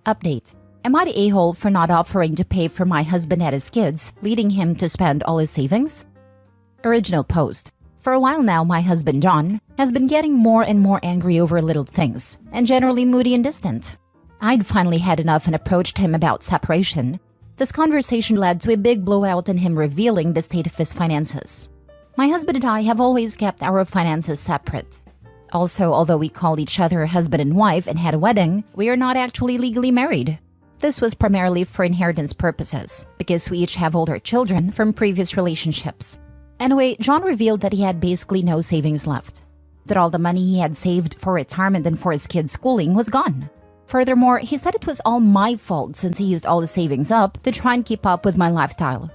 Update. Am I the a-hole for not offering to pay for my husband and his kids, leading him to spend all his savings? Original post. For a while now, my husband John has been getting more and more angry over little things, and generally moody and distant. I'd finally had enough and approached him about separation. This conversation led to a big blowout and him revealing the state of his finances. My husband and I have always kept our finances separate. Also, although we called each other husband and wife and had a wedding, we are not actually legally married. This was primarily for inheritance purposes, because we each have older children from previous relationships. Anyway, John revealed that he had basically no savings left. That all the money he had saved for retirement and for his kids' schooling was gone. Furthermore, he said it was all my fault since he used all the savings up to try and keep up with my lifestyle.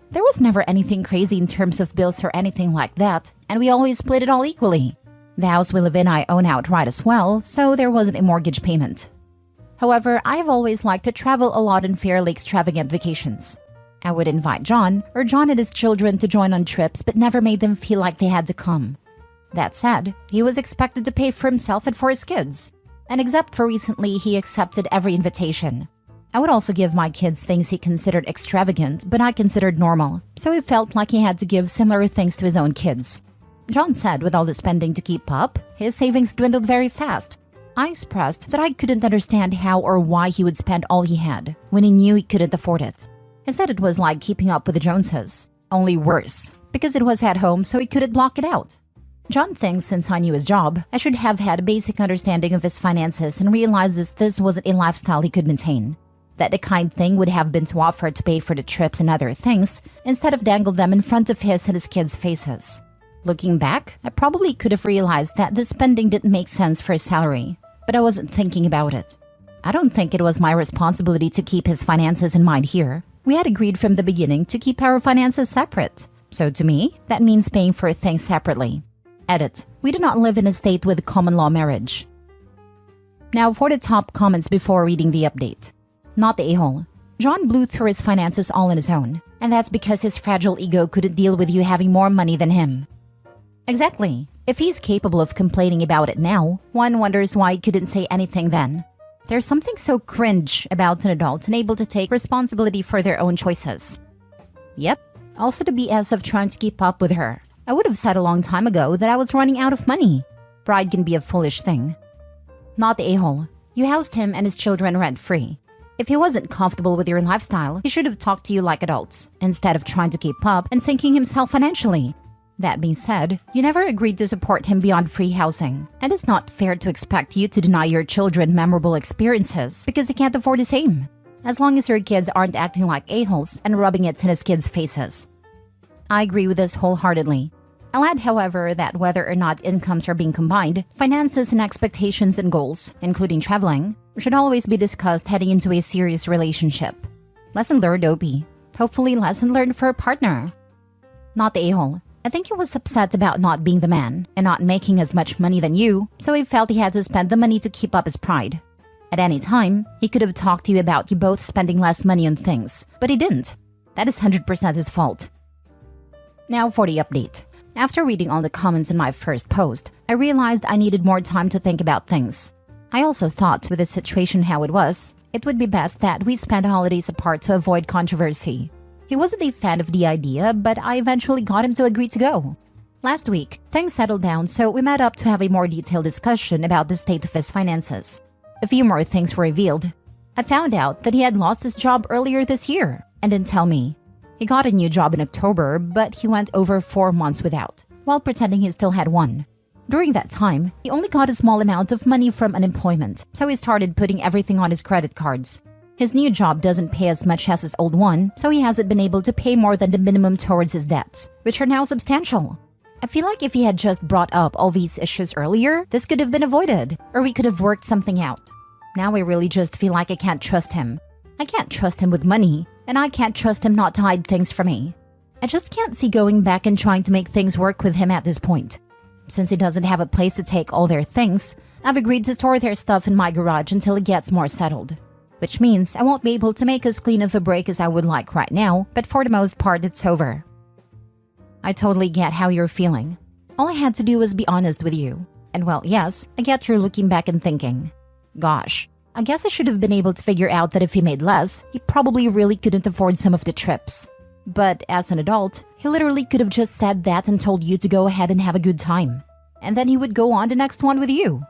There was never anything crazy in terms of bills or anything like that, and we always split it all equally. The house we live in I own outright as well, so there wasn't a mortgage payment. However, I have always liked to travel a lot on fairly extravagant vacations. I would invite John or John and his children to join on trips but never made them feel like they had to come. That said, he was expected to pay for himself and for his kids. And except for recently, he accepted every invitation. I would also give my kids things he considered extravagant but I considered normal, so he felt like he had to give similar things to his own kids. John said with all the spending to keep up, his savings dwindled very fast. I expressed that I couldn't understand how or why he would spend all he had when he knew he couldn't afford it. He said it was like keeping up with the Joneses, only worse, because it was at home so he couldn't block it out. John thinks since I knew his job, I should have had a basic understanding of his finances and realizes this wasn't a lifestyle he could maintain. That the kind thing would have been to offer to pay for the trips and other things, instead of dangle them in front of his and his kids' faces. Looking back, I probably could have realized that the spending didn't make sense for his salary, but I wasn't thinking about it. I don't think it was my responsibility to keep his finances in mind here. We had agreed from the beginning to keep our finances separate. So to me, that means paying for things separately. Edit. We do not live in a state with common law marriage. Now for the top comments before reading the update. Not the a-hole. John blew through his finances all on his own, and that's because his fragile ego couldn't deal with you having more money than him. Exactly. If he's capable of complaining about it now, one wonders why he couldn't say anything then. There's something so cringe about an adult unable to take responsibility for their own choices. Yep. Also the BS of trying to keep up with her. I would have said a long time ago that I was running out of money. Pride can be a foolish thing. Not the a-hole. You housed him and his children rent-free. If he wasn't comfortable with your lifestyle, he should have talked to you like adults, instead of trying to keep up and sinking himself financially. That being said, you never agreed to support him beyond free housing, and it's not fair to expect you to deny your children memorable experiences because he can't afford the same, as long as your kids aren't acting like a-holes and rubbing it in his kids' faces. I agree with this wholeheartedly. I'll add, however, that whether or not incomes are being combined, finances and expectations and goals, including traveling, should always be discussed heading into a serious relationship. Lesson learned, OP. Hopefully lesson learned for a partner. Not the a-hole. I think he was upset about not being the man and not making as much money than you, so he felt he had to spend the money to keep up his pride. At any time, he could have talked to you about you both spending less money on things, but he didn't. That is 100% his fault. Now for the update. After reading all the comments in my first post, I realized I needed more time to think about things. I also thought, with the situation how it was, it would be best that we spend holidays apart to avoid controversy. He wasn't a fan of the idea, but I eventually got him to agree to go. Last week, things settled down, so we met up to have a more detailed discussion about the state of his finances. A few more things were revealed. I found out that he had lost his job earlier this year and didn't tell me. He got a new job in October, but he went over 4 months without, while pretending he still had one. During that time, he only got a small amount of money from unemployment, so he started putting everything on his credit cards. His new job doesn't pay as much as his old one, so he hasn't been able to pay more than the minimum towards his debts, which are now substantial. I feel like if he had just brought up all these issues earlier, this could have been avoided, or we could have worked something out. Now I really just feel like I can't trust him. I can't trust him with money, and I can't trust him not to hide things from me. I just can't see going back and trying to make things work with him at this point. Since he doesn't have a place to take all their things, I've agreed to store their stuff in my garage until it gets more settled. Which means I won't be able to make as clean of a break as I would like right now, but for the most part it's over. I totally get how you're feeling. All I had to do was be honest with you. And well, yes, I get you're looking back and thinking, gosh, I guess I should have been able to figure out that if he made less, he probably really couldn't afford some of the trips. But as an adult, he literally could have just said that and told you to go ahead and have a good time. And then he would go on the next one with you.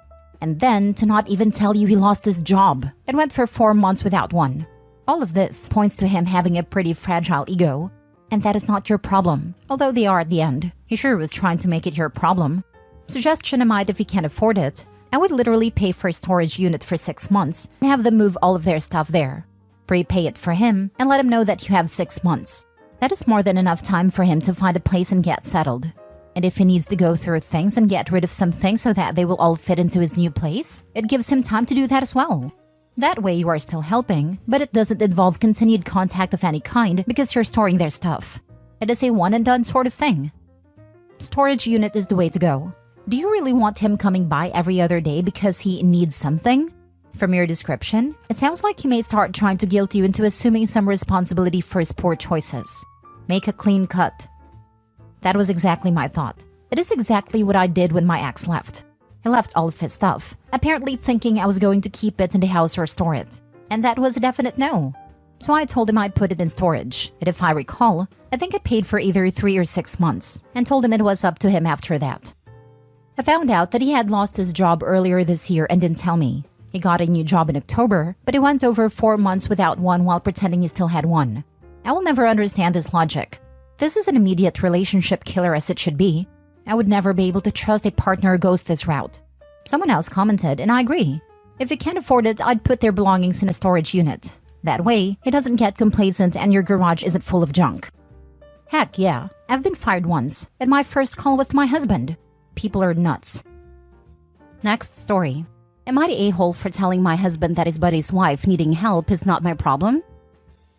And then to not even tell you he lost his job and went for 4 months without one. All of this points to him having a pretty fragile ego. And that is not your problem, although they are at the end. He sure was trying to make it your problem. Suggestion I might if he can't afford it. I would literally pay for a storage unit for 6 months and have them move all of their stuff there. Prepay it for him and let him know that you have 6 months. That is more than enough time for him to find a place and get settled. And if he needs to go through things and get rid of some things so that they will all fit into his new place, it gives him time to do that as well. That way you are still helping, but it doesn't involve continued contact of any kind because you're storing their stuff. It is a one and done sort of thing. Storage unit is the way to go. Do you really want him coming by every other day because he needs something? From your description, it sounds like he may start trying to guilt you into assuming some responsibility for his poor choices. Make a clean cut. That was exactly my thought. It is exactly what I did when my ex left. He left all of his stuff, apparently thinking I was going to keep it in the house or store it. And that was a definite no. So I told him I'd put it in storage. And if I recall, I think I paid for either 3 or 6 months and told him it was up to him after that. I found out that he had lost his job earlier this year and didn't tell me. He got a new job in October, but he went over 4 months without one while pretending he still had one. I will never understand this logic. This is an immediate relationship killer as it should be. I would never be able to trust a partner who goes this route. Someone else commented, and I agree. If you can't afford it, I'd put their belongings in a storage unit. That way, he doesn't get complacent and your garage isn't full of junk. Heck yeah, I've been fired once, and my first call was to my husband. People are nuts. Next story. Am I the a-hole for telling my husband that his buddy's wife needing help is not my problem?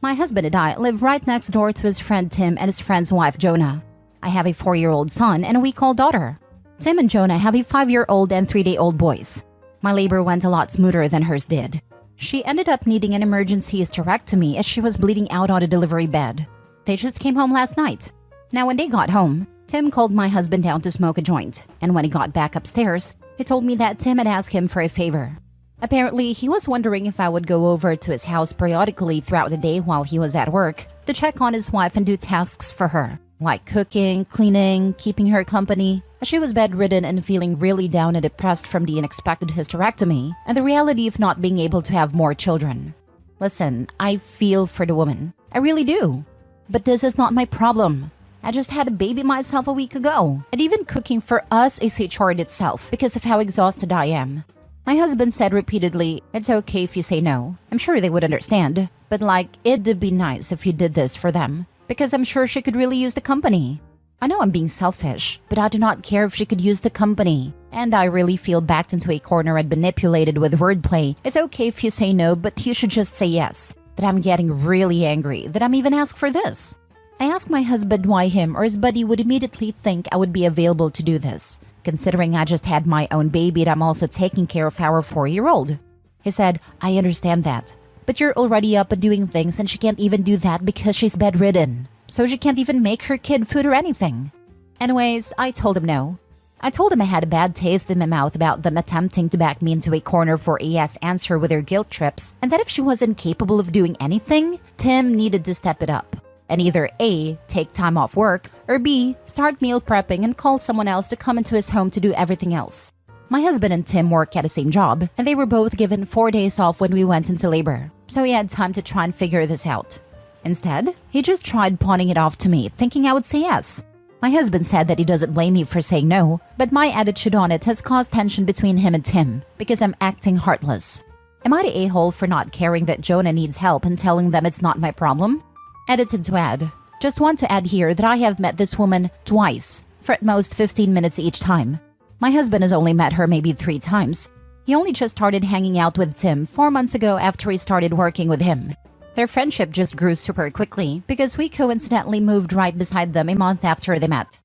My husband and I live right next door to his friend Tim and his friend's wife Jonah. I have a 4-year-old son and a week-old daughter. Tim and Jonah have a 5-year-old and 3-day-old boys. My labor went a lot smoother than hers did. She ended up needing an emergency hysterectomy as she was bleeding out on a delivery bed. They just came home last night. Now when they got home, Tim called my husband down to smoke a joint, and when he got back upstairs, he told me that Tim had asked him for a favor. Apparently, he was wondering if I would go over to his house periodically throughout the day while he was at work to check on his wife and do tasks for her, like cooking, cleaning, keeping her company, as she was bedridden and feeling really down and depressed from the unexpected hysterectomy and the reality of not being able to have more children. Listen, I feel for the woman. I really do. But this is not my problem. I just had a baby myself a week ago, and even cooking for us is a chore in itself because of how exhausted I am. My husband said repeatedly, it's okay if you say no. I'm sure they would understand, but it'd be nice if you did this for them, because I'm sure she could really use the company. I know I'm being selfish, but I do not care if she could use the company. And I really feel backed into a corner and manipulated with wordplay. It's okay if you say no, but you should just say yes. That I'm getting really angry that I'm even asked for this. I asked my husband why him or his buddy would immediately think I would be available to do this, considering I just had my own baby and I'm also taking care of our 4-year-old. He said, I understand that, but you're already up and doing things and she can't even do that because she's bedridden. So she can't even make her kid food or anything. Anyways, I told him no. I told him I had a bad taste in my mouth about them attempting to back me into a corner for a yes answer with their guilt trips, and that if she wasn't capable of doing anything, Tim needed to step it up. And either A, take time off work, or B, start meal prepping and call someone else to come into his home to do everything else. My husband and Tim work at the same job, and they were both given 4 days off when we went into labor, so he had time to try and figure this out. Instead, he just tried pawning it off to me, thinking I would say yes. My husband said that he doesn't blame me for saying no, but my attitude on it has caused tension between him and Tim, because I'm acting heartless. Am I the a-hole for not caring that Jonah needs help and telling them it's not my problem? Edited to add. Just want to add here that I have met this woman twice, for at most 15 minutes each time. My husband has only met her maybe 3 times. He only just started hanging out with Tim 4 months ago after he started working with him. Their friendship just grew super quickly because we coincidentally moved right beside them a month after they met.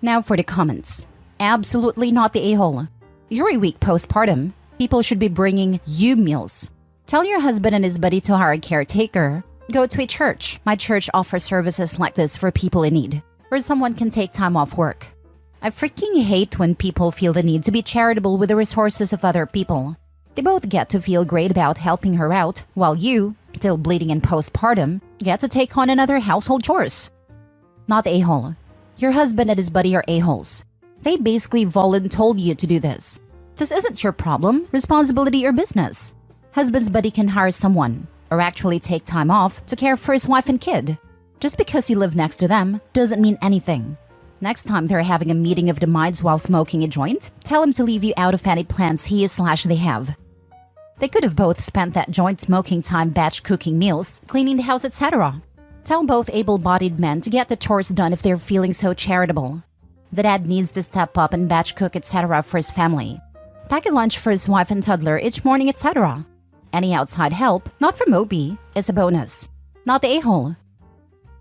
Now for the comments. Absolutely not the a-hole. You're a week postpartum. People should be bringing you meals. Tell your husband and his buddy to hire a caretaker. Go to a church. My church offers services like this for people in need, where someone can take time off work. I freaking hate when people feel the need to be charitable with the resources of other people. They both get to feel great about helping her out, while you, still bleeding in postpartum, get to take on another household chores. Not a-hole. Your husband and his buddy are a-holes. They basically voluntold you to do this. This isn't your problem, responsibility, or business. Husband's buddy can hire someone, or actually take time off to care for his wife and kid. Just because you live next to them doesn't mean anything. Next time they're having a meeting of the minds while smoking a joint, tell him to leave you out of any plans he/they have. They could have both spent that joint smoking time batch cooking meals, cleaning the house, etc. Tell both able-bodied men to get the chores done if they're feeling so charitable. The dad needs to step up and batch cook, etc. for his family. Pack a lunch for his wife and toddler each morning, etc. Any outside help, not from OB, is a bonus. Not the a-hole.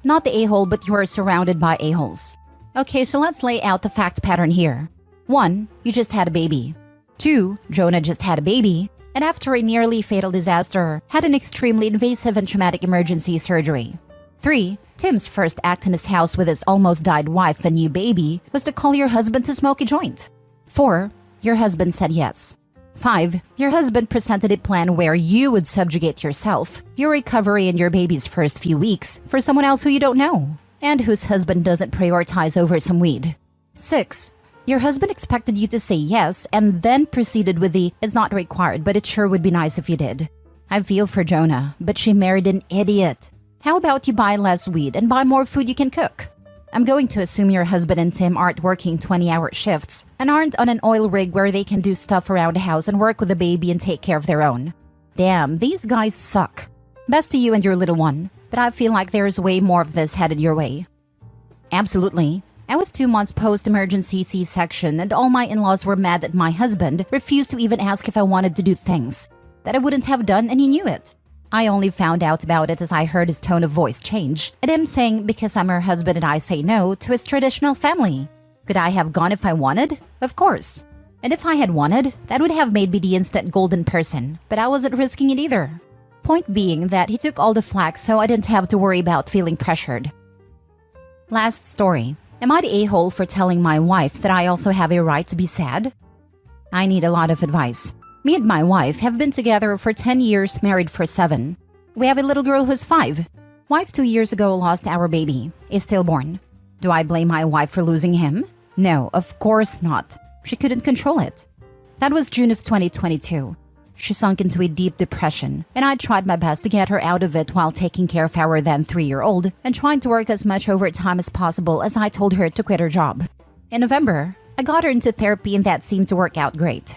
Not the a-hole, but you are surrounded by a-holes. Okay, so let's lay out the fact pattern here. 1. You just had a baby. 2. Jonah just had a baby, and after a nearly fatal disaster, had an extremely invasive and traumatic emergency surgery. 3. Tim's first act in his house with his almost died wife and new baby was to call your husband to smoke a joint. 4. Your husband said yes. 5. Your husband presented a plan where you would subjugate yourself, your recovery, and your baby's first few weeks for someone else who you don't know, and whose husband doesn't prioritize over some weed. 6. Your husband expected you to say yes and then proceeded with the "it's not required, but it sure would be nice if you did." I feel for Jonah, but she married an idiot. How about you buy less weed and buy more food you can cook? I'm going to assume your husband and Tim aren't working 20-hour shifts and aren't on an oil rig where they can do stuff around the house and work with the baby and take care of their own. Damn, these guys suck. Best to you and your little one, but I feel like there's way more of this headed your way. Absolutely. I was 2 months post-emergency C-section and all my in-laws were mad that my husband refused to even ask if I wanted to do things that I wouldn't have done, and he knew it. I only found out about it as I heard his tone of voice change and him saying because I'm her husband and I say no to his traditional family. Could I have gone if I wanted? Of course. And if I had wanted, that would have made me the instant golden person, but I wasn't risking it either. Point being that he took all the flack so I didn't have to worry about feeling pressured. Last story. Am I the a-hole for telling my wife that I also have a right to be sad? I need a lot of advice. Me and my wife have been together for 10 years, married for 7. We have a little girl who's 5. Wife 2 years ago lost our baby, is stillborn. Do I blame my wife for losing him? No, of course not. She couldn't control it. That was June of 2022. She sunk into a deep depression, and I tried my best to get her out of it while taking care of our then 3-year-old and trying to work as much overtime as possible as I told her to quit her job. In November, I got her into therapy and that seemed to work out great.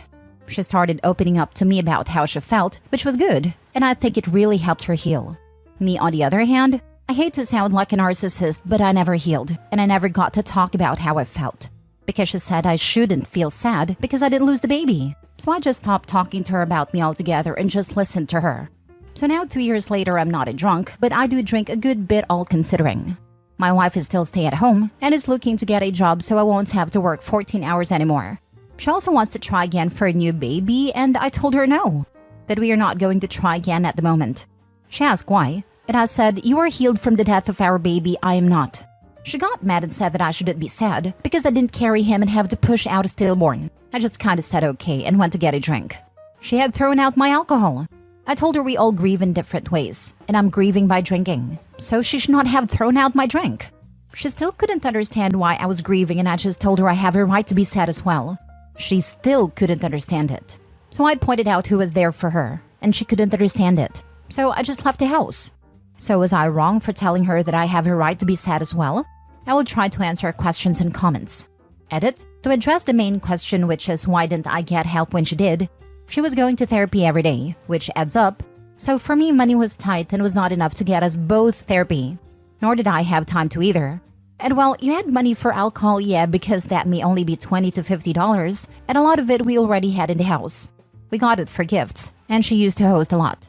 She started opening up to me about how she felt, which was good, and I think it really helped her heal. Me, on the other hand, I hate to sound like a narcissist, but I never healed, and I never got to talk about how I felt. Because she said I shouldn't feel sad because I didn't lose the baby. So I just stopped talking to her about me altogether and just listened to her. So now 2 years later, I'm not a drunk, but I do drink a good bit all considering. My wife is still stay at home and is looking to get a job so I won't have to work 14 hours anymore. She also wants to try again for a new baby, and I told her no, that we are not going to try again at the moment. She asked why, and I said, "You are healed from the death of our baby, I am not." She got mad and said that I shouldn't be sad because I didn't carry him and have to push out a stillborn. I just kinda said okay and went to get a drink. She had thrown out my alcohol. I told her we all grieve in different ways, and I'm grieving by drinking, so she should not have thrown out my drink. She still couldn't understand why I was grieving, and I just told her I have a right to be sad as well. She still couldn't understand it. So I pointed out who was there for her, and she couldn't understand it. So I just left the house. So was I wrong for telling her that I have a right to be sad as well? I will try to answer questions and comments. Edit. To address the main question, which is why didn't I get help when she did? She was going to therapy every day, which adds up. So for me, money was tight and was not enough to get us both therapy. Nor did I have time to either. And well, you had money for alcohol, yeah, because that may only be $20 to $50, and a lot of it we already had in the house. We got it for gifts, and she used to host a lot.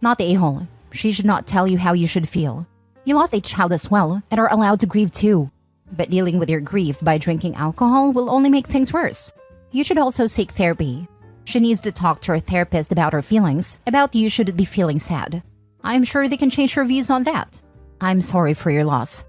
Not the a-hole. She should not tell you how you should feel. You lost a child as well, and are allowed to grieve too. But dealing with your grief by drinking alcohol will only make things worse. You should also seek therapy. She needs to talk to her therapist about her feelings, about you shouldn't be feeling sad. I'm sure they can change her views on that. I'm sorry for your loss.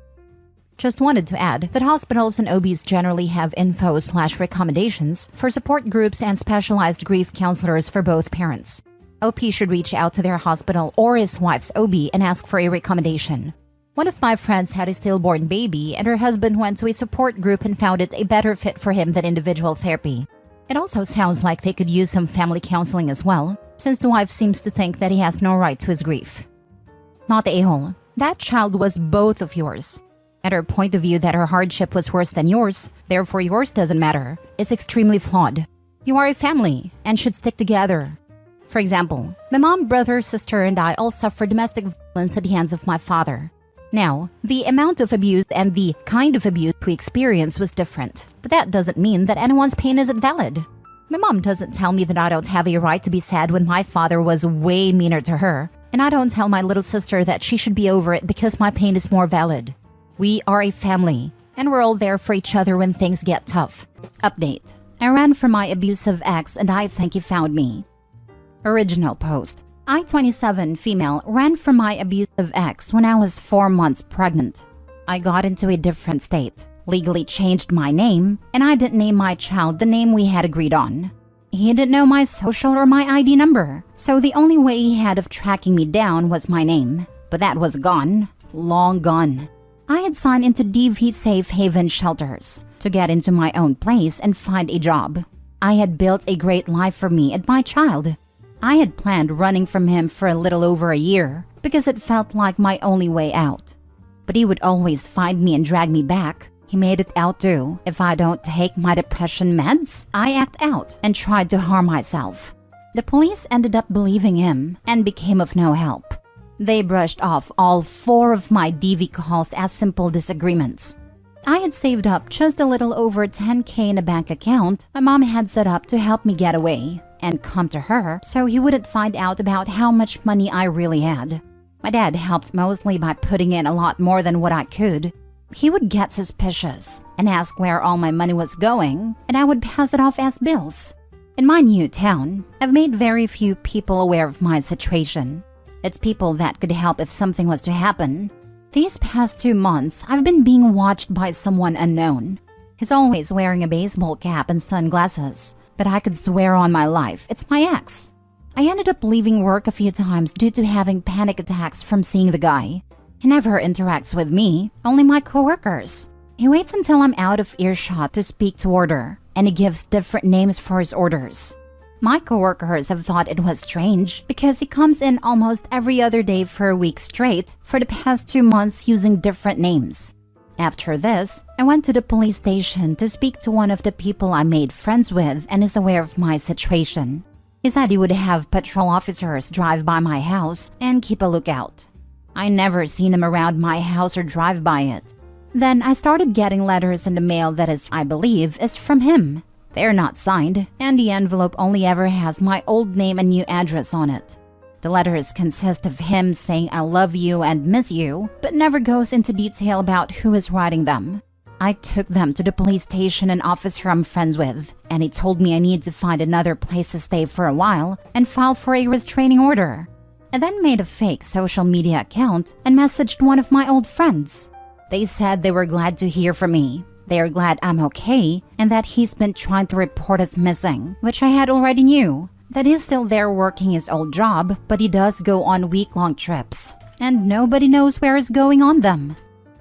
Just wanted to add that hospitals and OBs generally have info/recommendations for support groups and specialized grief counselors for both parents. OP should reach out to their hospital or his wife's OB and ask for a recommendation. One of my friends had a stillborn baby, and her husband went to a support group and found it a better fit for him than individual therapy. It also sounds like they could use some family counseling as well, since the wife seems to think that he has no right to his grief. Not the a-hole. That child was both of yours. And her point of view that her hardship was worse than yours, therefore yours doesn't matter, is extremely flawed. You are a family and should stick together. For example, my mom, brother, sister, and I all suffered domestic violence at the hands of my father. Now, the amount of abuse and the kind of abuse we experienced was different, but that doesn't mean that anyone's pain isn't valid. My mom doesn't tell me that I don't have a right to be sad when my father was way meaner to her, and I don't tell my little sister that she should be over it because my pain is more valid. We are a family, and we're all there for each other when things get tough. Update. I ran from my abusive ex and I think he found me. Original post. I, 27, female, ran from my abusive ex when I was 4 months pregnant. I got into a different state, legally changed my name, and I didn't name my child the name we had agreed on. He didn't know my social or my ID number, so the only way he had of tracking me down was my name. But that was gone, long gone. I had signed into DV safe haven shelters to get into my own place and find a job. I had built a great life for me and my child. I had planned running from him for a little over a year because it felt like my only way out. But he would always find me and drag me back. He made it out too. If I don't take my depression meds, I act out and tried to harm myself. The police ended up believing him and became of no help. They brushed off all 4 of my DV calls as simple disagreements. I had saved up just a little over $10K in a bank account my mom had set up to help me get away and come to her so he wouldn't find out about how much money I really had. My dad helped mostly by putting in a lot more than what I could. He would get suspicious and ask where all my money was going, and I would pass it off as bills. In my new town, I've made very few people aware of my situation. It's people that could help if something was to happen. These past 2 months, I've been being watched by someone unknown. He's always wearing a baseball cap and sunglasses, but I could swear on my life it's my ex. I ended up leaving work a few times due to having panic attacks from seeing the guy. He never interacts with me, only my coworkers. He waits until I'm out of earshot to speak to order, and he gives different names for his orders. My coworkers have thought it was strange because he comes in almost every other day for a week straight for the past 2 months using different names. After this, I went to the police station to speak to one of the people I made friends with and is aware of my situation. He said he would have patrol officers drive by my house and keep a lookout. I never seen him around my house or drive by it. Then I started getting letters in the mail that is, I believe, is from him. They're not signed, and the envelope only ever has my old name and new address on it. The letters consist of him saying I love you and miss you, but never goes into detail about who is writing them. I took them to the police station and officer I'm friends with, and he told me I need to find another place to stay for a while and file for a restraining order. I then made a fake social media account and messaged one of my old friends. They said they were glad to hear from me. They are glad I'm okay and that he's been trying to report us missing, which I had already knew. That he's still there working his old job, but he does go on week-long trips, and nobody knows where he's going on them.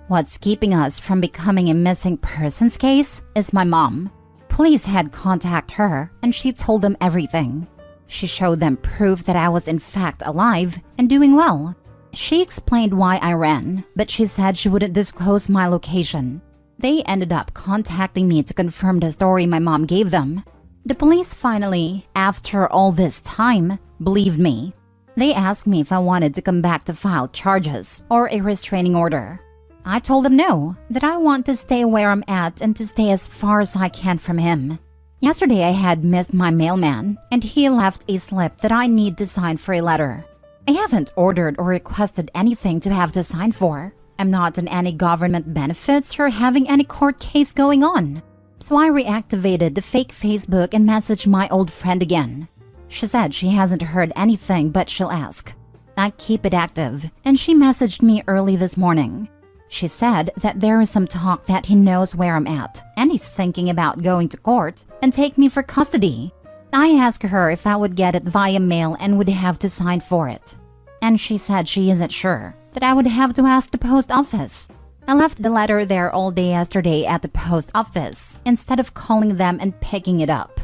What's keeping us from becoming a missing persons case is my mom. Police had contacted her, and she told them everything. She showed them proof that I was in fact alive and doing well. She explained why I ran, but she said she wouldn't disclose my location. They ended up contacting me to confirm the story my mom gave them. The police finally, after all this time, believed me. They asked me if I wanted to come back to file charges or a restraining order. I told them no, that I want to stay where I'm at and to stay as far as I can from him. Yesterday I had missed my mailman, and he left a slip that I need to sign for a letter. I haven't ordered or requested anything to have to sign for. I'm not on any government benefits or having any court case going on. So I reactivated the fake Facebook and messaged my old friend again. She said she hasn't heard anything, but she'll ask. I keep it active, and she messaged me early this morning. She said that there is some talk that he knows where I'm at and he's thinking about going to court and take me for custody. I asked her if I would get it via mail and would have to sign for it. And she said she isn't sure, that I would have to ask the post office. I left the letter there all day yesterday at the post office instead of calling them and picking it up.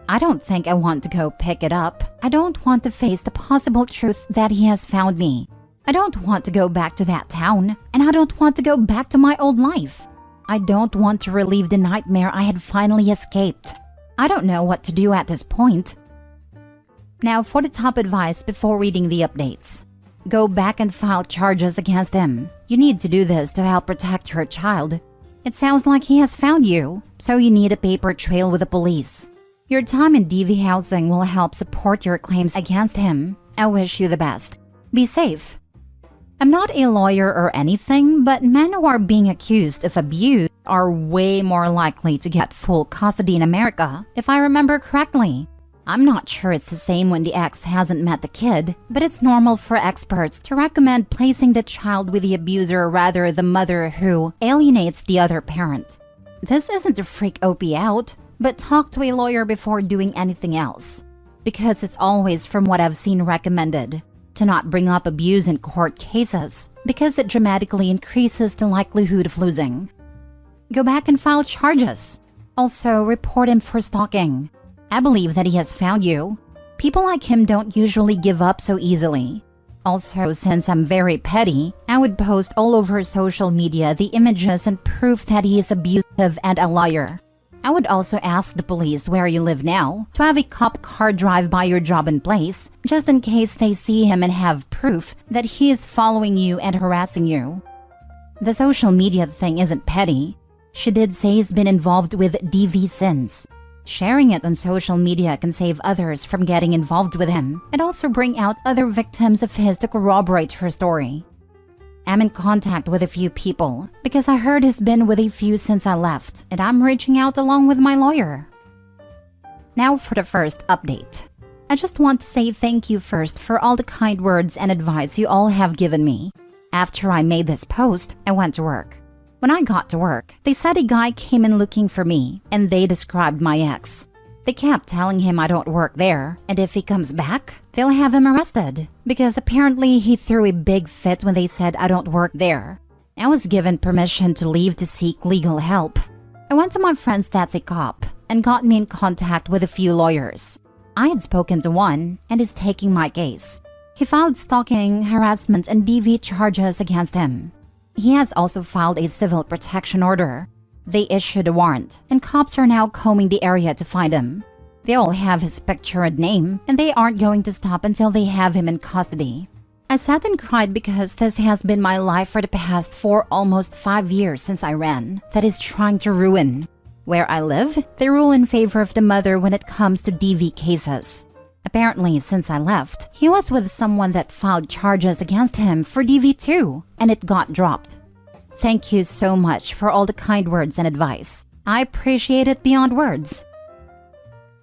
I don't think I want to go pick it up. I don't want to face the possible truth that he has found me. I don't want to go back to that town, and I don't want to go back to my old life. I don't want to relive the nightmare I had finally escaped. I don't know what to do at this point. Now for the top advice before reading the updates. Go back and file charges against him. You need to do this to help protect your child. It sounds like he has found you, so you need a paper trail with the police. Your time in DV housing will help support your claims against him. I wish you the best. Be safe. I'm not a lawyer or anything, but men who are being accused of abuse are way more likely to get full custody in America, if I remember correctly. I'm not sure it's the same when the ex hasn't met the kid, but it's normal for experts to recommend placing the child with the abuser rather than the mother who alienates the other parent. This isn't to freak OP out, but talk to a lawyer before doing anything else, because it's always from what I've seen recommended. To not bring up abuse in court cases because it dramatically increases the likelihood of losing. Go back and file charges. Also, report him for stalking. I believe that he has found you. People like him don't usually give up so easily. Also, since I'm very petty, I would post all over social media the images and proof that he is abusive and a liar. I would also ask the police where you live now to have a cop car drive by your job and place, just in case they see him and have proof that he is following you and harassing you. The social media thing isn't petty. She did say he's been involved with DV since. Sharing it on social media can save others from getting involved with him and also bring out other victims of his to corroborate her story. I'm in contact with a few people because I heard he's been with a few since I left, and I'm reaching out along with my lawyer. Now for the first update. I just want to say thank you first for all the kind words and advice you all have given me. After I made this post, I went to work. When I got to work, they said a guy came in looking for me, and they described my ex. They kept telling him I don't work there, and if he comes back, they'll have him arrested, because apparently he threw a big fit when they said I don't work there. I was given permission to leave to seek legal help. I went to my friend's that's a cop, and got me in contact with a few lawyers. I had spoken to one, and is taking my case. He filed stalking, harassment, and DV charges against him. He has also filed a civil protection order. They issued a warrant, and cops are now combing the area to find him. They all have his picture and name, and they aren't going to stop until they have him in custody. I sat and cried because this has been my life for the past almost 5 years since I ran, that is trying to ruin. Where I live, they rule in favor of the mother when it comes to DV cases. Apparently, since I left, he was with someone that filed charges against him for DV too, and it got dropped. Thank you so much for all the kind words and advice. I appreciate it beyond words.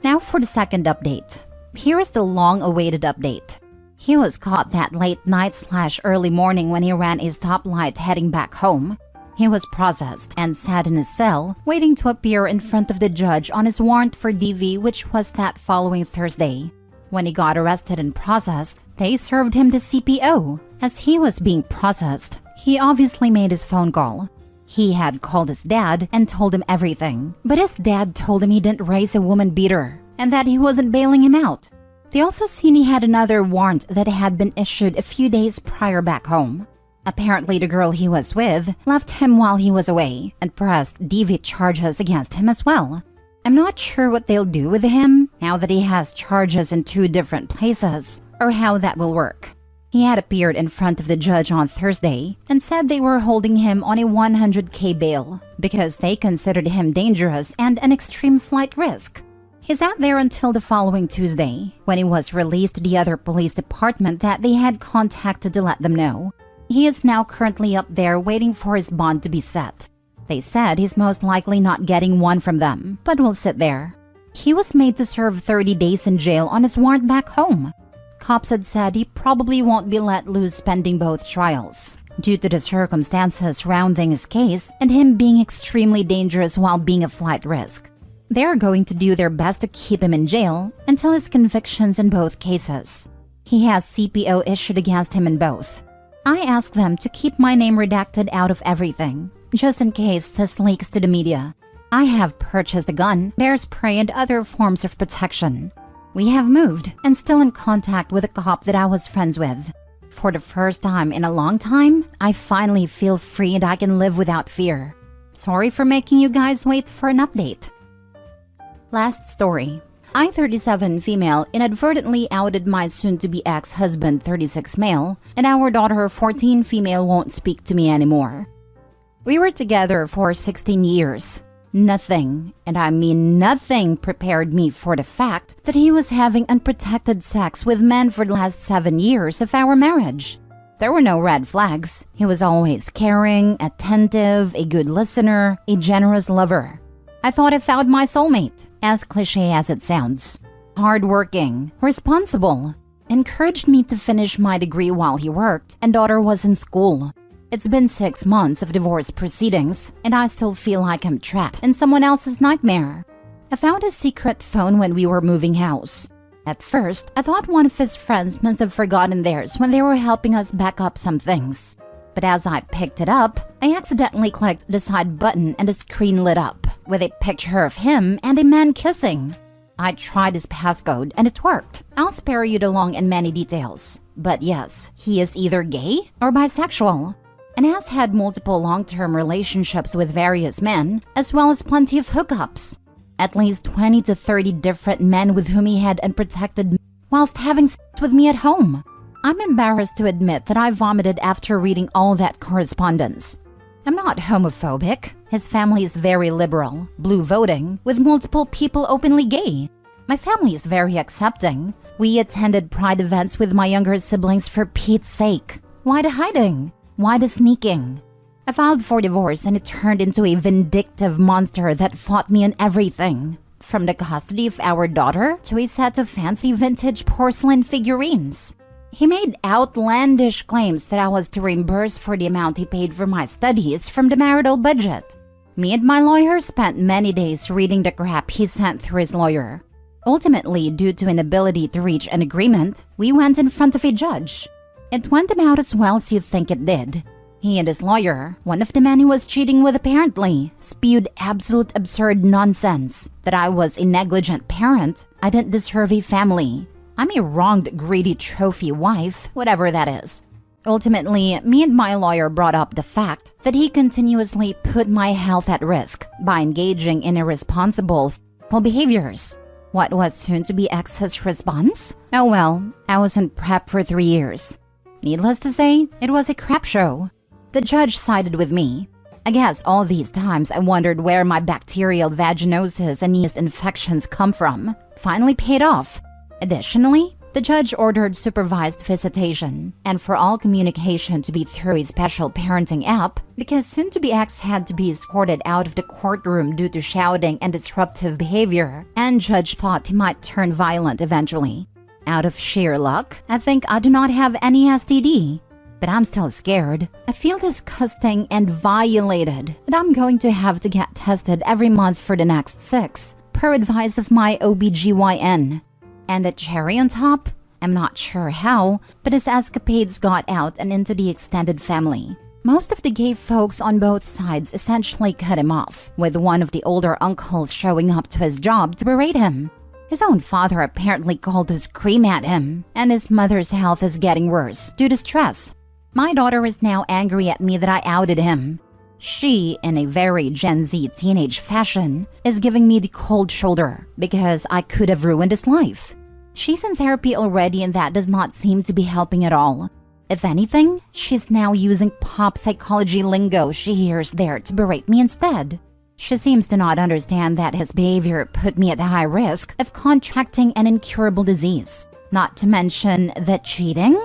Now for the second update. Here is the long-awaited update. He was caught that late night/early morning when he ran a stoplight heading back home. He was processed and sat in his cell, waiting to appear in front of the judge on his warrant for DV, which was that following Thursday. When he got arrested and processed, they served him the CPO. As he was being processed, he obviously made his phone call. He had called his dad and told him everything, but his dad told him he didn't raise a woman beater and that he wasn't bailing him out. They also seen he had another warrant that had been issued a few days prior back home. Apparently, the girl he was with left him while he was away and pressed DV charges against him as well. I'm not sure what they'll do with him now that he has charges in 2 different places, or how that will work. He had appeared in front of the judge on Thursday and said they were holding him on a $100K bail because they considered him dangerous and an extreme flight risk. He sat there until the following Tuesday, when he was released to the other police department that they had contacted to let them know. He is now currently up there waiting for his bond to be set. They said he's most likely not getting one from them, but will sit there. He was made to serve 30 days in jail on his warrant back home. Cops had said he probably won't be let loose pending both trials. due to the circumstances surrounding his case and him being extremely dangerous while being a flight risk. They are going to do their best to keep him in jail until his convictions in both cases. He has CPO issued against him in both. I asked them to keep my name redacted out of everything, just in case this leaks to the media. I have purchased a gun, bear spray, and other forms of protection. We have moved and still in contact with a cop that I was friends with. For the first time in a long time, I finally feel free and I can live without fear. Sorry for making you guys wait for an update. Last story. I, 37 female, inadvertently outed my soon-to-be ex-husband, 36 male, and our daughter, 14 female, won't speak to me anymore. We were together for 16 years. Nothing, and I mean nothing, prepared me for the fact that he was having unprotected sex with men for the last 7 years of our marriage. There were no red flags. He was always caring, attentive, a good listener, a generous lover. I thought I found my soulmate, as cliche as it sounds. Hardworking, responsible, encouraged me to finish my degree while he worked and daughter was in school. It's been 6 months of divorce proceedings, and I still feel like I'm trapped in someone else's nightmare. I found a secret phone when we were moving house. At first, I thought one of his friends must have forgotten theirs when they were helping us back up some things. But as I picked it up, I accidentally clicked the side button and the screen lit up with a picture of him and a man kissing. I tried his passcode and it worked. I'll spare you the long and many details. But yes, he is either gay or bisexual, and has had multiple long-term relationships with various men, as well as plenty of hookups. At least 20 to 30 different men with whom he had unprotected whilst having sex with me at home. I'm embarrassed to admit that I vomited after reading all that correspondence. I'm not homophobic. His family is very liberal, blue voting, with multiple people openly gay. My family is very accepting. We attended pride events with my younger siblings for Pete's sake. Why the hiding? Why the sneaking? I filed for divorce and it turned into a vindictive monster that fought me on everything. From the custody of our daughter to a set of fancy vintage porcelain figurines. He made outlandish claims that I was to reimburse for the amount he paid for my studies from the marital budget. Me and my lawyer spent many days reading the crap he sent through his lawyer. Ultimately, due to inability to reach an agreement, we went in front of a judge. It went about as well as you'd think it did. He and his lawyer, one of the men he was cheating with apparently, spewed absolute absurd nonsense that I was a negligent parent, I didn't deserve a family. I'm a wronged, greedy trophy wife, whatever that is. Ultimately, me and my lawyer brought up the fact that he continuously put my health at risk by engaging in irresponsible behaviors. What was soon to be ex's response? Oh well, I was in prep for 3 years. Needless to say, it was a crap show. The judge sided with me. I guess all these times I wondered where my bacterial vaginosis and yeast infections come from. Finally paid off. Additionally, the judge ordered supervised visitation and for all communication to be through a special parenting app because soon-to-be ex had to be escorted out of the courtroom due to shouting and disruptive behavior, and judge thought he might turn violent eventually. Out of sheer luck, I think I do not have any STD. But I'm still scared. I feel disgusting and violated, and I'm going to have to get tested every month for the next 6, per advice of my OBGYN. And the cherry on top? I'm not sure how, but his escapades got out and into the extended family. Most of the gay folks on both sides essentially cut him off, with one of the older uncles showing up to his job to berate him. His own father apparently called to scream at him, and his mother's health is getting worse due to stress. My daughter is now angry at me that I outed him. She, in a very Gen Z teenage fashion, is giving me the cold shoulder because I could have ruined his life. She's in therapy already and that does not seem to be helping at all. If anything, she's now using pop psychology lingo she hears there to berate me instead. She seems to not understand that his behavior put me at high risk of contracting an incurable disease. Not to mention the cheating?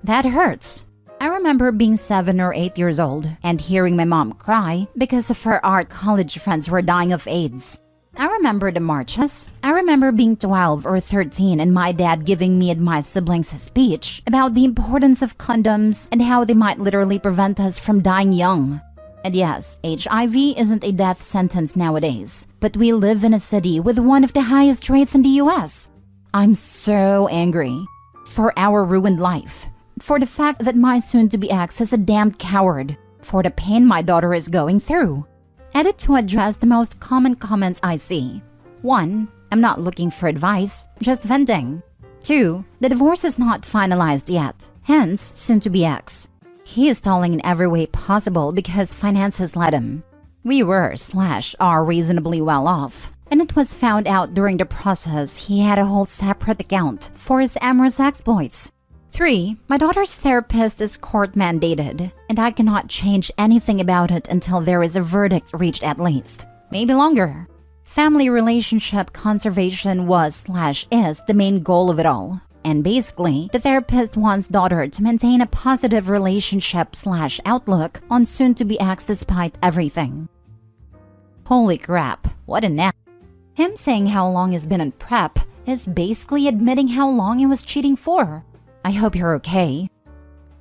That hurts. I remember being 7 or 8 years old and hearing my mom cry because of her art college friends were dying of AIDS. I remember the marches. I remember being 12 or 13 and my dad giving me and my siblings a speech about the importance of condoms and how they might literally prevent us from dying young. And yes, HIV isn't a death sentence nowadays, but we live in a city with one of the highest rates in the US. I'm so angry for our ruined life, for the fact that my soon-to-be ex is a damned coward, for the pain my daughter is going through. Edit to address the most common comments I see. 1. I'm not looking for advice, just venting. 2. The divorce is not finalized yet, hence soon-to-be ex. He is stalling in every way possible because finances led him. We were/are reasonably well off, and it was found out during the process he had a whole separate account for his amorous exploits. 3. My daughter's therapist is court mandated, and I cannot change anything about it until there is a verdict reached at least. Maybe longer. Family relationship conservation was/is the main goal of it all. And basically, the therapist wants daughter to maintain a positive relationship/outlook on soon-to-be ex despite everything. Holy crap, what a nap. Him saying how long he's been in prep is basically admitting how long he was cheating for. I hope you're okay.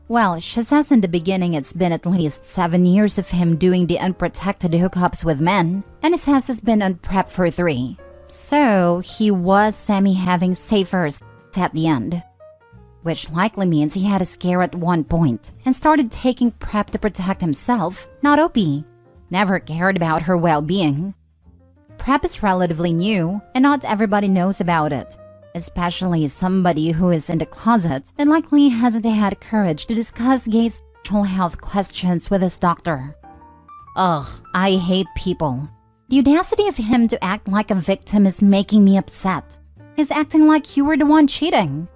Well, she says in the beginning it's been at least 7 years of him doing the unprotected hookups with men, and he says he's been on prep for 3. So, he was semi-having safer at the end. Which likely means he had a scare at one point and started taking prep to protect himself, not Opie. Never cared about her well-being. Prep is relatively new, and not everybody knows about it. Especially somebody who is in the closet and likely hasn't had courage to discuss gay sexual health questions with his doctor. Ugh, I hate people. The audacity of him to act like a victim is making me upset. He's acting like you were the one cheating.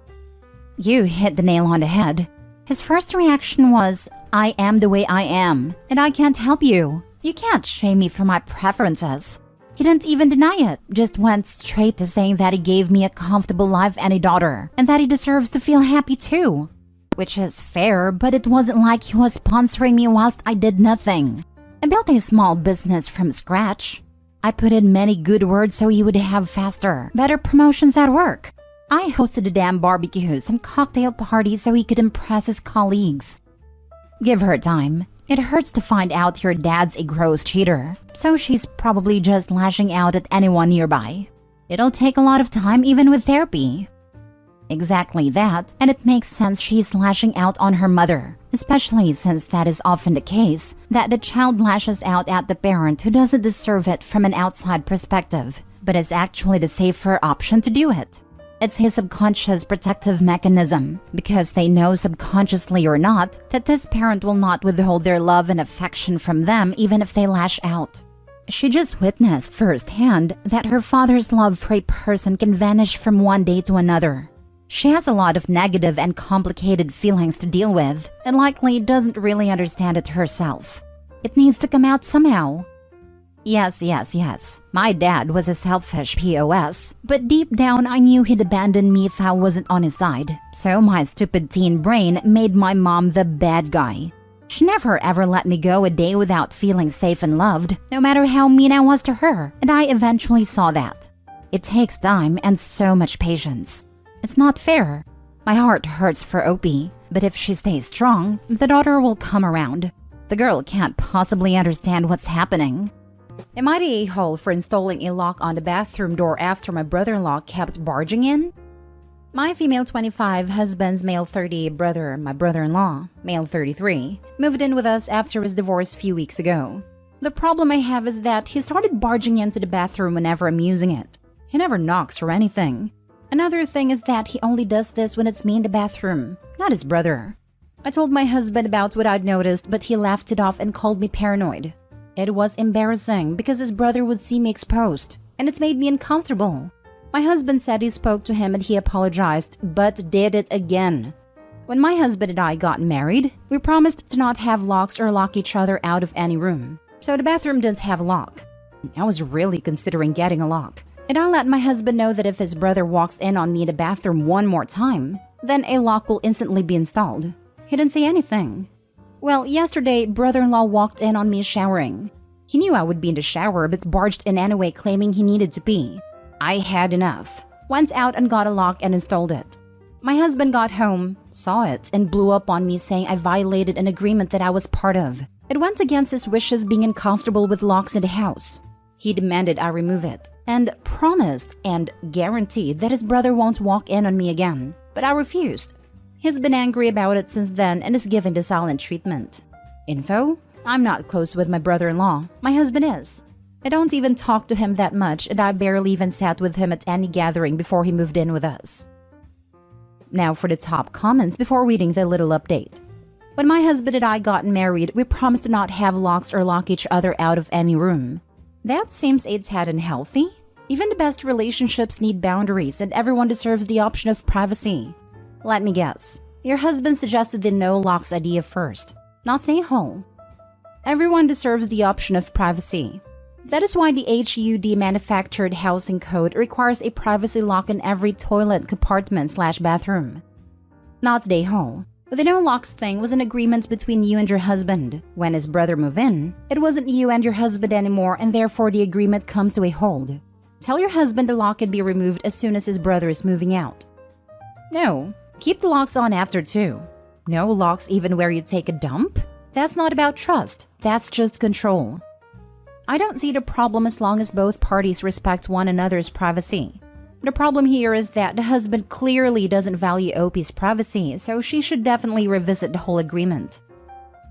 You hit the nail on the head. His first reaction was, I am the way I am, and I can't help you. You can't shame me for my preferences. He didn't even deny it, just went straight to saying that he gave me a comfortable life and a daughter, and that he deserves to feel happy too. Which is fair, but it wasn't like he was sponsoring me whilst I did nothing. I built a small business from scratch. I put in many good words so he would have faster, better promotions at work. I hosted the damn barbecues and cocktail parties so he could impress his colleagues. Give her time. It hurts to find out your dad's a gross cheater, so she's probably just lashing out at anyone nearby. It'll take a lot of time even with therapy. Exactly that, and it makes sense she's lashing out on her mother, especially since that is often the case, that the child lashes out at the parent who doesn't deserve it from an outside perspective, but is actually the safer option to do it. It's his subconscious protective mechanism, because they know subconsciously or not that this parent will not withhold their love and affection from them even if they lash out. She just witnessed firsthand that her father's love for a person can vanish from one day to another. She has a lot of negative and complicated feelings to deal with, and likely doesn't really understand it herself. It needs to come out somehow. Yes. My dad was a selfish POS, but deep down I knew he'd abandon me if I wasn't on his side. So my stupid teen brain made my mom the bad guy. She never ever let me go a day without feeling safe and loved, no matter how mean I was to her, and I eventually saw that. It takes time and so much patience. It's not fair. My heart hurts for Opie, but if she stays strong, the daughter will come around. The girl can't possibly understand what's happening. Am I the a-hole for installing a lock on the bathroom door after my brother-in-law kept barging in? My female 25, husband's male 30 brother, my brother-in-law, male 33, moved in with us after his divorce a few weeks ago. The problem I have is that he started barging into the bathroom whenever I'm using it. He never knocks or anything. Another thing is that he only does this when it's me in the bathroom, not his brother. I told my husband about what I'd noticed, but he laughed it off and called me paranoid. It was embarrassing because his brother would see me exposed, and it's made me uncomfortable. My husband said he spoke to him and he apologized, but did it again. When my husband and I got married, we promised to not have locks or lock each other out of any room. So the bathroom didn't have a lock. I was really considering getting a lock. And I let my husband know that if his brother walks in on me in the bathroom one more time, then a lock will instantly be installed. He didn't say anything. Well, yesterday, brother-in-law walked in on me showering. He knew I would be in the shower but barged in anyway, claiming he needed to pee. I had enough. Went out and got a lock and installed it. My husband got home, saw it, and blew up on me saying I violated an agreement that I was part of. It went against his wishes being uncomfortable with locks in the house. He demanded I remove it and promised and guaranteed that his brother won't walk in on me again. But I refused. He's been angry about it since then and is giving the silent treatment. Info? I'm not close with my brother-in-law. My husband is. I don't even talk to him that much, and I barely even sat with him at any gathering before he moved in with us. Now for the top comments before reading the little update. When my husband and I got married, we promised to not have locks or lock each other out of any room. That seems a tad unhealthy. Even the best relationships need boundaries, and everyone deserves the option of privacy. Let me guess. Your husband suggested the no locks idea first, not stay home. Everyone deserves the option of privacy. That is why the HUD manufactured housing code requires a privacy lock in every toilet compartment/bathroom. Not stay home. The no locks thing was an agreement between you and your husband. When his brother moved in, it wasn't you and your husband anymore, and therefore the agreement comes to a hold. Tell your husband the lock can be removed as soon as his brother is moving out. No, keep the locks on after too. No locks even where you take a dump? That's not about trust, that's just control. I don't see the problem as long as both parties respect one another's privacy. The problem here is that the husband clearly doesn't value OP's privacy, so she should definitely revisit the whole agreement.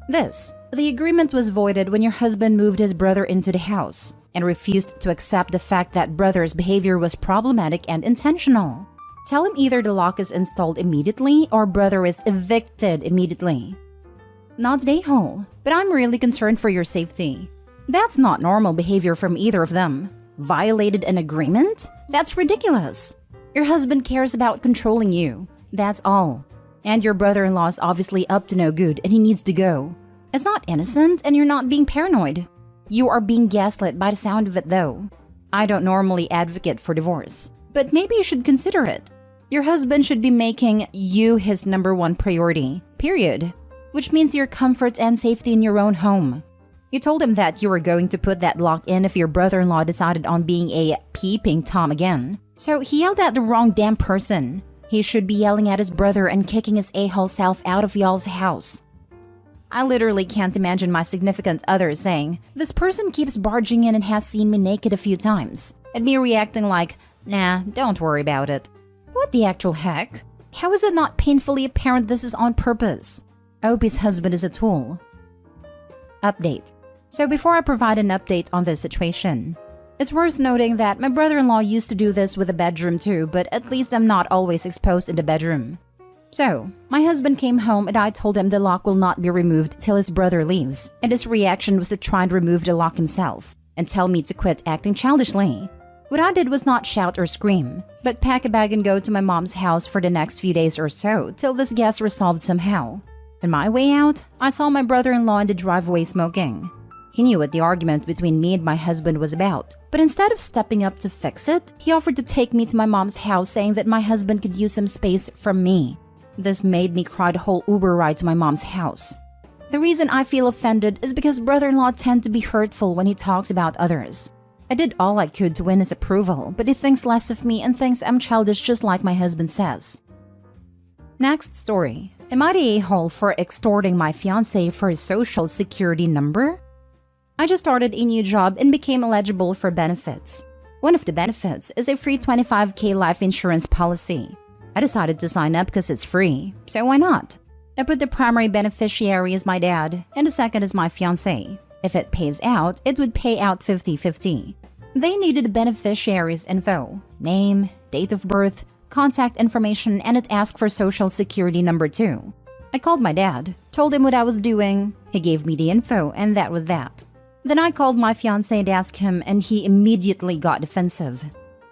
The agreement was voided when your husband moved his brother into the house and refused to accept the fact that brother's behavior was problematic and intentional. Tell him either the lock is installed immediately or brother is evicted immediately. Not stay home, but I'm really concerned for your safety. That's not normal behavior from either of them. Violated an agreement? That's ridiculous. Your husband cares about controlling you. That's all. And your brother-in-law is obviously up to no good and he needs to go. It's not innocent and you're not being paranoid. You are being gaslit by the sound of it though. I don't normally advocate for divorce, but maybe you should consider it. Your husband should be making you his #1 priority, period. Which means your comfort and safety in your own home. You told him that you were going to put that lock in if your brother-in-law decided on being a peeping Tom again. So he yelled at the wrong damn person. He should be yelling at his brother and kicking his a-hole self out of y'all's house. I literally can't imagine my significant other saying, "This person keeps barging in and has seen me naked a few times," and me reacting like, "Nah, don't worry about it." What the actual heck? How is it not painfully apparent this is on purpose? OP's husband is a tool. Update. So before I provide an update on this situation, it's worth noting that my brother-in-law used to do this with the bedroom too, but at least I'm not always exposed in the bedroom. So, my husband came home and I told him the lock will not be removed till his brother leaves, and his reaction was to try and remove the lock himself and tell me to quit acting childishly. What I did was not shout or scream, but pack a bag and go to my mom's house for the next few days or so till this gets resolved somehow. On my way out, I saw my brother-in-law in the driveway smoking. He knew what the argument between me and my husband was about, but instead of stepping up to fix it, he offered to take me to my mom's house saying that my husband could use some space from me. This made me cry the whole Uber ride to my mom's house. The reason I feel offended is because brother-in-law tend to be hurtful when he talks about others. I did all I could to win his approval, but he thinks less of me and thinks I'm childish just like my husband says. Next story. Am I the a-hole for extorting my fiancé for his social security number? I just started a new job and became eligible for benefits. One of the benefits is a free $25,000 life insurance policy. I decided to sign up because it's free, so why not? I put the primary beneficiary as my dad, and the second is my fiancé. If it pays out, it would pay out 50-50. They needed the beneficiary's info, name, date of birth, contact information, and it asked for social security number too. I called my dad, told him what I was doing, he gave me the info, and that was that. Then I called my fiancé to ask him, and he immediately got defensive.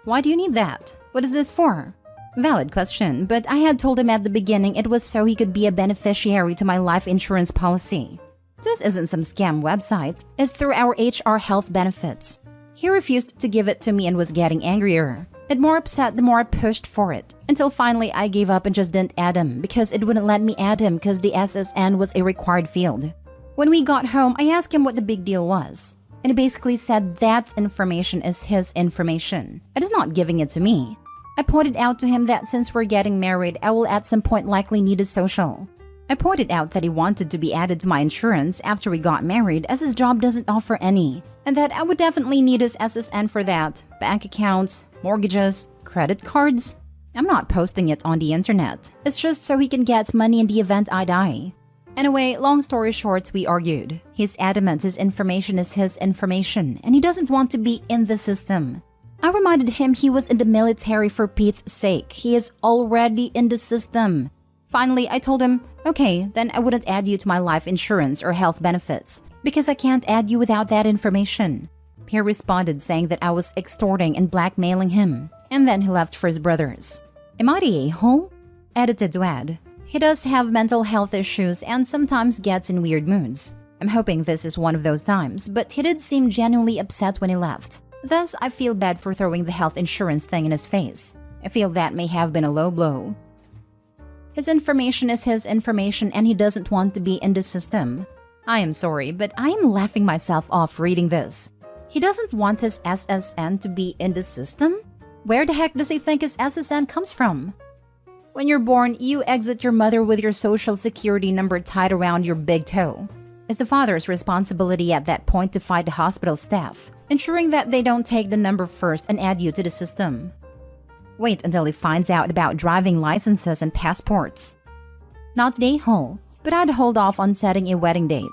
Why do you need that? What is this for? Valid question, but I had told him at the beginning it was so he could be a beneficiary to my life insurance policy. This isn't some scam website, it's through our HR health benefits. He refused to give it to me and was getting angrier. It more upset the more I pushed for it, until finally I gave up and just didn't add him because it wouldn't let me add him because the SSN was a required field. When we got home, I asked him what the big deal was. and he basically said that information is his information. It is not giving it to me. I pointed out to him that since we're getting married, I will at some point likely need a social. I pointed out that he wanted to be added to my insurance after we got married as his job doesn't offer any, and that I would definitely need his SSN for that, bank accounts, mortgages, credit cards. I'm not posting it on the internet. It's just so he can get money in the event I die. Anyway, long story short, we argued. He's adamant his information is his information, and he doesn't want to be in the system. I reminded him he was in the military for Pete's sake. He is already in the system. Finally, I told him, okay, then I wouldn't add you to my life insurance or health benefits, because I can't add you without that information. He responded saying that I was extorting and blackmailing him, and then he left for his brothers. Am I the a-hole? Edited to add, he does have mental health issues and sometimes gets in weird moods. I'm hoping this is one of those times, but he did seem genuinely upset when he left. Thus, I feel bad for throwing the health insurance thing in his face. I feel that may have been a low blow. His information is his information and he doesn't want to be in the system. I am sorry, but I am laughing myself off reading this. He doesn't want his SSN to be in the system? Where the heck does he think his SSN comes from? When you're born, you exit your mother with your social security number tied around your big toe. It's the father's responsibility at that point to fight the hospital staff, ensuring that they don't take the number first and add you to the system. Wait until he finds out about driving licenses and passports. Not the a-hole, but I'd hold off on setting a wedding date.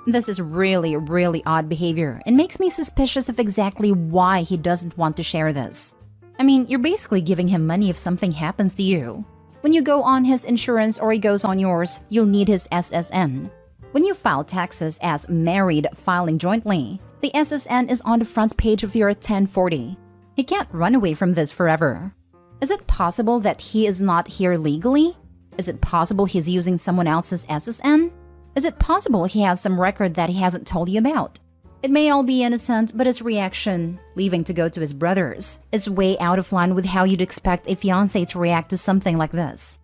This is really odd behavior and makes me suspicious of exactly why he doesn't want to share this. I mean, you're basically giving him money if something happens to you. When you go on his insurance or he goes on yours, you'll need his SSN. When you file taxes as married filing jointly, the SSN is on the front page of your 1040. He can't run away from this forever. Is it possible that he is not here legally? Is it possible he's using someone else's SSN? Is it possible he has some record that he hasn't told you about? It may all be innocent, but his reaction, leaving to go to his brothers, is way out of line with how you'd expect a fiancé to react to something like this.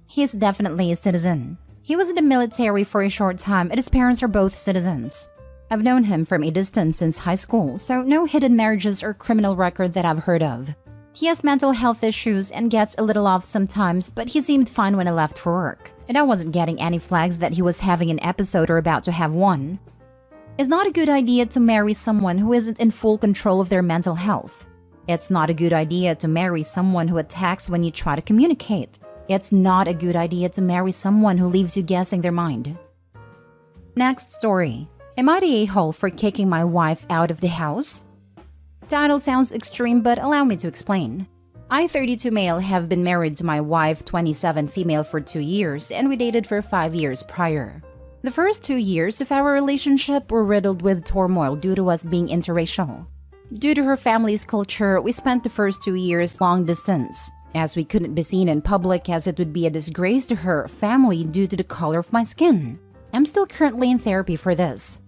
He's definitely a citizen. He was in the military for a short time and his parents are both citizens. I've known him from a distance since high school, so no hidden marriages or criminal record that I've heard of. He has mental health issues and gets a little off sometimes, but he seemed fine when I left for work, and I wasn't getting any flags that he was having an episode or about to have one. It's not a good idea to marry someone who isn't in full control of their mental health. It's not a good idea to marry someone who attacks when you try to communicate. It's not a good idea to marry someone who leaves you guessing their mind. Next story. Am I the a-hole for kicking my wife out of the house? Title sounds extreme, but allow me to explain. I, 32 male, have been married to my wife, 27 female, for 2 years, and we dated for 5 years prior. The first 2 years of our relationship were riddled with turmoil due to us being interracial. Due to her family's culture, we spent the first 2 years long distance, as we couldn't be seen in public as it would be a disgrace to her family due to the color of my skin. I'm still currently in therapy for this.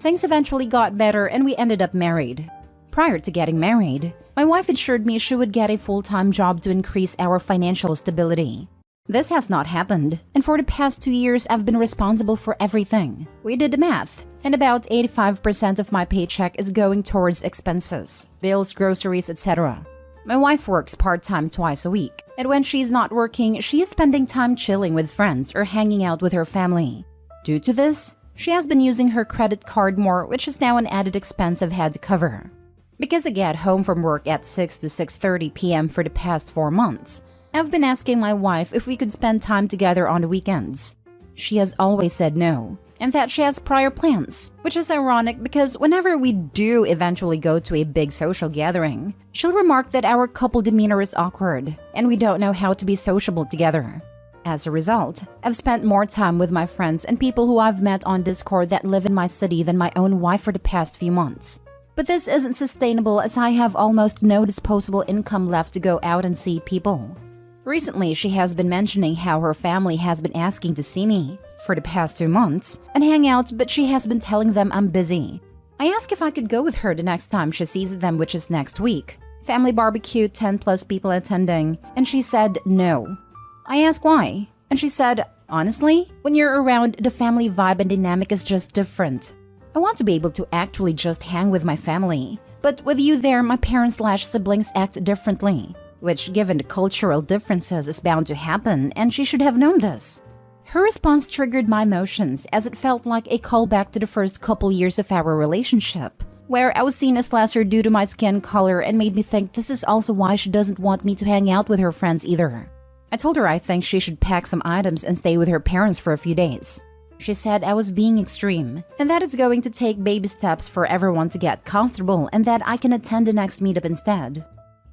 Things eventually got better and we ended up married. Prior to getting married, my wife assured me she would get a full-time job to increase our financial stability. This has not happened, and for the past 2 years I've been responsible for everything. We did the math, and about 85% of my paycheck is going towards expenses, bills, groceries, etc. My wife works part-time twice a week, and when she's not working, she is spending time chilling with friends or hanging out with her family. Due to this, she has been using her credit card more, which is now an added expense I've had to cover. Because I get home from work at 6 to 6:30 p.m. for the past 4 months, I've been asking my wife if we could spend time together on the weekends. She has always said no, and that she has prior plans, which is ironic because whenever we do eventually go to a big social gathering, she'll remark that our couple demeanor is awkward, and we don't know how to be sociable together. As a result, I've spent more time with my friends and people who I've met on Discord that live in my city than my own wife for the past few months. But this isn't sustainable as I have almost no disposable income left to go out and see people. Recently, she has been mentioning how her family has been asking to see me for the past 2 months and hang out, but she has been telling them I'm busy. I asked if I could go with her the next time she sees them, which is next week. Family barbecue, 10 plus people attending, and she said no. I asked why, and she said, honestly, when you're around, the family vibe and dynamic is just different. I want to be able to actually just hang with my family. But with you there, my parents/siblings act differently, which given the cultural differences is bound to happen, and she should have known this. Her response triggered my emotions as it felt like a callback to the first couple years of our relationship, where I was seen as lesser due to my skin color and made me think this is also why she doesn't want me to hang out with her friends either. I told her I think she should pack some items and stay with her parents for a few days. She said I was being extreme, and that it's going to take baby steps for everyone to get comfortable and that I can attend the next meetup instead.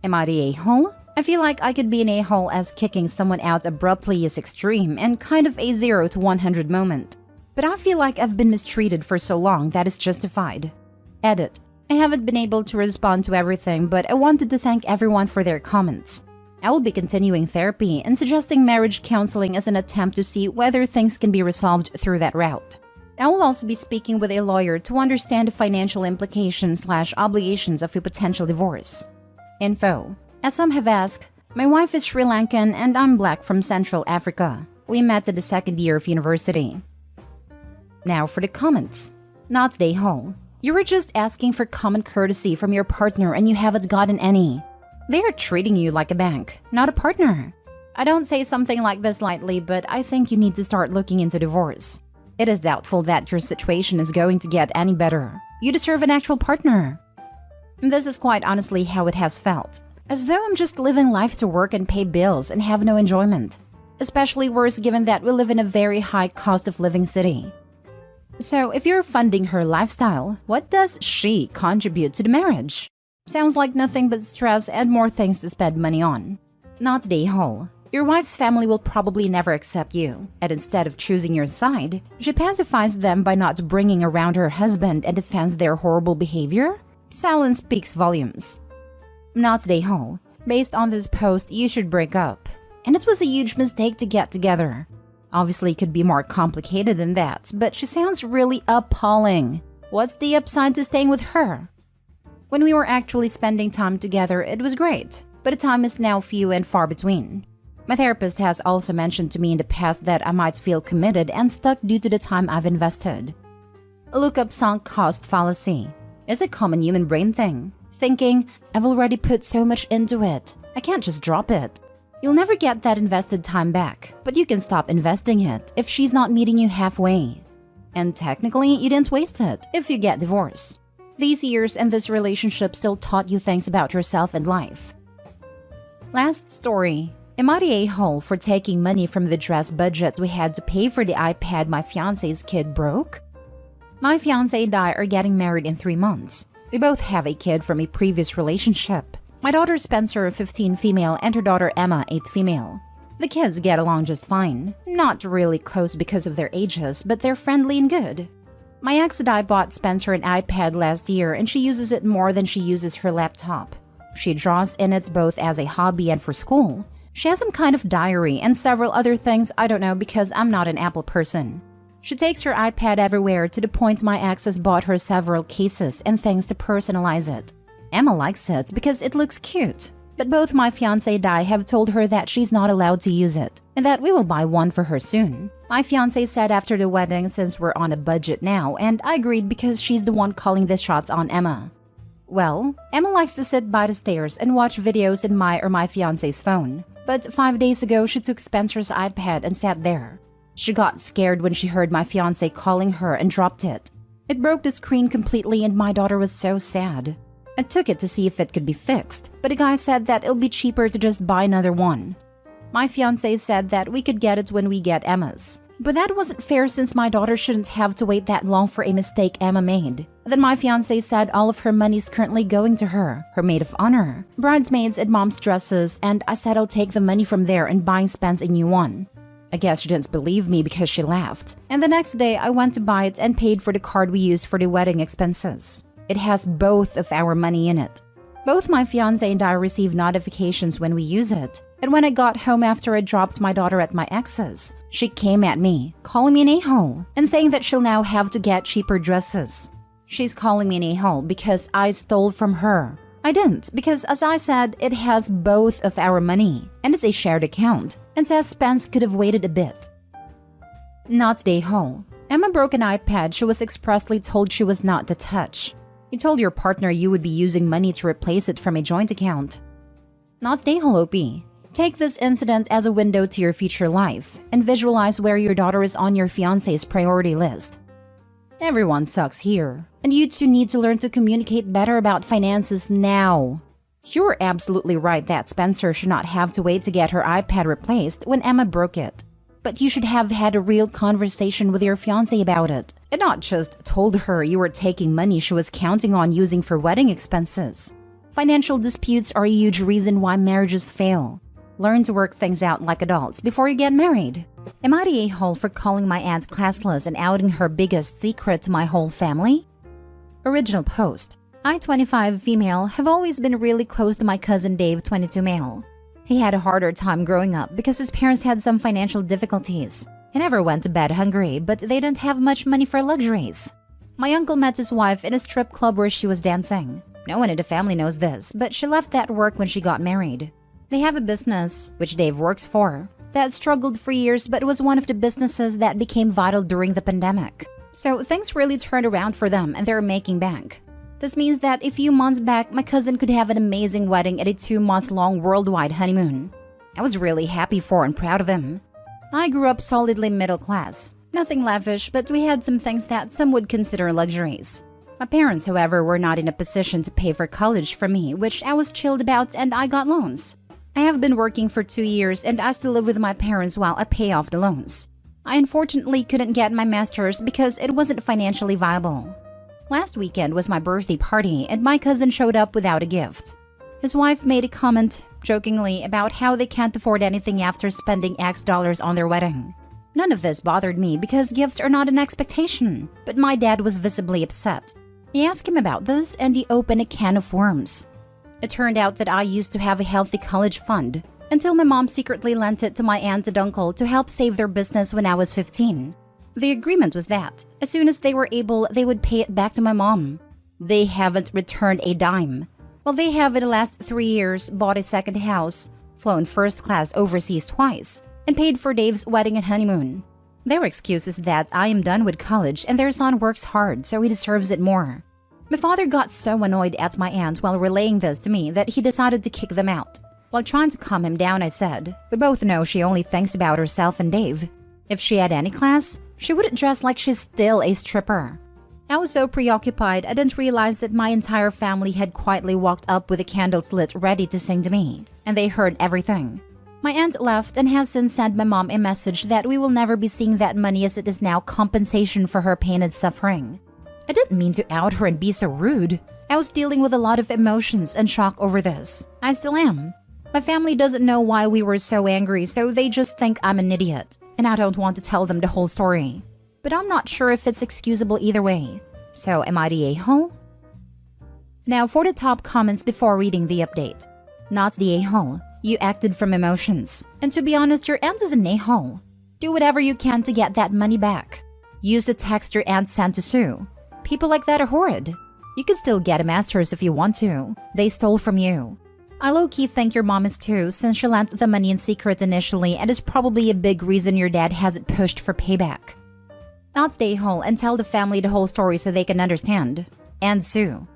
Am I the a-hole? I feel like I could be an a-hole as kicking someone out abruptly is extreme and kind of a 0 to 100 moment. But I feel like I've been mistreated for so long that it's justified. Edit. I haven't been able to respond to everything, but I wanted to thank everyone for their comments. I will be continuing therapy and suggesting marriage counseling as an attempt to see whether things can be resolved through that route. I will also be speaking with a lawyer to understand the financial implications/obligations of a potential divorce. Info. As some have asked, my wife is Sri Lankan and I'm Black from Central Africa. We met in the second year of university. Now for the comments. Not the whole. You were just asking for common courtesy from your partner and you haven't gotten any. They are treating you like a bank, not a partner. I don't say something like this lightly, but I think you need to start looking into divorce. It is doubtful that your situation is going to get any better. You deserve an actual partner. This is quite honestly how it has felt. As though I'm just living life to work and pay bills and have no enjoyment. Especially worse given that we live in a very high cost of living city. So if you're funding her lifestyle, what does she contribute to the marriage? Sounds like nothing but stress and more things to spend money on. Not the whole. Your wife's family will probably never accept you, and instead of choosing your side, she pacifies them by not bringing around her husband and defends their horrible behavior? Silence speaks volumes. Not the whole. Based on this post, you should break up. And it was a huge mistake to get together. Obviously, it could be more complicated than that, but she sounds really appalling. What's the upside to staying with her? When we were actually spending time together, it was great, but the time is now few and far between. My therapist has also mentioned to me in the past that I might feel committed and stuck due to the time I've invested. Look up sunk cost fallacy. It's a common human brain thing. Thinking, I've already put so much into it, I can't just drop it. You'll never get that invested time back, but you can stop investing it if she's not meeting you halfway. And technically, you didn't waste it if you get divorced. These years and this relationship still taught you things about yourself and life. Last story. Am I the a-hole for taking money from the dress budget we had to pay for the iPad my fiancé's kid broke? My fiancé and I are getting married in 3 months. We both have a kid from a previous relationship. My daughter Spencer, 15 female, and her daughter Emma, 8 female. The kids get along just fine. Not really close because of their ages, but they're friendly and good. My ex and I bought Spencer an iPad last year and she uses it more than she uses her laptop. She draws in it both as a hobby and for school. She has some kind of diary and several other things I don't know because I'm not an Apple person. She takes her iPad everywhere to the point my ex has bought her several cases and things to personalize it. Emma likes it because it looks cute, but both my fiancé and I have told her that she's not allowed to use it and that we will buy one for her soon. My fiancé said after the wedding since we're on a budget now, and I agreed because she's the one calling the shots on Emma. Well, Emma likes to sit by the stairs and watch videos in my or my fiancé's phone, but 5 days ago she took Spencer's iPad and sat there. She got scared when she heard my fiancé calling her and dropped it. It broke the screen completely and my daughter was so sad. I took it to see if it could be fixed, but the guy said that it'll be cheaper to just buy another one. My fiancé said that we could get it when we get Emma's. But that wasn't fair since my daughter shouldn't have to wait that long for a mistake Emma made. Then my fiancé said all of her money is currently going to her maid of honor, bridesmaids and mom's dresses, and I said I'll take the money from there and buy Spence a new one. I guess she didn't believe me because she laughed. And the next day I went to buy it and paid for the card we used for the wedding expenses. It has both of our money in it. Both my fiancé and I receive notifications when we use it. And when I got home after I dropped my daughter at my ex's, she came at me, calling me an a-hole, and saying that she'll now have to get cheaper dresses. She's calling me an a-hole because I stole from her. I didn't, because as I said, it has both of our money, and it's a shared account, and says Spence could have waited a bit. Not the a-hole. Emma broke an iPad she was expressly told she was not to touch. You told your partner you would be using money to replace it from a joint account. Not a-hole, OP. Take this incident as a window to your future life and visualize where your daughter is on your fiancé's priority list. Everyone sucks here, and you two need to learn to communicate better about finances now. You're absolutely right that Spencer should not have to wait to get her iPad replaced when Emma broke it. But you should have had a real conversation with your fiancé about it, and not just told her you were taking money she was counting on using for wedding expenses. Financial disputes are a huge reason why marriages fail. Learn to work things out like adults before you get married. Am I the a-hole for calling my aunt classless and outing her biggest secret to my whole family? Original post. I, 25 female, have always been really close to my cousin Dave, 22 male. He had a harder time growing up because his parents had some financial difficulties. He never went to bed hungry, but they didn't have much money for luxuries. My uncle met his wife in a strip club where she was dancing. No one in the family knows this, but she left that work when she got married. They have a business, which Dave works for, that struggled for years but was one of the businesses that became vital during the pandemic. So things really turned around for them and they're making bank. This means that a few months back, my cousin could have an amazing wedding at a 2-month-long worldwide honeymoon. I was really happy for and proud of him. I grew up solidly middle class. Nothing lavish, but we had some things that some would consider luxuries. My parents, however, were not in a position to pay for college for me, which I was chilled about and I got loans. I have been working for 2 years and I still live with my parents while I pay off the loans. I unfortunately couldn't get my master's because it wasn't financially viable. Last weekend was my birthday party and my cousin showed up without a gift. His wife made a comment, jokingly, about how they can't afford anything after spending X dollars on their wedding. None of this bothered me because gifts are not an expectation, but my dad was visibly upset. I asked him about this and he opened a can of worms. It turned out that I used to have a healthy college fund until my mom secretly lent it to my aunt and uncle to help save their business when I was 15. The agreement was that, as soon as they were able, they would pay it back to my mom. They haven't returned a dime. Well, they have in the last 3 years bought a second house, flown first class overseas twice, and paid for Dave's wedding and honeymoon. Their excuse is that I am done with college and their son works hard, so he deserves it more. My father got so annoyed at my aunt while relaying this to me that he decided to kick them out. While trying to calm him down, I said, "We both know she only thinks about herself and Dave. If she had any class, she wouldn't dress like she's still a stripper." I was so preoccupied I didn't realize that my entire family had quietly walked up with the candles lit ready to sing to me, and they heard everything. My aunt left and has since sent my mom a message that we will never be seeing that money as it is now compensation for her pain and suffering. I didn't mean to out her and be so rude. I was dealing with a lot of emotions and shock over this. I still am. My family doesn't know why we were so angry, so they just think I'm an idiot, and I don't want to tell them the whole story. But I'm not sure if it's excusable either way. So am I the a-hole? Now for the top comments before reading the update. Not the a-hole. You acted from emotions. And to be honest, your aunt is an a-hole. Do whatever you can to get that money back. Use the text your aunt sent to sue. People like that are horrid. You could still get a master's if you want to. They stole from you. I low-key think your mom is too, since she lent the money in secret initially and is probably a big reason your dad hasn't pushed for payback. Not stay whole and tell the family the whole story so they can understand. And sue.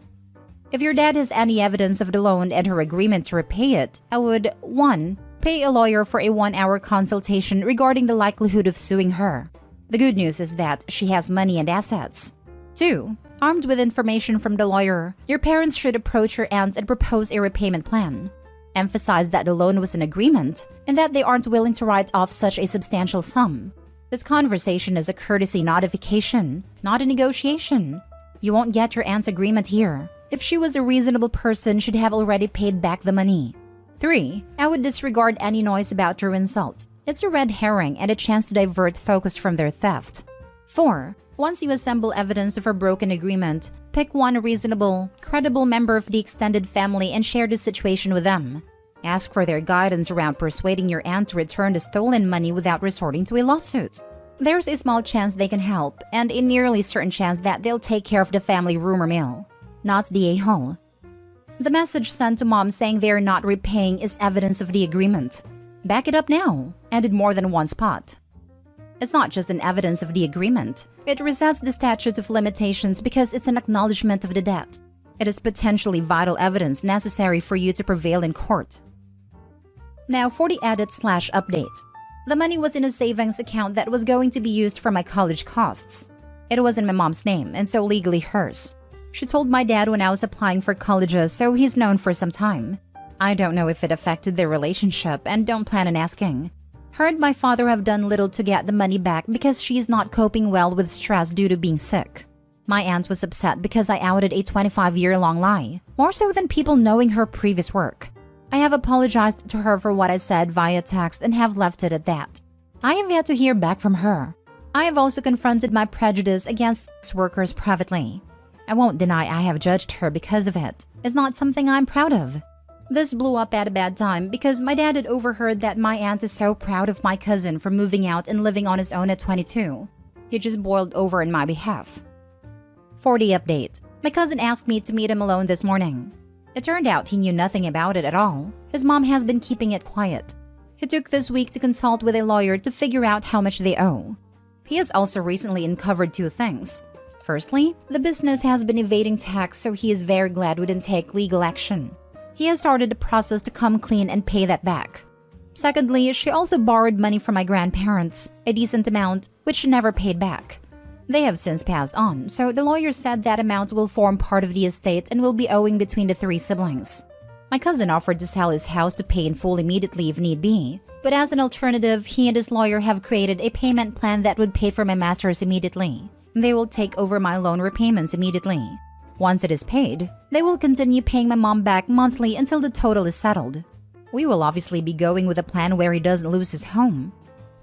If your dad has any evidence of the loan and her agreement to repay it, I would 1. Pay a lawyer for a 1-hour consultation regarding the likelihood of suing her. The good news is that she has money and assets. 2. Armed with information from the lawyer, your parents should approach your aunt and propose a repayment plan. Emphasize that the loan was an agreement and that they aren't willing to write off such a substantial sum. This conversation is a courtesy notification, not a negotiation. You won't get your aunt's agreement here. If she was a reasonable person, she'd have already paid back the money. 3. I would disregard any noise about your insult. It's a red herring and a chance to divert focus from their theft. 4. Once you assemble evidence of a broken agreement, pick one reasonable, credible member of the extended family and share the situation with them. Ask for their guidance around persuading your aunt to return the stolen money without resorting to a lawsuit. There's a small chance they can help, and a nearly certain chance that they'll take care of the family rumor mill. Not the a-hole. The message sent to mom saying they're not repaying is evidence of the agreement. Back it up now, and in more than one spot. It's not just an evidence of the agreement. It resets the statute of limitations because it's an acknowledgement of the debt. It is potentially vital evidence necessary for you to prevail in court. Now for the edit/update. The money was in a savings account that was going to be used for my college costs. It was in my mom's name and so legally hers. She told my dad when I was applying for colleges, so he's known for some time. I don't know if it affected their relationship and don't plan on asking. Her and my father have done little to get the money back because she's not coping well with stress due to being sick. My aunt was upset because I outed a 25-year-long lie, more so than people knowing her previous work. I have apologized to her for what I said via text and have left it at that. I have yet to hear back from her. I have also confronted my prejudice against sex workers privately. I won't deny I have judged her because of it. It's not something I'm proud of. This blew up at a bad time because my dad had overheard that my aunt is so proud of my cousin for moving out and living on his own at 22. He just boiled over in my behalf. For the update, my cousin asked me to meet him alone this morning. It turned out he knew nothing about it at all. His mom has been keeping it quiet. He took this week to consult with a lawyer to figure out how much they owe. He has also recently uncovered two things. Firstly, the business has been evading tax, so he is very glad we didn't take legal action. He has started the process to come clean and pay that back. Secondly, she also borrowed money from my grandparents, a decent amount, which she never paid back. They have since passed on, so the lawyer said that amount will form part of the estate and will be owing between the three siblings. My cousin offered to sell his house to pay in full immediately if need be, but as an alternative, he and his lawyer have created a payment plan that would pay for my masters immediately. They will take over my loan repayments immediately. Once it is paid, they will continue paying my mom back monthly until the total is settled. We will obviously be going with a plan where he doesn't lose his home.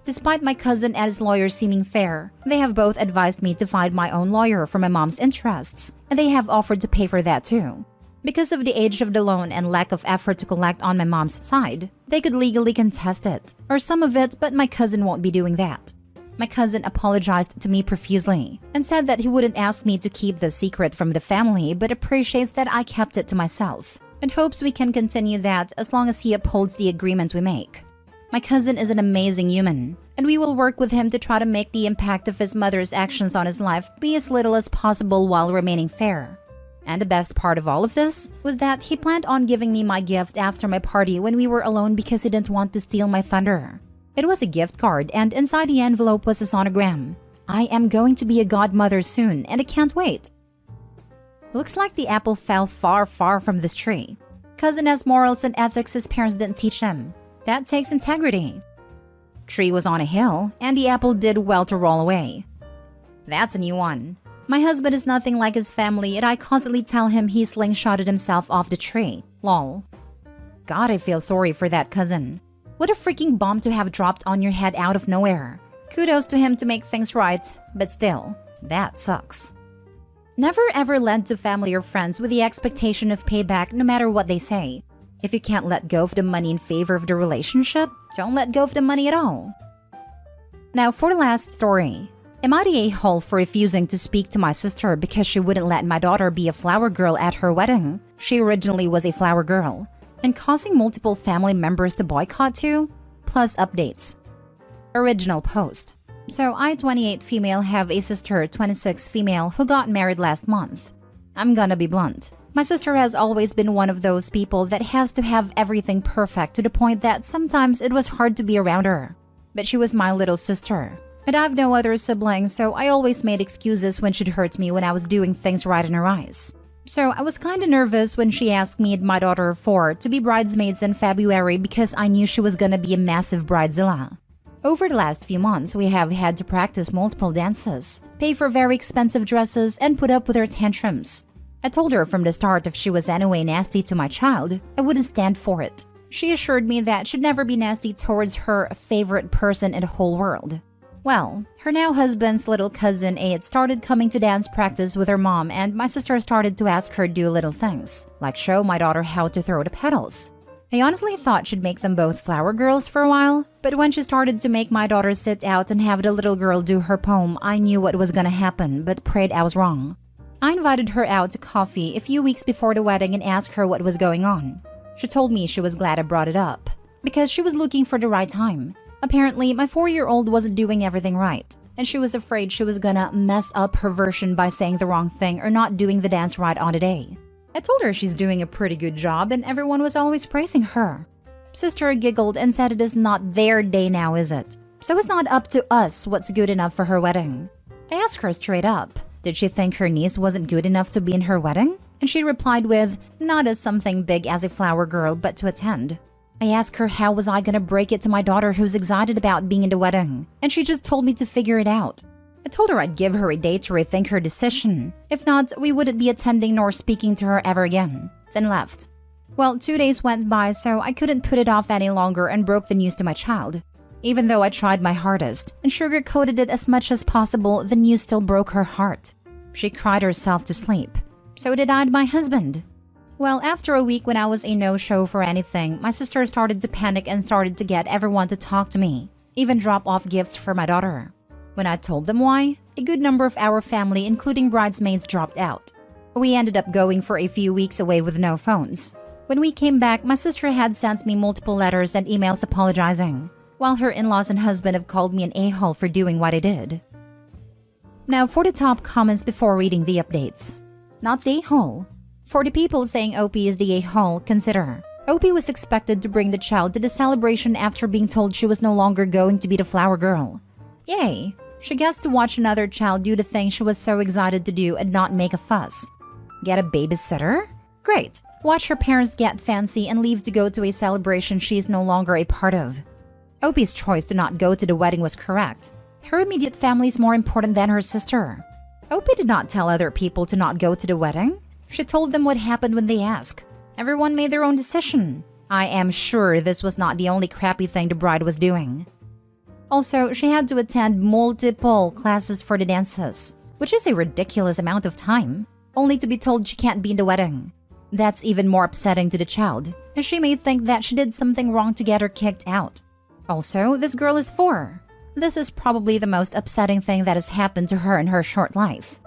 Despite my cousin and his lawyer seeming fair, they have both advised me to find my own lawyer for my mom's interests, and they have offered to pay for that too. Because of the age of the loan and lack of effort to collect on my mom's side, they could legally contest it, or some of it, but my cousin won't be doing that. My cousin apologized to me profusely and said that he wouldn't ask me to keep the secret from the family but appreciates that I kept it to myself and hopes we can continue that as long as he upholds the agreements we make. My cousin is an amazing human, and we will work with him to try to make the impact of his mother's actions on his life be as little as possible while remaining fair. And the best part of all of this was that he planned on giving me my gift after my party when we were alone because he didn't want to steal my thunder. It was a gift card, and inside the envelope was a sonogram. I am going to be a godmother soon, and I can't wait. Looks like the apple fell far, far from this tree. Cousin has morals and ethics his parents didn't teach him. That takes integrity. Tree was on a hill, and the apple did well to roll away. That's a new one. My husband is nothing like his family, and I constantly tell him he slingshotted himself off the tree. Lol. God, I feel sorry for that cousin. What a freaking bomb to have dropped on your head out of nowhere. Kudos to him to make things right, but still, that sucks. Never ever lend to family or friends with the expectation of payback no matter what they say. If you can't let go of the money in favor of the relationship, don't let go of the money at all. Now for the last story. Am I the a-hole for refusing to speak to my sister because she wouldn't let my daughter be a flower girl at her wedding? She originally was a flower girl. And causing multiple family members to boycott too? Plus updates. Original post. So I, 28 female, have a sister, 26 female, who got married last month. I'm gonna be blunt. My sister has always been one of those people that has to have everything perfect to the point that sometimes it was hard to be around her. But she was my little sister. And I have no other siblings, so I always made excuses when she'd hurt me when I was doing things right in her eyes. So I was kinda nervous when she asked me and my daughter of 4 to be bridesmaids in February because I knew she was gonna be a massive bridezilla. Over the last few months, we have had to practice multiple dances, pay for very expensive dresses, and put up with her tantrums. I told her from the start if she was anyway nasty to my child, I wouldn't stand for it. She assured me that she'd never be nasty towards her favorite person in the whole world. Well, her now husband's little cousin Aid started coming to dance practice with her mom, and my sister started to ask her to do little things, like show my daughter how to throw the petals. I honestly thought she'd make them both flower girls for a while, but when she started to make my daughter sit out and have the little girl do her poem, I knew what was gonna happen, but prayed I was wrong. I invited her out to coffee a few weeks before the wedding and asked her what was going on. She told me she was glad I brought it up, because she was looking for the right time. Apparently, my 4-year-old wasn't doing everything right, and she was afraid she was gonna mess up her version by saying the wrong thing or not doing the dance right on the day. I told her she's doing a pretty good job and everyone was always praising her. Sister giggled and said it is not their day now, is it? So it's not up to us what's good enough for her wedding. I asked her straight up, did she think her niece wasn't good enough to be in her wedding? And she replied with, not as something big as a flower girl, but to attend. I asked her how was I gonna break it to my daughter who's excited about being in the wedding, and she just told me to figure it out. I told her I'd give her a day to rethink her decision. If not, we wouldn't be attending nor speaking to her ever again. Then left. Well, 2 days went by, so I couldn't put it off any longer and broke the news to my child. Even though I tried my hardest and sugar-coated it as much as possible, the news still broke her heart. She cried herself to sleep. So did I and my husband. Well, after a week when I was a no-show for anything, my sister started to panic and started to get everyone to talk to me, even drop off gifts for my daughter. When I told them why, a good number of our family, including bridesmaids, dropped out. We ended up going for a few weeks away with no phones. When we came back, my sister had sent me multiple letters and emails apologizing, while her in-laws and husband have called me an a-hole for doing what I did. Now for the top comments before reading the updates. Not the a-hole. For the people saying OP is the a-hole, consider. OP was expected to bring the child to the celebration after being told she was no longer going to be the flower girl. Yay! She gets to watch another child do the thing she was so excited to do and not make a fuss. Get a babysitter? Great! Watch her parents get fancy and leave to go to a celebration she is no longer a part of. OP's choice to not go to the wedding was correct. Her immediate family is more important than her sister. OP did not tell other people to not go to the wedding. She told them what happened when they asked. Everyone made their own decision. I am sure this was not the only crappy thing the bride was doing. Also, she had to attend multiple classes for the dances, which is a ridiculous amount of time, only to be told she can't be in the wedding. That's even more upsetting to the child, as she may think that she did something wrong to get her kicked out. Also, this girl is 4. This is probably the most upsetting thing that has happened to her in her short life.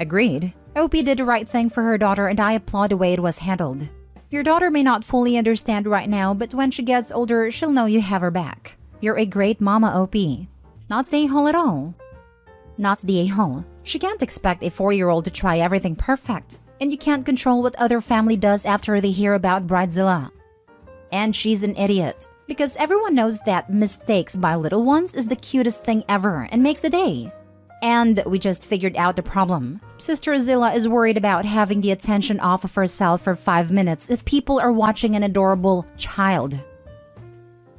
Agreed. OP did the right thing for her daughter and I applaud the way it was handled. Your daughter may not fully understand right now, but when she gets older, she'll know you have her back. You're a great mama, OP. Not the a-hole at all. Not the a-hole. She can't expect a 4-year-old to try everything perfect. And you can't control what other family does after they hear about Bridezilla. And she's an idiot. Because everyone knows that mistakes by little ones is the cutest thing ever and makes the day. And we just figured out the problem. Sister Zilla is worried about having the attention off of herself for 5 minutes if people are watching an adorable child.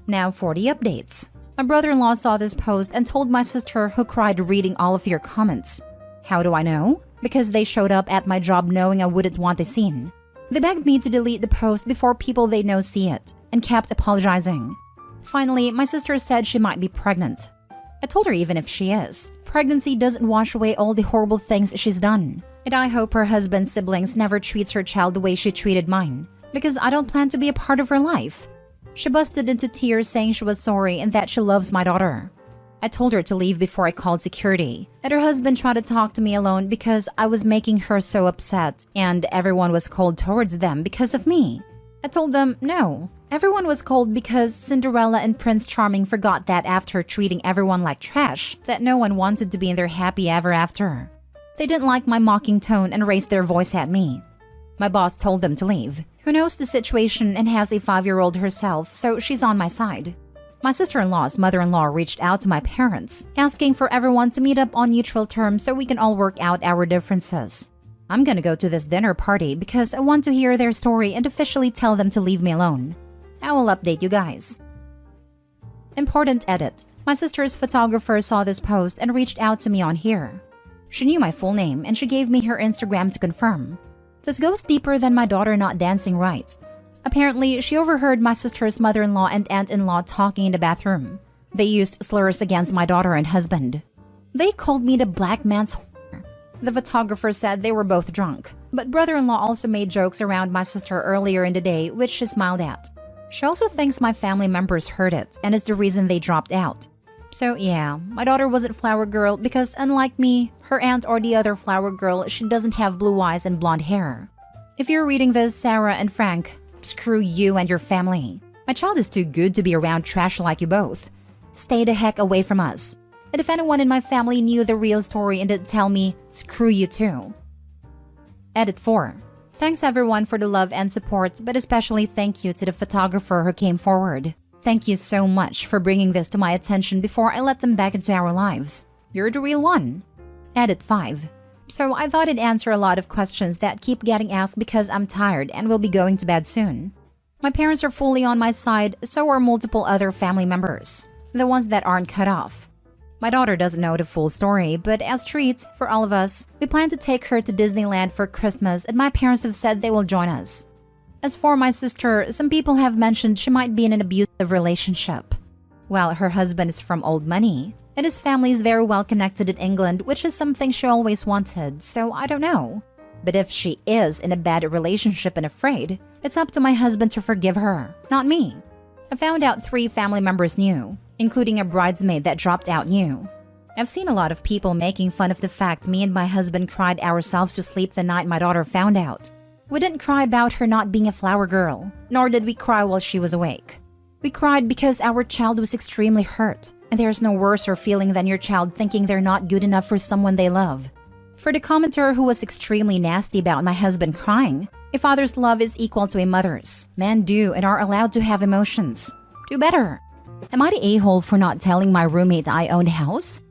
Now for the updates. My brother-in-law saw this post and told my sister, who cried reading all of your comments. How do I know? Because they showed up at my job knowing I wouldn't want a scene. They begged me to delete the post before people they know see it, and kept apologizing. Finally, my sister said she might be pregnant. I told her even if she is, pregnancy doesn't wash away all the horrible things she's done. And I hope her husband's siblings never treats her child the way she treated mine, because I don't plan to be a part of her life. She busted into tears saying she was sorry and that she loves my daughter. I told her to leave before I called security, and her husband tried to talk to me alone because I was making her so upset and everyone was cold towards them because of me. I told them no. Everyone was cold because Cinderella and Prince Charming forgot that after treating everyone like trash, that no one wanted to be in their happy ever after. They didn't like my mocking tone and raised their voice at me. My boss told them to leave, who knows the situation and has a 5-year-old herself, so she's on my side. My sister-in-law's mother-in-law reached out to my parents, asking for everyone to meet up on neutral terms so we can all work out our differences. I'm gonna go to this dinner party because I want to hear their story and officially tell them to leave me alone. I will update you guys. Important edit. My sister's photographer saw this post and reached out to me on here. She knew my full name and she gave me her Instagram to confirm. This goes deeper than my daughter not dancing right. Apparently, she overheard my sister's mother-in-law and aunt-in-law talking in the bathroom. They used slurs against my daughter and husband. They called me the black man's whore. The photographer said they were both drunk, but brother-in-law also made jokes around my sister earlier in the day, which she smiled at. She also thinks my family members heard it and is the reason they dropped out. So yeah, my daughter wasn't flower girl because unlike me, her aunt or the other flower girl, she doesn't have blue eyes and blonde hair. If you're reading this, Sarah and Frank, screw you and your family. My child is too good to be around trash like you both. stay the heck away from us. And if anyone in my family knew the real story and didn't tell me, screw you too. Edit 4. Thanks everyone for the love and support, but especially thank you to the photographer who came forward. Thank you so much for bringing this to my attention before I let them back into our lives. You're the real one. Edit 5. So I thought I'd answer a lot of questions that keep getting asked because I'm tired and will be going to bed soon. My parents are fully on my side, so are multiple other family members, the ones that aren't cut off. My daughter doesn't know the full story, but as treats for all of us, we plan to take her to Disneyland for Christmas and my parents have said they will join us. As for my sister, some people have mentioned she might be in an abusive relationship. Well, her husband is from old money, and his family is very well connected in England, which is something she always wanted, so I don't know. But if she is in a bad relationship and afraid, it's up to my husband to forgive her, not me. I found out 3 family members knew, including a bridesmaid that dropped out knew. I've seen a lot of people making fun of the fact me and my husband cried ourselves to sleep the night my daughter found out. We didn't cry about her not being a flower girl, nor did we cry while she was awake. We cried because our child was extremely hurt, and there's no worser feeling than your child thinking they're not good enough for someone they love. For the commenter who was extremely nasty about my husband crying, a father's love is equal to a mother's. Men do and are allowed to have emotions. Do better. Am I the a-hole for not telling my roommate I owned a house?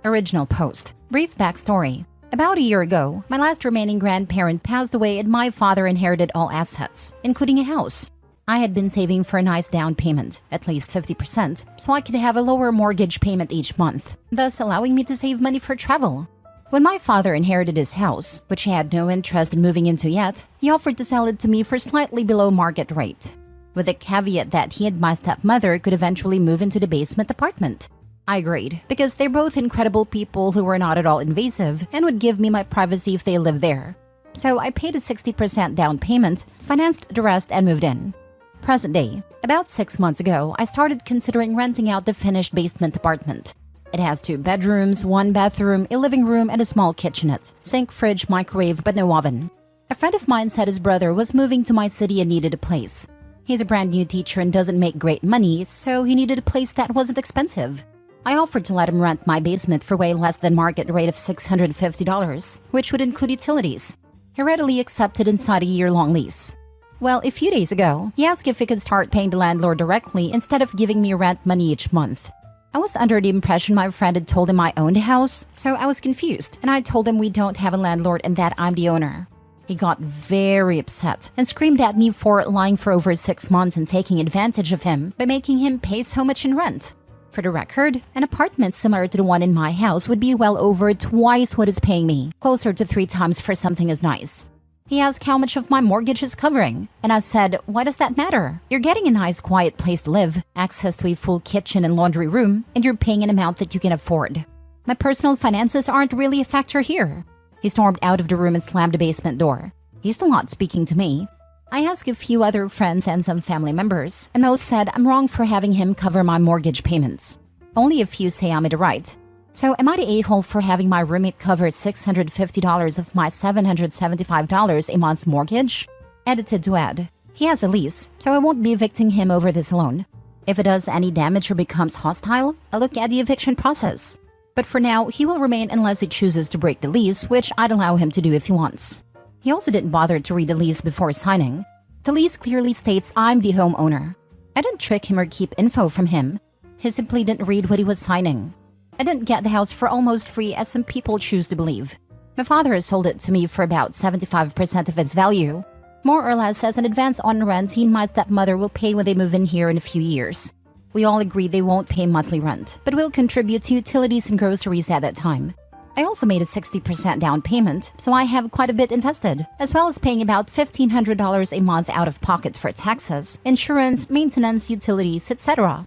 Original post. Brief backstory. About a year ago, my last remaining grandparent passed away and my father inherited all assets, including a house. I had been saving for a nice down payment, at least 50%, so I could have a lower mortgage payment each month, thus allowing me to save money for travel. When my father inherited his house, which he had no interest in moving into yet, he offered to sell it to me for slightly below market rate, with the caveat that he and my stepmother could eventually move into the basement apartment. I agreed, because they're both incredible people who were not at all invasive and would give me my privacy if they lived there. So I paid a 60% down payment, financed the rest, and moved in. Present day. About 6 months ago, I started considering renting out the finished basement apartment. It has 2 bedrooms, 1 bathroom, a living room, and a small kitchenette, sink, fridge, microwave, but no oven. A friend of mine said his brother was moving to my city and needed a place. He's a brand new teacher and doesn't make great money, so he needed a place that wasn't expensive. I offered to let him rent my basement for way less than market rate of $650, which would include utilities. He readily accepted and signed a year-long lease. Well, a few days ago, he asked if he could start paying the landlord directly instead of giving me rent money each month. I was under the impression my friend had told him I owned a house, so I was confused, and I told him we don't have a landlord and that I'm the owner. He got very upset and screamed at me for lying for over 6 months and taking advantage of him by making him pay so much in rent. For the record, an apartment similar to the one in my house would be well over twice what he's paying me, closer to 3 times for something as nice. He asked how much of my mortgage is covering, and I said, why does that matter? You're getting a nice quiet place to live, access to a full kitchen and laundry room, and you're paying an amount that you can afford. My personal finances aren't really a factor here. He stormed out of the room and slammed the basement door. He's still not speaking to me. I asked a few other friends and some family members, and most said I'm wrong for having him cover my mortgage payments. Only a few say I'm in the right. So am I the a-hole for having my roommate cover $650 of my $775 a month mortgage? Edited to add, he has a lease, so I won't be evicting him over this alone. If it does any damage or becomes hostile, I'll look at the eviction process. But for now, he will remain unless he chooses to break the lease, which I'd allow him to do if he wants. He also didn't bother to read the lease before signing. The lease clearly states I'm the homeowner. I didn't trick him or keep info from him. He simply didn't read what he was signing. I didn't get the house for almost free as some people choose to believe. My father has sold it to me for about 75% of its value. More or less as an advance on rent he and my stepmother will pay when they move in here in a few years. We all agree they won't pay monthly rent, but will contribute to utilities and groceries at that time. I also made a 60% down payment, so I have quite a bit invested, as well as paying about $1,500 a month out of pocket for taxes, insurance, maintenance, utilities, etc.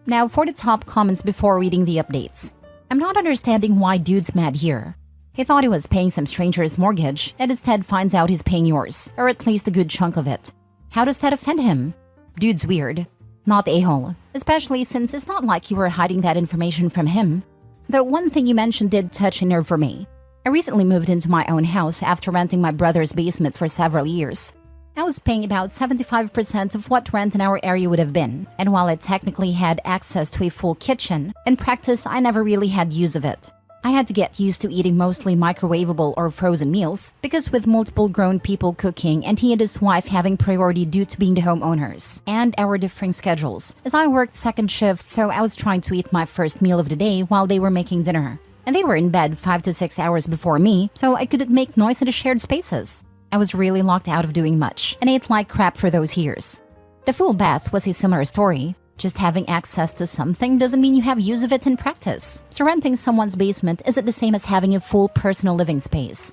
Now for the top comments before reading the updates. I'm not understanding why dude's mad here. He thought he was paying some stranger's mortgage, and instead finds out he's paying yours, or at least a good chunk of it. How does that offend him? Dude's weird. Not a-hole, especially since it's not like you were hiding that information from him. Though one thing you mentioned did touch a nerve for me. I recently moved into my own house after renting my brother's basement for several years. I was paying about 75% of what rent in our area would have been, and while I technically had access to a full kitchen, in practice I never really had use of it. I had to get used to eating mostly microwavable or frozen meals, because with multiple grown people cooking and he and his wife having priority due to being the homeowners, and our differing schedules, as I worked second shift, so I was trying to eat my first meal of the day while they were making dinner. And they were in bed 5 to 6 hours before me, so I couldn't make noise in the shared spaces. I was really locked out of doing much, and ate like crap for those years. The full bath was a similar story. Just having access to something doesn't mean you have use of it in practice. So renting someone's basement isn't the same as having a full personal living space.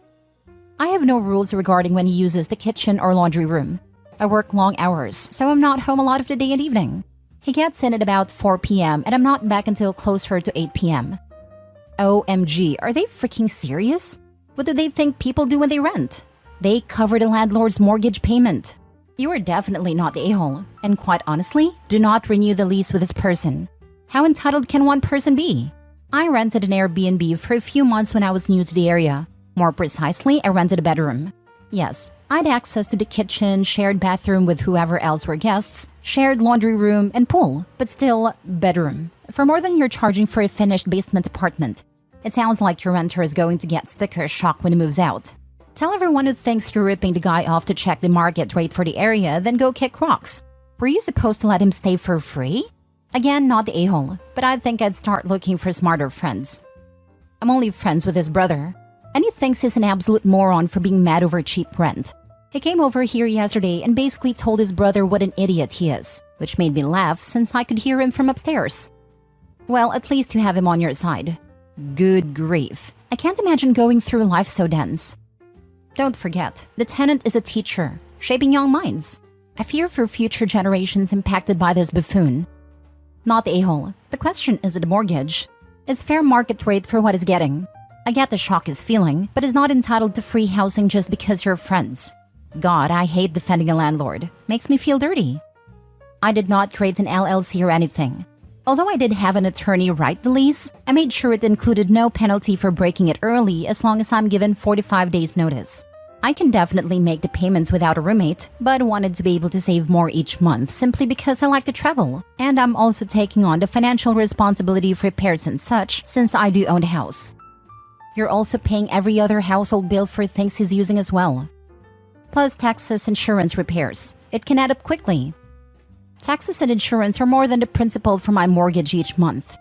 I have no rules regarding when he uses the kitchen or laundry room. I work long hours, so I'm not home a lot of the day and evening. He gets in at about 4 p.m. and I'm not back until closer to 8 p.m. OMG, are they freaking serious? What do they think people do when they rent? They cover the landlord's mortgage payment. You are definitely not the a-hole, and quite honestly, do not renew the lease with this person. How entitled can one person be? I rented an Airbnb for a few months when I was new to the area. More precisely, I rented a bedroom. Yes, I had access to the kitchen, shared bathroom with whoever else were guests, shared laundry room, and pool, but still, bedroom. For more than you're charging for a finished basement apartment. It sounds like your renter is going to get sticker shock when he moves out. Tell everyone who thinks you're ripping the guy off to check the market rate for the area, then go kick rocks. Were you supposed to let him stay for free? Again, not the a-hole, but I think I'd start looking for smarter friends. I'm only friends with his brother, and he thinks he's an absolute moron for being mad over cheap rent. He came over here yesterday and basically told his brother what an idiot he is, which made me laugh since I could hear him from upstairs. Well, at least you have him on your side. Good grief. I can't imagine going through life so dense. Don't forget, the tenant is a teacher, shaping young minds. I fear for future generations impacted by this buffoon. Not the a-hole. The question is the mortgage. Is fair market rate for what he's getting. I get the shock he's feeling, but is not entitled to free housing just because you're friends. God, I hate defending a landlord. Makes me feel dirty. I did not create an LLC or anything. Although I did have an attorney write the lease, I made sure it included no penalty for breaking it early as long as I'm given 45 days notice. I can definitely make the payments without a roommate, but wanted to be able to save more each month simply because I like to travel. And I'm also taking on the financial responsibility for repairs and such since I do own the house. You're also paying every other household bill for things he's using as well. Plus taxes, insurance, repairs. It can add up quickly. Taxes and insurance are more than the principal for my mortgage each month.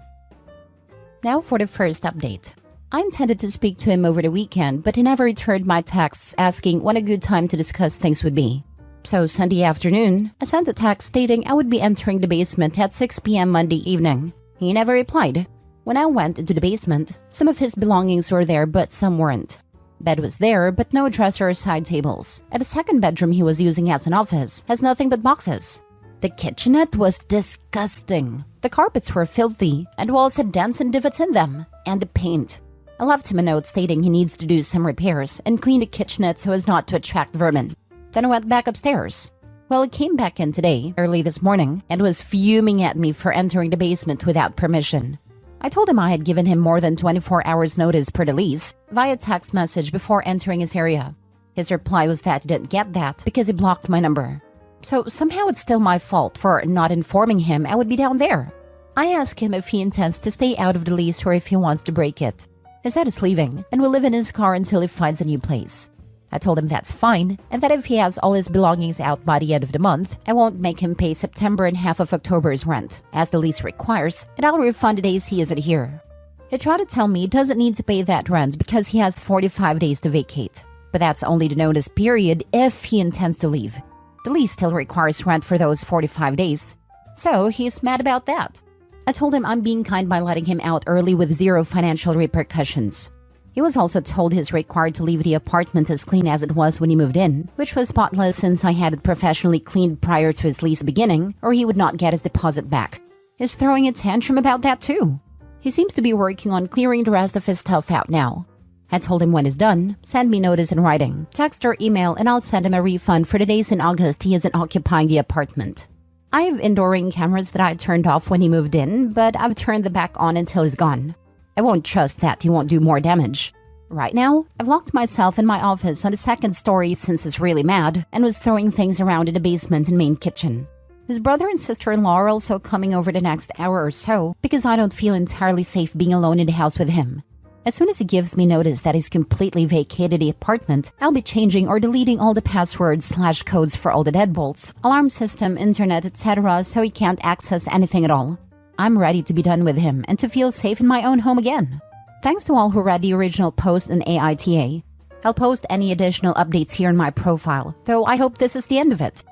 Now for the first update. I intended to speak to him over the weekend, but he never returned my texts asking when a good time to discuss things would be. So Sunday afternoon, I sent a text stating I would be entering the basement at 6 p.m. Monday evening. He never replied. When I went into the basement, some of his belongings were there but some weren't. Bed was there but no dresser or side tables. And the second bedroom he was using as an office has nothing but boxes. The kitchenette was disgusting. The carpets were filthy, and walls had dents and divots in them. And the paint. I left him a note stating he needs to do some repairs and clean the kitchenette so as not to attract vermin. Then I went back upstairs. Well, he came back in today, early this morning, and was fuming at me for entering the basement without permission. I told him I had given him more than 24 hours notice per the lease, via text message before entering his area. His reply was that he didn't get that because he blocked my number. So somehow it's still my fault for not informing him I would be down there. I asked him if he intends to stay out of the lease or if he wants to break it. He said he's leaving and will live in his car until he finds a new place. I told him that's fine and that if he has all his belongings out by the end of the month, I won't make him pay September and half of October's rent, as the lease requires, and I'll refund the days he isn't here. He tried to tell me he doesn't need to pay that rent because he has 45 days to vacate. But that's only the notice period if he intends to leave. The lease still requires rent for those 45 days. So he's mad about that. I told him I'm being kind by letting him out early with zero financial repercussions. He was also told he's required to leave the apartment as clean as it was when he moved in, which was spotless since I had it professionally cleaned prior to his lease beginning, or he would not get his deposit back. He's throwing a tantrum about that too. He seems to be working on clearing the rest of his stuff out now. I told him when it's done, send me notice in writing, text or email, and I'll send him a refund for the days in August he isn't occupying the apartment. I have indoor ring cameras that I turned off when he moved in, but I've turned them back on until he's gone. I won't trust that he won't do more damage. Right now, I've locked myself in my office on the second story since he's really mad and was throwing things around in the basement and main kitchen. His brother and sister-in-law are also coming over the next hour or so because I don't feel entirely safe being alone in the house with him. As soon as he gives me notice that he's completely vacated the apartment, I'll be changing or deleting all the passwords/codes for all the deadbolts, alarm system, internet, etc. so he can't access anything at all. I'm ready to be done with him and to feel safe in my own home again. Thanks to all who read the original post on AITA. I'll post any additional updates here in my profile, though I hope this is the end of it.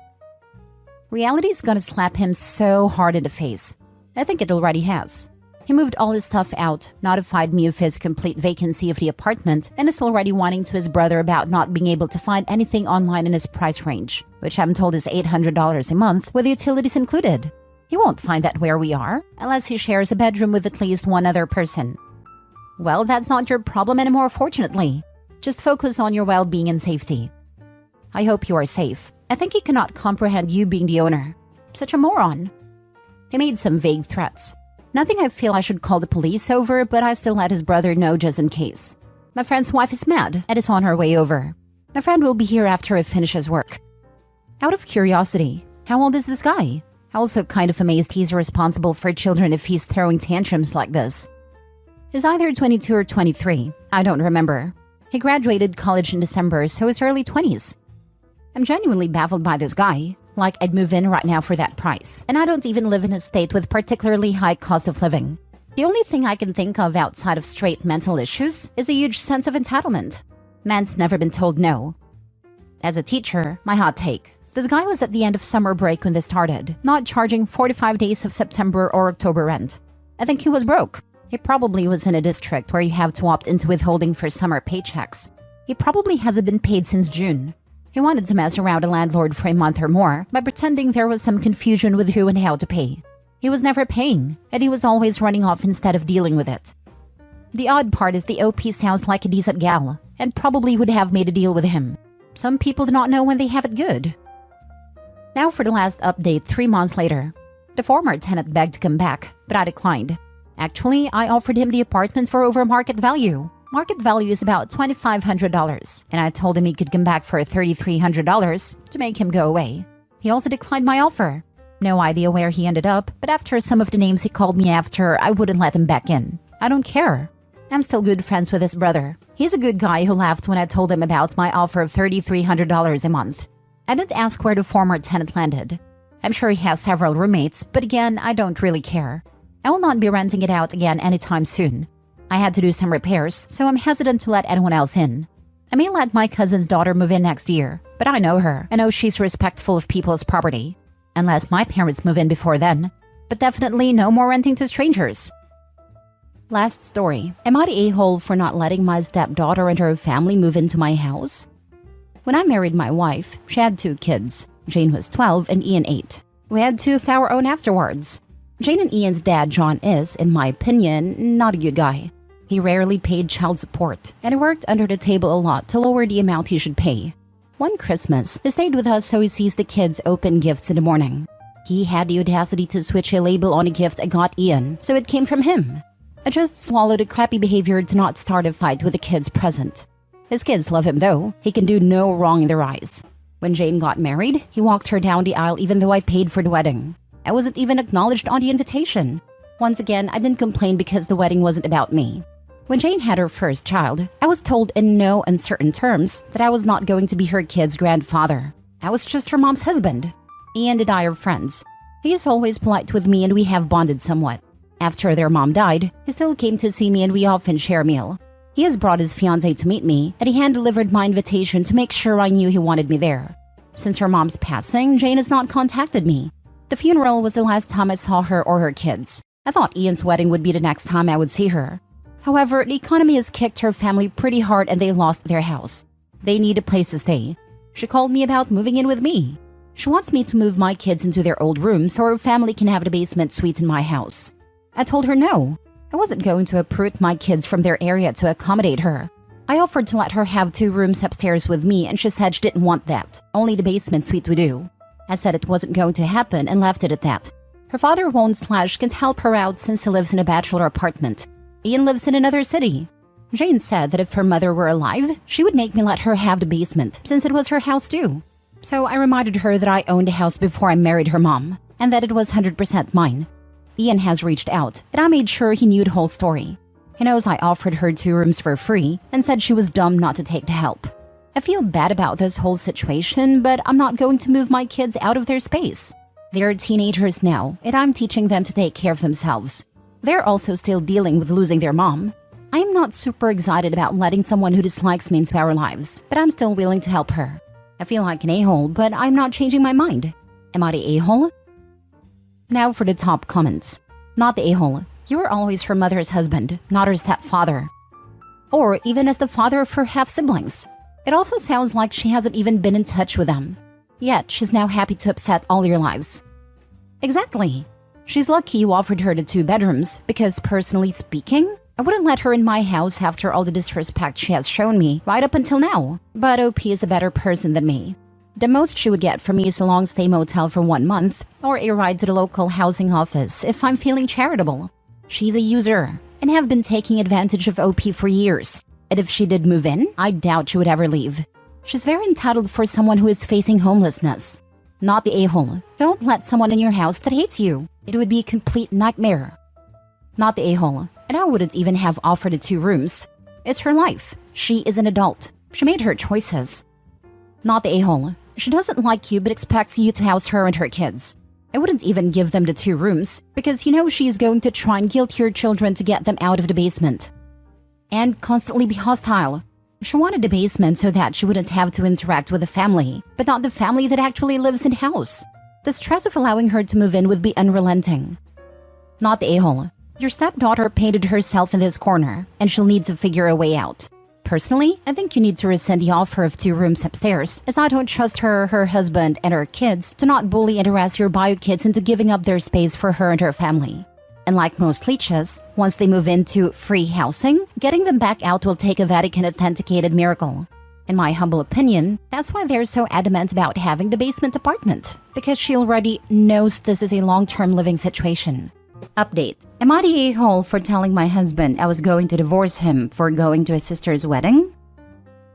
Reality's gonna slap him so hard in the face. I think it already has. He moved all his stuff out, notified me of his complete vacancy of the apartment, and is already whining to his brother about not being able to find anything online in his price range, which I'm told is $800 a month with utilities included. He won't find that where we are, unless he shares a bedroom with at least one other person. Well, that's not your problem anymore, fortunately. Just focus on your well-being and safety. I hope you are safe. I think he cannot comprehend you being the owner. Such a moron. He made some vague threats. Nothing I feel I should call the police over, but I still let his brother know just in case. My friend's wife is mad and is on her way over. My friend will be here after I finish his work. Out of curiosity, how old is this guy? I'm also kind of amazed he's responsible for children if he's throwing tantrums like this. He's either 22 or 23. I don't remember. He graduated college in December, so his early 20s. I'm genuinely baffled by this guy. Like, I'd move in right now for that price. And I don't even live in a state with particularly high cost of living. The only thing I can think of outside of straight mental issues is a huge sense of entitlement. Man's never been told no. As a teacher, my hot take. This guy was at the end of summer break when this started, not charging 45 days of September or October rent. I think he was broke. He probably was in a district where you have to opt into withholding for summer paychecks. He probably hasn't been paid since June. He wanted to mess around a landlord for a month or more by pretending there was some confusion with who and how to pay. He was never paying, and he was always running off instead of dealing with it. The odd part is the OP sounds like a decent gal, and probably would have made a deal with him. Some people do not know when they have it good. Now for the last update 3 months later. The former tenant begged to come back, but I declined. Actually, I offered him the apartment for over market value. Market value is about $2,500, and I told him he could come back for $3,300 to make him go away. He also declined my offer. No idea where he ended up, but after some of the names he called me after, I wouldn't let him back in. I don't care. I'm still good friends with his brother. He's a good guy who laughed when I told him about my offer of $3,300 a month. I didn't ask where the former tenant landed. I'm sure he has several roommates, but again, I don't really care. I will not be renting it out again anytime soon. I had to do some repairs, so I'm hesitant to let anyone else in. I may let my cousin's daughter move in next year, but I know her. I know she's respectful of people's property. Unless my parents move in before then. But definitely no more renting to strangers. Last story. Am I the a-hole for not letting my stepdaughter and her family move into my house? When I married my wife, she had 2 kids. Jane was 12 and Ian 8. We had 2 of our own afterwards. Jane and Ian's dad, John, is, in my opinion, not a good guy. He rarely paid child support, and he worked under the table a lot to lower the amount he should pay. One Christmas, he stayed with us so he sees the kids open gifts in the morning. He had the audacity to switch a label on a gift I got Ian, so it came from him. I just swallowed a crappy behavior to not start a fight with the kids present. His kids love him though. He can do no wrong in their eyes. When Jane got married, he walked her down the aisle even though I paid for the wedding. I wasn't even acknowledged on the invitation. Once again, I didn't complain because the wedding wasn't about me. When Jane had her first child, I was told in no uncertain terms that I was not going to be her kid's grandfather. I was just her mom's husband. Ian and I are friends. He is always polite with me and we have bonded somewhat. After their mom died, he still came to see me and we often share a meal. He has brought his fiancée to meet me, and he hand-delivered my invitation to make sure I knew he wanted me there. Since her mom's passing, Jane has not contacted me. The funeral was the last time I saw her or her kids. I thought Ian's wedding would be the next time I would see her. However, the economy has kicked her family pretty hard and they lost their house. They need a place to stay. She called me about moving in with me. She wants me to move my kids into their old rooms so her family can have the basement suite in my house. I told her no. I wasn't going to uproot my kids from their area to accommodate her. I offered to let her have 2 rooms upstairs with me and she said she didn't want that. Only the basement suite would do. I said it wasn't going to happen and left it at that. Her father won't/can't help her out since he lives in a bachelor apartment. Ian lives in another city. Jane said that if her mother were alive, she would make me let her have the basement since it was her house too. So I reminded her that I owned a house before I married her mom and that it was 100% mine. Ian has reached out and I made sure he knew the whole story. He knows I offered her 2 rooms for free and said she was dumb not to take the help. I feel bad about this whole situation, but I'm not going to move my kids out of their space. They're teenagers now and I'm teaching them to take care of themselves. They're also still dealing with losing their mom. I'm not super excited about letting someone who dislikes me into our lives, but I'm still willing to help her. I feel like an a-hole, but I'm not changing my mind. Am I the a-hole? Now for the top comments. Not the a-hole. You were always her mother's husband, not her stepfather. Or even as the father of her half-siblings. It also sounds like she hasn't even been in touch with them. Yet she's now happy to upset all your lives. Exactly. She's lucky you offered her the 2 bedrooms, because personally speaking, I wouldn't let her in my house after all the disrespect she has shown me right up until now. But OP is a better person than me. The most she would get from me is a long-stay motel for 1 month, or a ride to the local housing office if I'm feeling charitable. She's a user, and have been taking advantage of OP for years. And if she did move in, I doubt she would ever leave. She's very entitled for someone who is facing homelessness. Not the a-hole. Don't let someone in your house that hates you. It would be a complete nightmare. Not the a-hole. And I wouldn't even have offered the 2 rooms. It's her life. She is an adult. She made her choices. Not the a-hole. She doesn't like you but expects you to house her and her kids. I wouldn't even give them the 2 rooms because you know she's going to try and guilt your children to get them out of the basement. And constantly be hostile. She wanted the basement so that she wouldn't have to interact with the family, but not the family that actually lives in the house. The stress of allowing her to move in would be unrelenting. Not the a-hole. Your stepdaughter painted herself in this corner, and she'll need to figure a way out. Personally, I think you need to rescind the offer of 2 rooms upstairs, as I don't trust her, her husband, and her kids to not bully and harass your bio kids into giving up their space for her and her family. And like most leeches, once they move into free housing, getting them back out will take a Vatican-authenticated miracle. In my humble opinion, that's why they're so adamant about having the basement apartment, because she already knows this is a long-term living situation. Update. Am I the a-hole for telling my husband I was going to divorce him for going to his sister's wedding?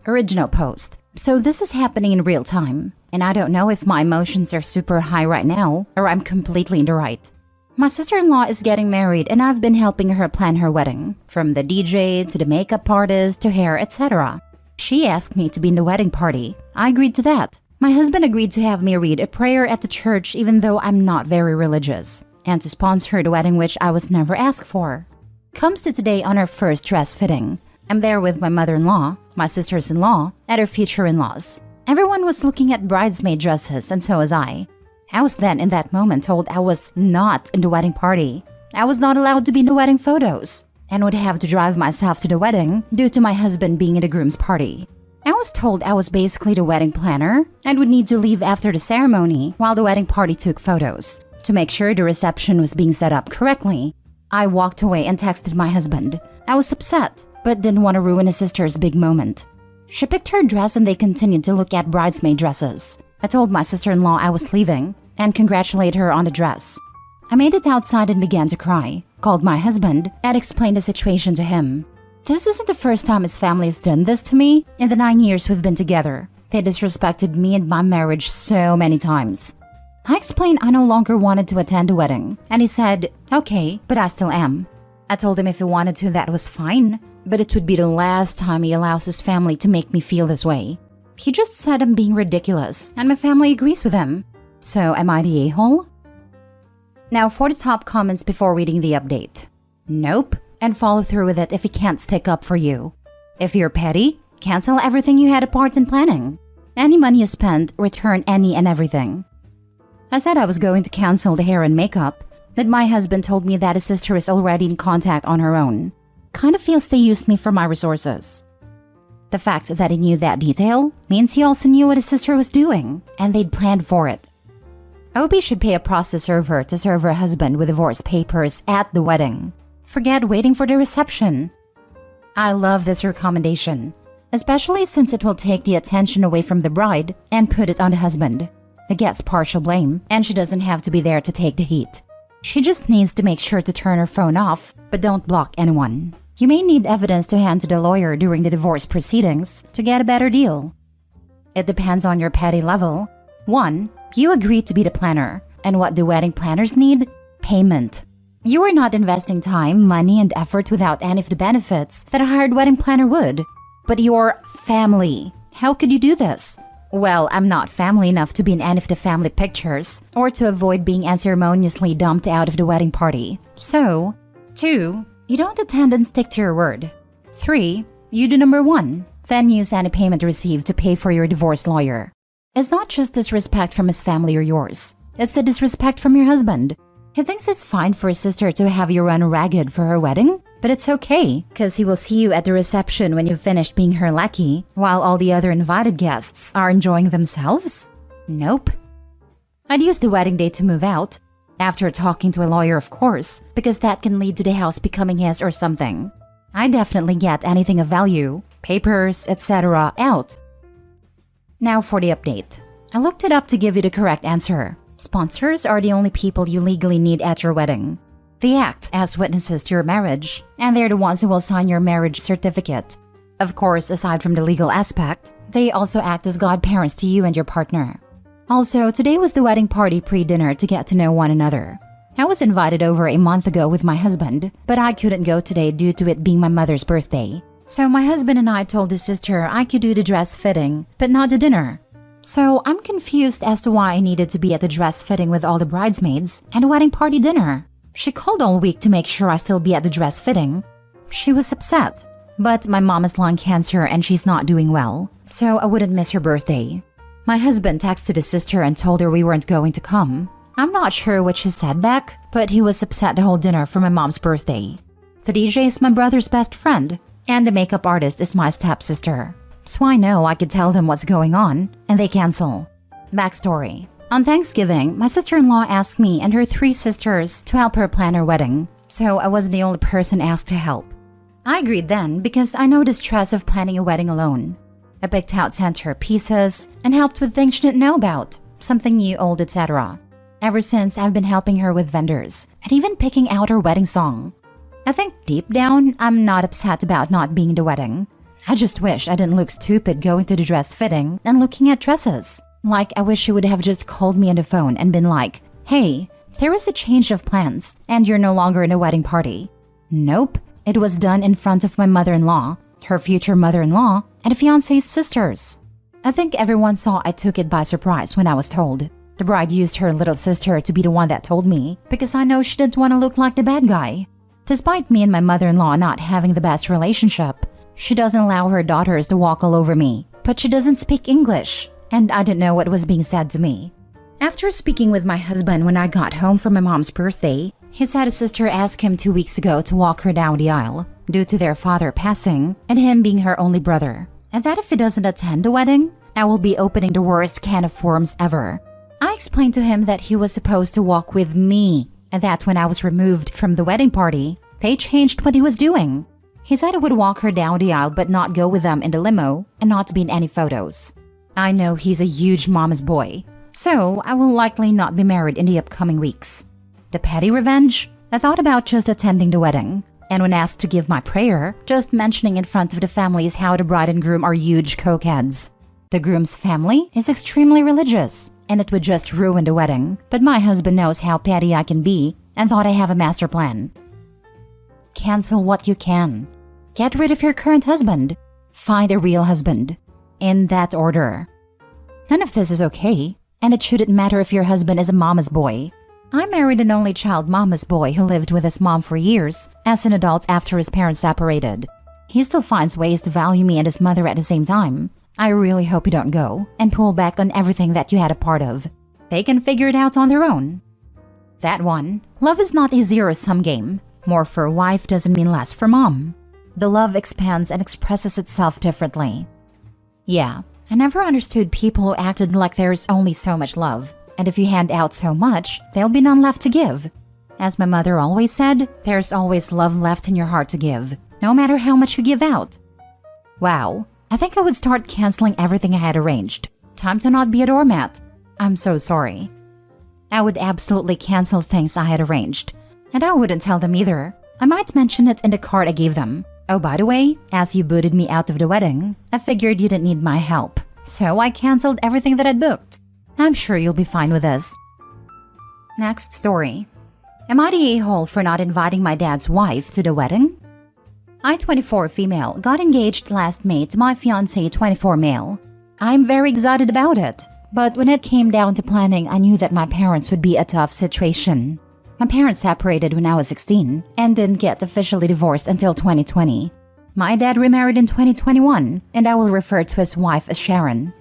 Original post. So this is happening in real time, and I don't know if my emotions are super high right now or I'm completely in the right. My sister-in-law is getting married and I've been helping her plan her wedding, from the DJ to the makeup artist to hair, etc. She asked me to be in the wedding party. I agreed to that. My husband agreed to have me read a prayer at the church even though I'm not very religious, and to sponsor the wedding, which I was never asked for. Comes to today on our first dress fitting. I'm there with my mother-in-law, my sisters-in-law, and her future in-laws. Everyone was looking at bridesmaid dresses, and so was I. I was then in that moment told I was not in the wedding party. I was not allowed to be in the wedding photos, and would have to drive myself to the wedding due to my husband being in the groom's party. I was told I was basically the wedding planner and would need to leave after the ceremony while the wedding party took photos, to make sure the reception was being set up correctly. I walked away and texted my husband. I was upset, but didn't want to ruin his sister's big moment. She picked her dress and they continued to look at bridesmaid dresses. I told my sister-in-law I was leaving and congratulated her on the dress. I made it outside and began to cry, called my husband, and explained the situation to him. This isn't the first time his family has done this to me in the 9 years we've been together. They disrespected me and my marriage so many times. I explained I no longer wanted to attend the wedding, and he said, okay, but I still am. I told him if he wanted to, that was fine, but it would be the last time he allows his family to make me feel this way. He just said I'm being ridiculous, and my family agrees with him. So am I the a-hole? Now for the top comments before reading the update. Nope, and follow through with it if he can't stick up for you. If you're petty, cancel everything you had a part in planning. Any money you spent, return any and everything. I said I was going to cancel the hair and makeup, that my husband told me that his sister is already in contact on her own. Kind of feels they used me for my resources. The fact that he knew that detail means he also knew what his sister was doing, and they'd planned for it. Obi should pay a process server to serve her husband with divorce papers at the wedding. Forget waiting for the reception. I love this recommendation, especially since it will take the attention away from the bride and put it on the husband. He gets partial blame, and she doesn't have to be there to take the heat. She just needs to make sure to turn her phone off, but don't block anyone. You may need evidence to hand to the lawyer during the divorce proceedings to get a better deal. It depends on your petty level. 1. You agree to be the planner. And what do wedding planners need? Payment. You are not investing time, money, and effort without any of the benefits that a hired wedding planner would. But your family. How could you do this? Well, I'm not family enough to be in any of the family pictures or to avoid being unceremoniously dumped out of the wedding party. So, 2. You don't attend and stick to your word. 3. You do number 1. Then use any payment received to pay for your divorce lawyer. It's not just disrespect from his family or yours. It's the disrespect from your husband. He thinks it's fine for his sister to have you run ragged for her wedding, but it's okay, because he will see you at the reception when you've finished being her lackey, while all the other invited guests are enjoying themselves? Nope. I'd use the wedding day to move out, after talking to a lawyer, of course, because that can lead to the house becoming his or something. I definitely get anything of value, papers, etc. out. Now for the update. I looked it up to give you the correct answer. Sponsors are the only people you legally need at your wedding. They act as witnesses to your marriage, and they're the ones who will sign your marriage certificate. Of course, aside from the legal aspect, they also act as godparents to you and your partner. Also, today was the wedding party pre-dinner to get to know one another. I was invited over a month ago with my husband, but I couldn't go today due to it being my mother's birthday. So my husband and I told his sister I could do the dress fitting, but not the dinner. So I'm confused as to why I needed to be at the dress fitting with all the bridesmaids and a wedding party dinner. She called all week to make sure I still be at the dress fitting. She was upset. But my mom has lung cancer and she's not doing well, so I wouldn't miss her birthday. My husband texted his sister and told her we weren't going to come. I'm not sure what she said back, but he was upset the whole dinner for my mom's birthday. The DJ is my brother's best friend, and the makeup artist is my stepsister. So I know I could tell them what's going on, and they cancel. Backstory. On Thanksgiving, my sister-in-law asked me and her 3 sisters to help her plan her wedding, so I wasn't the only person asked to help. I agreed then because I know the stress of planning a wedding alone. I picked out centerpieces and helped with things she didn't know about, something new, old, etc. Ever since, I've been helping her with vendors and even picking out her wedding song. I think deep down, I'm not upset about not being the wedding. I just wish I didn't look stupid going to the dress fitting and looking at dresses. Like, I wish she would have just called me on the phone and been like, "Hey, there is a change of plans and you're no longer in a wedding party." Nope, it was done in front of my mother-in-law, her future mother-in-law, and a fiancé's sisters. I think everyone saw I took it by surprise when I was told. The bride used her little sister to be the one that told me because I know she didn't want to look like the bad guy. Despite me and my mother-in-law not having the best relationship, she doesn't allow her daughters to walk all over me, but she doesn't speak English, and I didn't know what was being said to me. After speaking with my husband when I got home from my mom's birthday, he said his sister asked him 2 weeks ago to walk her down the aisle due to their father passing and him being her only brother, and that if he doesn't attend the wedding, I will be opening the worst can of worms ever. I explained to him that he was supposed to walk with me, and that when I was removed from the wedding party, they changed what he was doing. He said I would walk her down the aisle but not go with them in the limo and not be in any photos. I know he's a huge mama's boy, so I will likely not be married in the upcoming weeks. The petty revenge? I thought about just attending the wedding, and when asked to give my prayer, just mentioning in front of the families how the bride and groom are huge cokeheads. The groom's family is extremely religious, and it would just ruin the wedding, but my husband knows how petty I can be and thought I have a master plan. Cancel what you can. Get rid of your current husband. Find a real husband. In that order. None of this is okay, and it shouldn't matter if your husband is a mama's boy. I married an only child mama's boy who lived with his mom for years as an adult after his parents separated. He still finds ways to value me and his mother at the same time. I really hope you don't go and pull back on everything that you had a part of. They can figure it out on their own. That one. Love is not a zero-sum game. More for a wife doesn't mean less for mom. The love expands and expresses itself differently. Yeah, I never understood people who acted like there is only so much love, and if you hand out so much, there'll be none left to give. As my mother always said, there's always love left in your heart to give, no matter how much you give out. Wow, I think I would start canceling everything I had arranged. Time to not be a doormat. I'm so sorry. I would absolutely cancel things I had arranged, and I wouldn't tell them either. I might mention it in the card I gave them. Oh, by the way, as you booted me out of the wedding, I figured you didn't need my help. So I canceled everything that I'd booked. I'm sure you'll be fine with this. Next story. Am I the a-hole for not inviting my dad's wife to the wedding? I, 24 female, got engaged last May to my fiancé, 24 male. I'm very excited about it. But when it came down to planning, I knew that my parents would be a tough situation. My parents separated when I was 16 and didn't get officially divorced until 2020. My dad remarried in 2021, and I will refer to his wife as Sharon.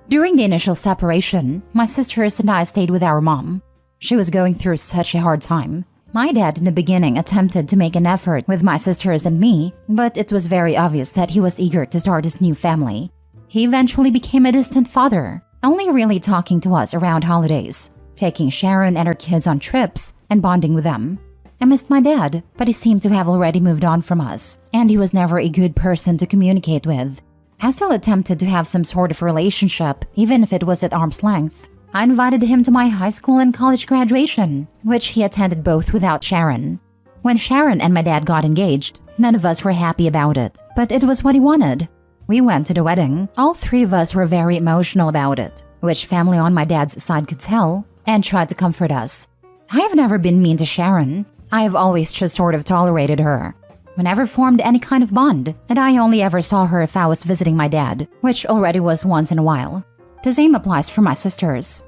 During the initial separation, my sisters and I stayed with our mom. She was going through such a hard time. My dad in the beginning attempted to make an effort with my sisters and me, but it was very obvious that he was eager to start his new family. He eventually became a distant father, only really talking to us around holidays, taking Sharon and her kids on trips and bonding with them. I missed my dad, but he seemed to have already moved on from us, and he was never a good person to communicate with. I still attempted to have some sort of relationship, even if it was at arm's length. I invited him to my high school and college graduation, which he attended both without Sharon. When Sharon and my dad got engaged, none of us were happy about it, but it was what he wanted. We went to the wedding. All three of us were very emotional about it, which family on my dad's side could tell, and tried to comfort us. I have never been mean to Sharon. I have always just sort of tolerated her. We never formed any kind of bond, and I only ever saw her if I was visiting my dad, which already was once in a while. The same applies for my sisters.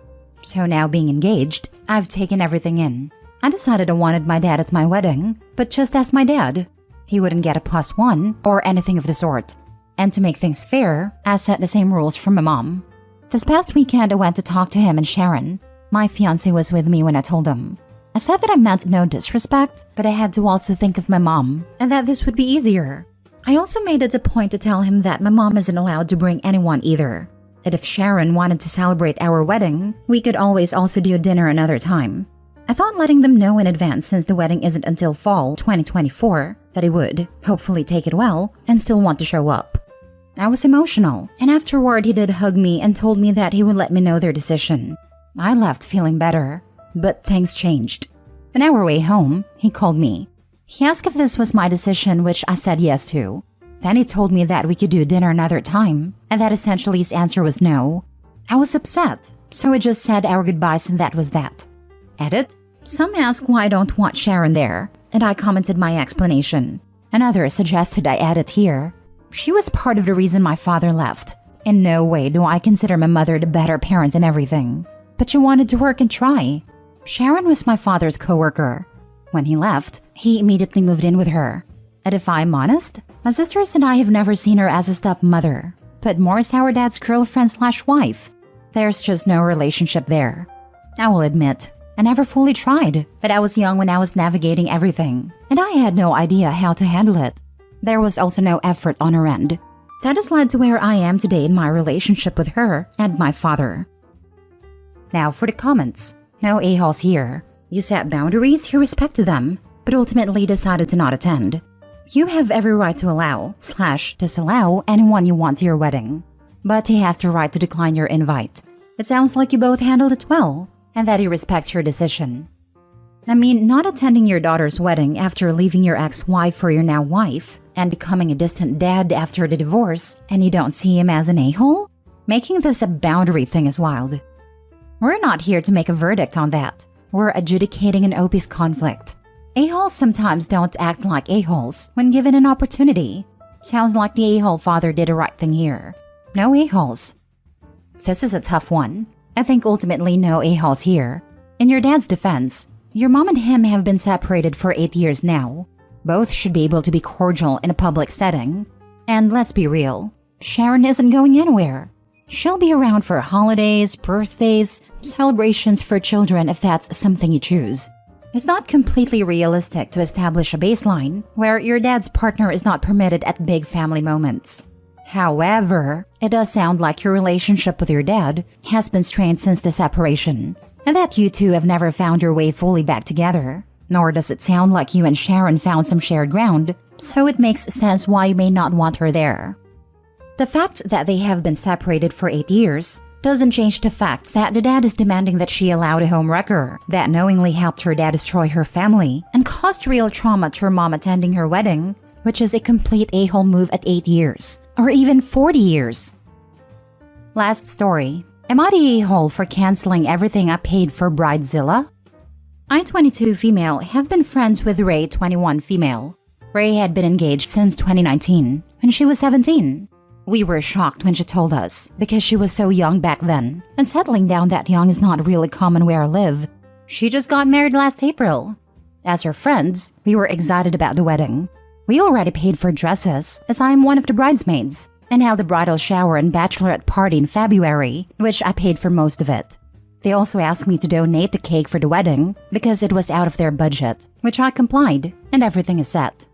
So now being engaged, I've taken everything in. I decided I wanted my dad at my wedding, but just as my dad. He wouldn't get a +1 or anything of the sort. And to make things fair, I set the same rules for my mom. This past weekend I went to talk to him and Sharon. My fiancé was with me when I told him. I said that I meant no disrespect, but I had to also think of my mom, and that this would be easier. I also made it a point to tell him that my mom isn't allowed to bring anyone either. That if Sharon wanted to celebrate our wedding, we could always also do dinner another time. I thought letting them know in advance, since the wedding isn't until fall 2024, that he would hopefully take it well and still want to show up. I was emotional, and afterward he did hug me and told me that he would let me know their decision. I left feeling better, but things changed. On our way home, he called me. He asked if this was my decision, which I said yes to. Then he told me that we could do dinner another time, and that essentially his answer was no. I was upset, so I just said our goodbyes and that was that. Edit. Some ask why I don't want Sharon there, and I commented my explanation. Another suggested I add it here. She was part of the reason my father left. In no way do I consider my mother the better parent in everything. But she wanted to work and try. Sharon was my father's coworker. When he left, he immediately moved in with her. And if I'm honest, my sisters and I have never seen her as a stepmother, but more as our dad's girlfriend/wife. There's just no relationship there. I will admit, I never fully tried, but I was young when I was navigating everything, and I had no idea how to handle it. There was also no effort on her end. That has led to where I am today in my relationship with her and my father. Now for the comments. No a-holes here. You set boundaries, you respected them, but ultimately decided to not attend. You have every right to allow/disallow anyone you want to your wedding, but he has the right to decline your invite. It sounds like you both handled it well, and that he respects your decision. I mean, not attending your daughter's wedding after leaving your ex-wife or your now wife, and becoming a distant dad after the divorce, and you don't see him as an a-hole? Making this a boundary thing is wild. We're not here to make a verdict on that. We're adjudicating an obvious conflict. A-holes sometimes don't act like a-holes when given an opportunity. Sounds like the a-hole father did the right thing here. No a-holes. This is a tough one. I think ultimately no a-holes here. In your dad's defense, your mom and him have been separated for 8 years now. Both should be able to be cordial in a public setting. And let's be real, Sharon isn't going anywhere. She'll be around for holidays, birthdays, celebrations for children if that's something you choose. It's not completely realistic to establish a baseline where your dad's partner is not permitted at big family moments. However, it does sound like your relationship with your dad has been strained since the separation, and that you two have never found your way fully back together. Nor does it sound like you and Sharon found some shared ground, so it makes sense why you may not want her there. The fact that they have been separated for 8 years doesn't change the fact that the dad is demanding that she allowed a homewrecker that knowingly helped her dad destroy her family and caused real trauma to her mom attending her wedding, which is a complete a-hole move at 8 years, or even 40 years. Last story. Am I the a-hole for canceling everything I paid for Bridezilla? I, 22 female, have been friends with Ray, 21 female. Ray had been engaged since 2019, when she was 17. We were shocked when she told us, because she was so young back then, and settling down that young is not really common where I live. She just got married last April. As her friends, we were excited about the wedding. We already paid for dresses, as I am one of the bridesmaids, and held a bridal shower and bachelorette party in February, which I paid for most of it. They also asked me to donate the cake for the wedding, because it was out of their budget, which I complied, and everything is set.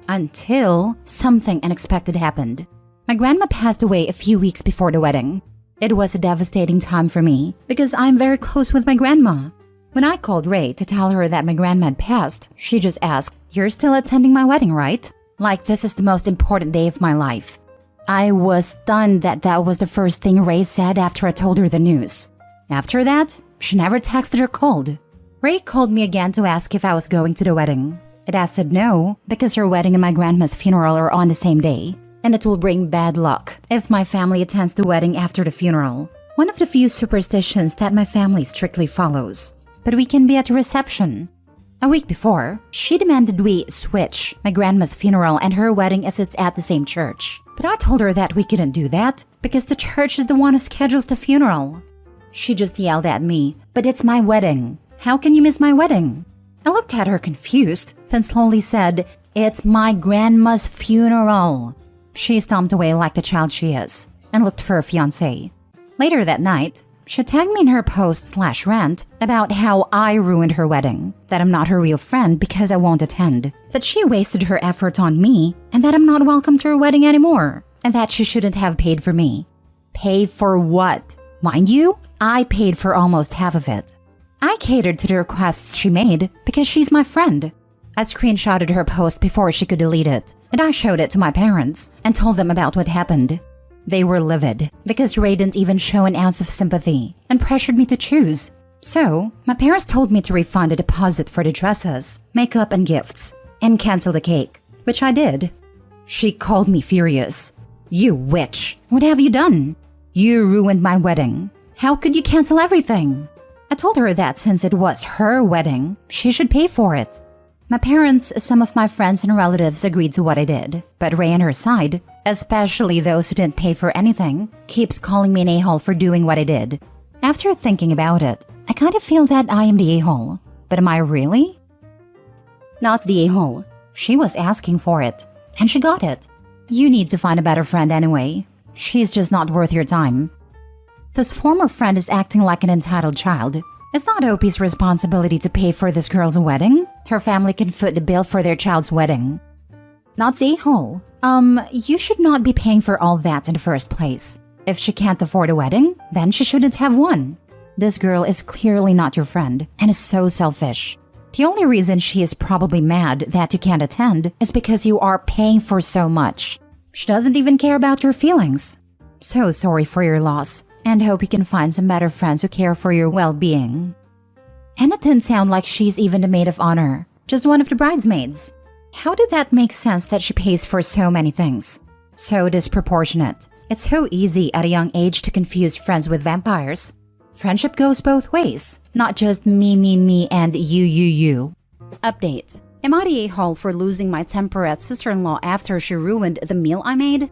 Until something unexpected happened. My grandma passed away a few weeks before the wedding. It was a devastating time for me because I'm very close with my grandma. When I called Ray to tell her that my grandma had passed, she just asked, "You're still attending my wedding, right?" Like this is the most important day of my life. I was stunned that that was the first thing Ray said after I told her the news. After that, she never texted or called. Ray called me again to ask if I was going to the wedding. And I said no because her wedding and my grandma's funeral are on the same day. And it will bring bad luck if my family attends the wedding after the funeral. One of the few superstitions that my family strictly follows. But we can be at the reception. A week before, she demanded we switch my grandma's funeral and her wedding as it's at the same church. But I told her that we couldn't do that because the church is the one who schedules the funeral. She just yelled at me, "But it's my wedding. How can you miss my wedding?" I looked at her confused, then slowly said, "It's my grandma's funeral." She stomped away like the child she is and looked for her fiancé. Later that night, she tagged me in her post/rant about how I ruined her wedding, that I'm not her real friend because I won't attend, that she wasted her effort on me, and that I'm not welcome to her wedding anymore, and that she shouldn't have paid for me. Pay for what? Mind you, I paid for almost half of it. I catered to the requests she made because she's my friend. I screenshotted her post before she could delete it, and I showed it to my parents and told them about what happened. They were livid because Ray didn't even show an ounce of sympathy and pressured me to choose. So, my parents told me to refund a deposit for the dresses, makeup, and gifts, and cancel the cake, which I did. She called me furious. "You witch! What have you done? You ruined my wedding. How could you cancel everything?" I told her that since it was her wedding, she should pay for it. My parents, some of my friends and relatives agreed to what I did, but Ray on her side, especially those who didn't pay for anything, keeps calling me an a-hole for doing what I did. After thinking about it, I kind of feel that I am the a-hole. But am I really? Not the a-hole. She was asking for it, and she got it. You need to find a better friend anyway. She's just not worth your time. This former friend is acting like an entitled child. It's not OP's responsibility to pay for this girl's wedding. Her family can foot the bill for their child's wedding. Not the a-hole. You should not be paying for all that in the first place. If she can't afford a wedding, then she shouldn't have one. This girl is clearly not your friend and is so selfish. The only reason she is probably mad that you can't attend is because you are paying for so much. She doesn't even care about your feelings. So sorry for your loss, and hope you can find some better friends who care for your well-being. And it didn't sound like she's even the maid of honor, just one of the bridesmaids. How did that make sense that she pays for so many things? So disproportionate. It's so easy at a young age to confuse friends with vampires. Friendship goes both ways, not just me, and you. Update. Am I the a-hole for losing my temper at sister-in-law after she ruined the meal I made?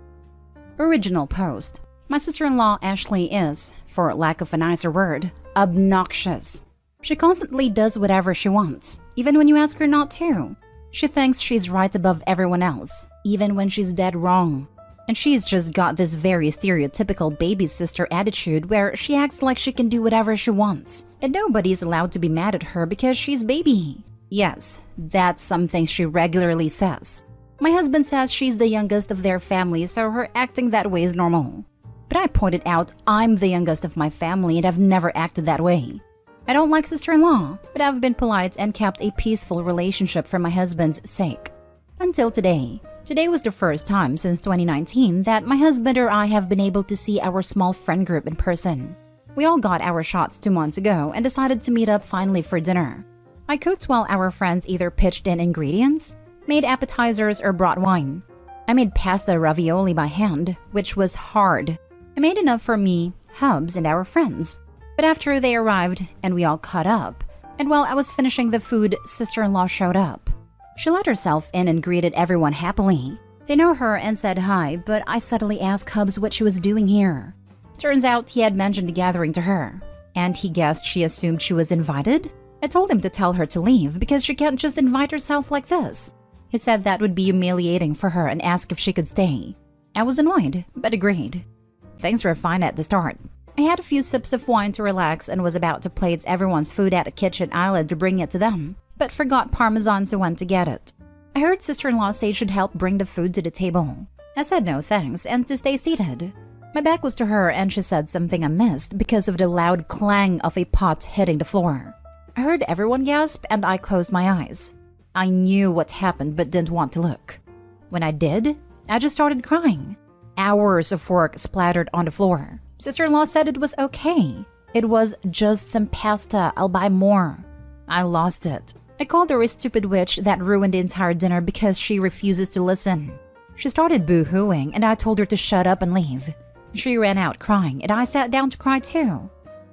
Original post. My sister-in-law Ashley is, for lack of a nicer word, obnoxious. She constantly does whatever she wants, even when you ask her not to. She thinks she's right above everyone else, even when she's dead wrong. And she's just got this very stereotypical baby sister attitude where she acts like she can do whatever she wants, and nobody's allowed to be mad at her because she's baby. Yes, that's something she regularly says. My husband says she's the youngest of their family, so her acting that way is normal. But I pointed out I'm the youngest of my family and I've never acted that way. I don't like sister-in-law, but I've been polite and kept a peaceful relationship for my husband's sake. Until today. Today was the first time since 2019 that my husband or I have been able to see our small friend group in person. We all got our shots 2 months ago and decided to meet up finally for dinner. I cooked while our friends either pitched in ingredients, made appetizers, or brought wine. I made pasta ravioli by hand, which was hard. I made enough for me, Hubs, and our friends. But after they arrived and we all caught up, and while I was finishing the food, sister-in-law showed up. She let herself in and greeted everyone happily. They know her and said hi, but I subtly asked Hubs what she was doing here. Turns out he had mentioned the gathering to her, and he guessed she assumed she was invited. I told him to tell her to leave because she can't just invite herself like this. He said that would be humiliating for her and asked if she could stay. I was annoyed, but agreed. Things were fine at the start. I had a few sips of wine to relax and was about to plate everyone's food at the kitchen island to bring it to them, but forgot Parmesan, so went to get it. I heard sister-in-law say she'd help bring the food to the table. I said no thanks and to stay seated. My back was to her and she said something I missed because of the loud clang of a pot hitting the floor. I heard everyone gasp and I closed my eyes. I knew what happened but didn't want to look. When I did, I just started crying. Hours of work splattered on the floor. Sister-in-law said it was okay. It was just some pasta, I'll buy more. I lost it. I called her a stupid witch that ruined the entire dinner because she refuses to listen. She started boo-hooing and I told her to shut up and leave. She ran out crying and I sat down to cry too.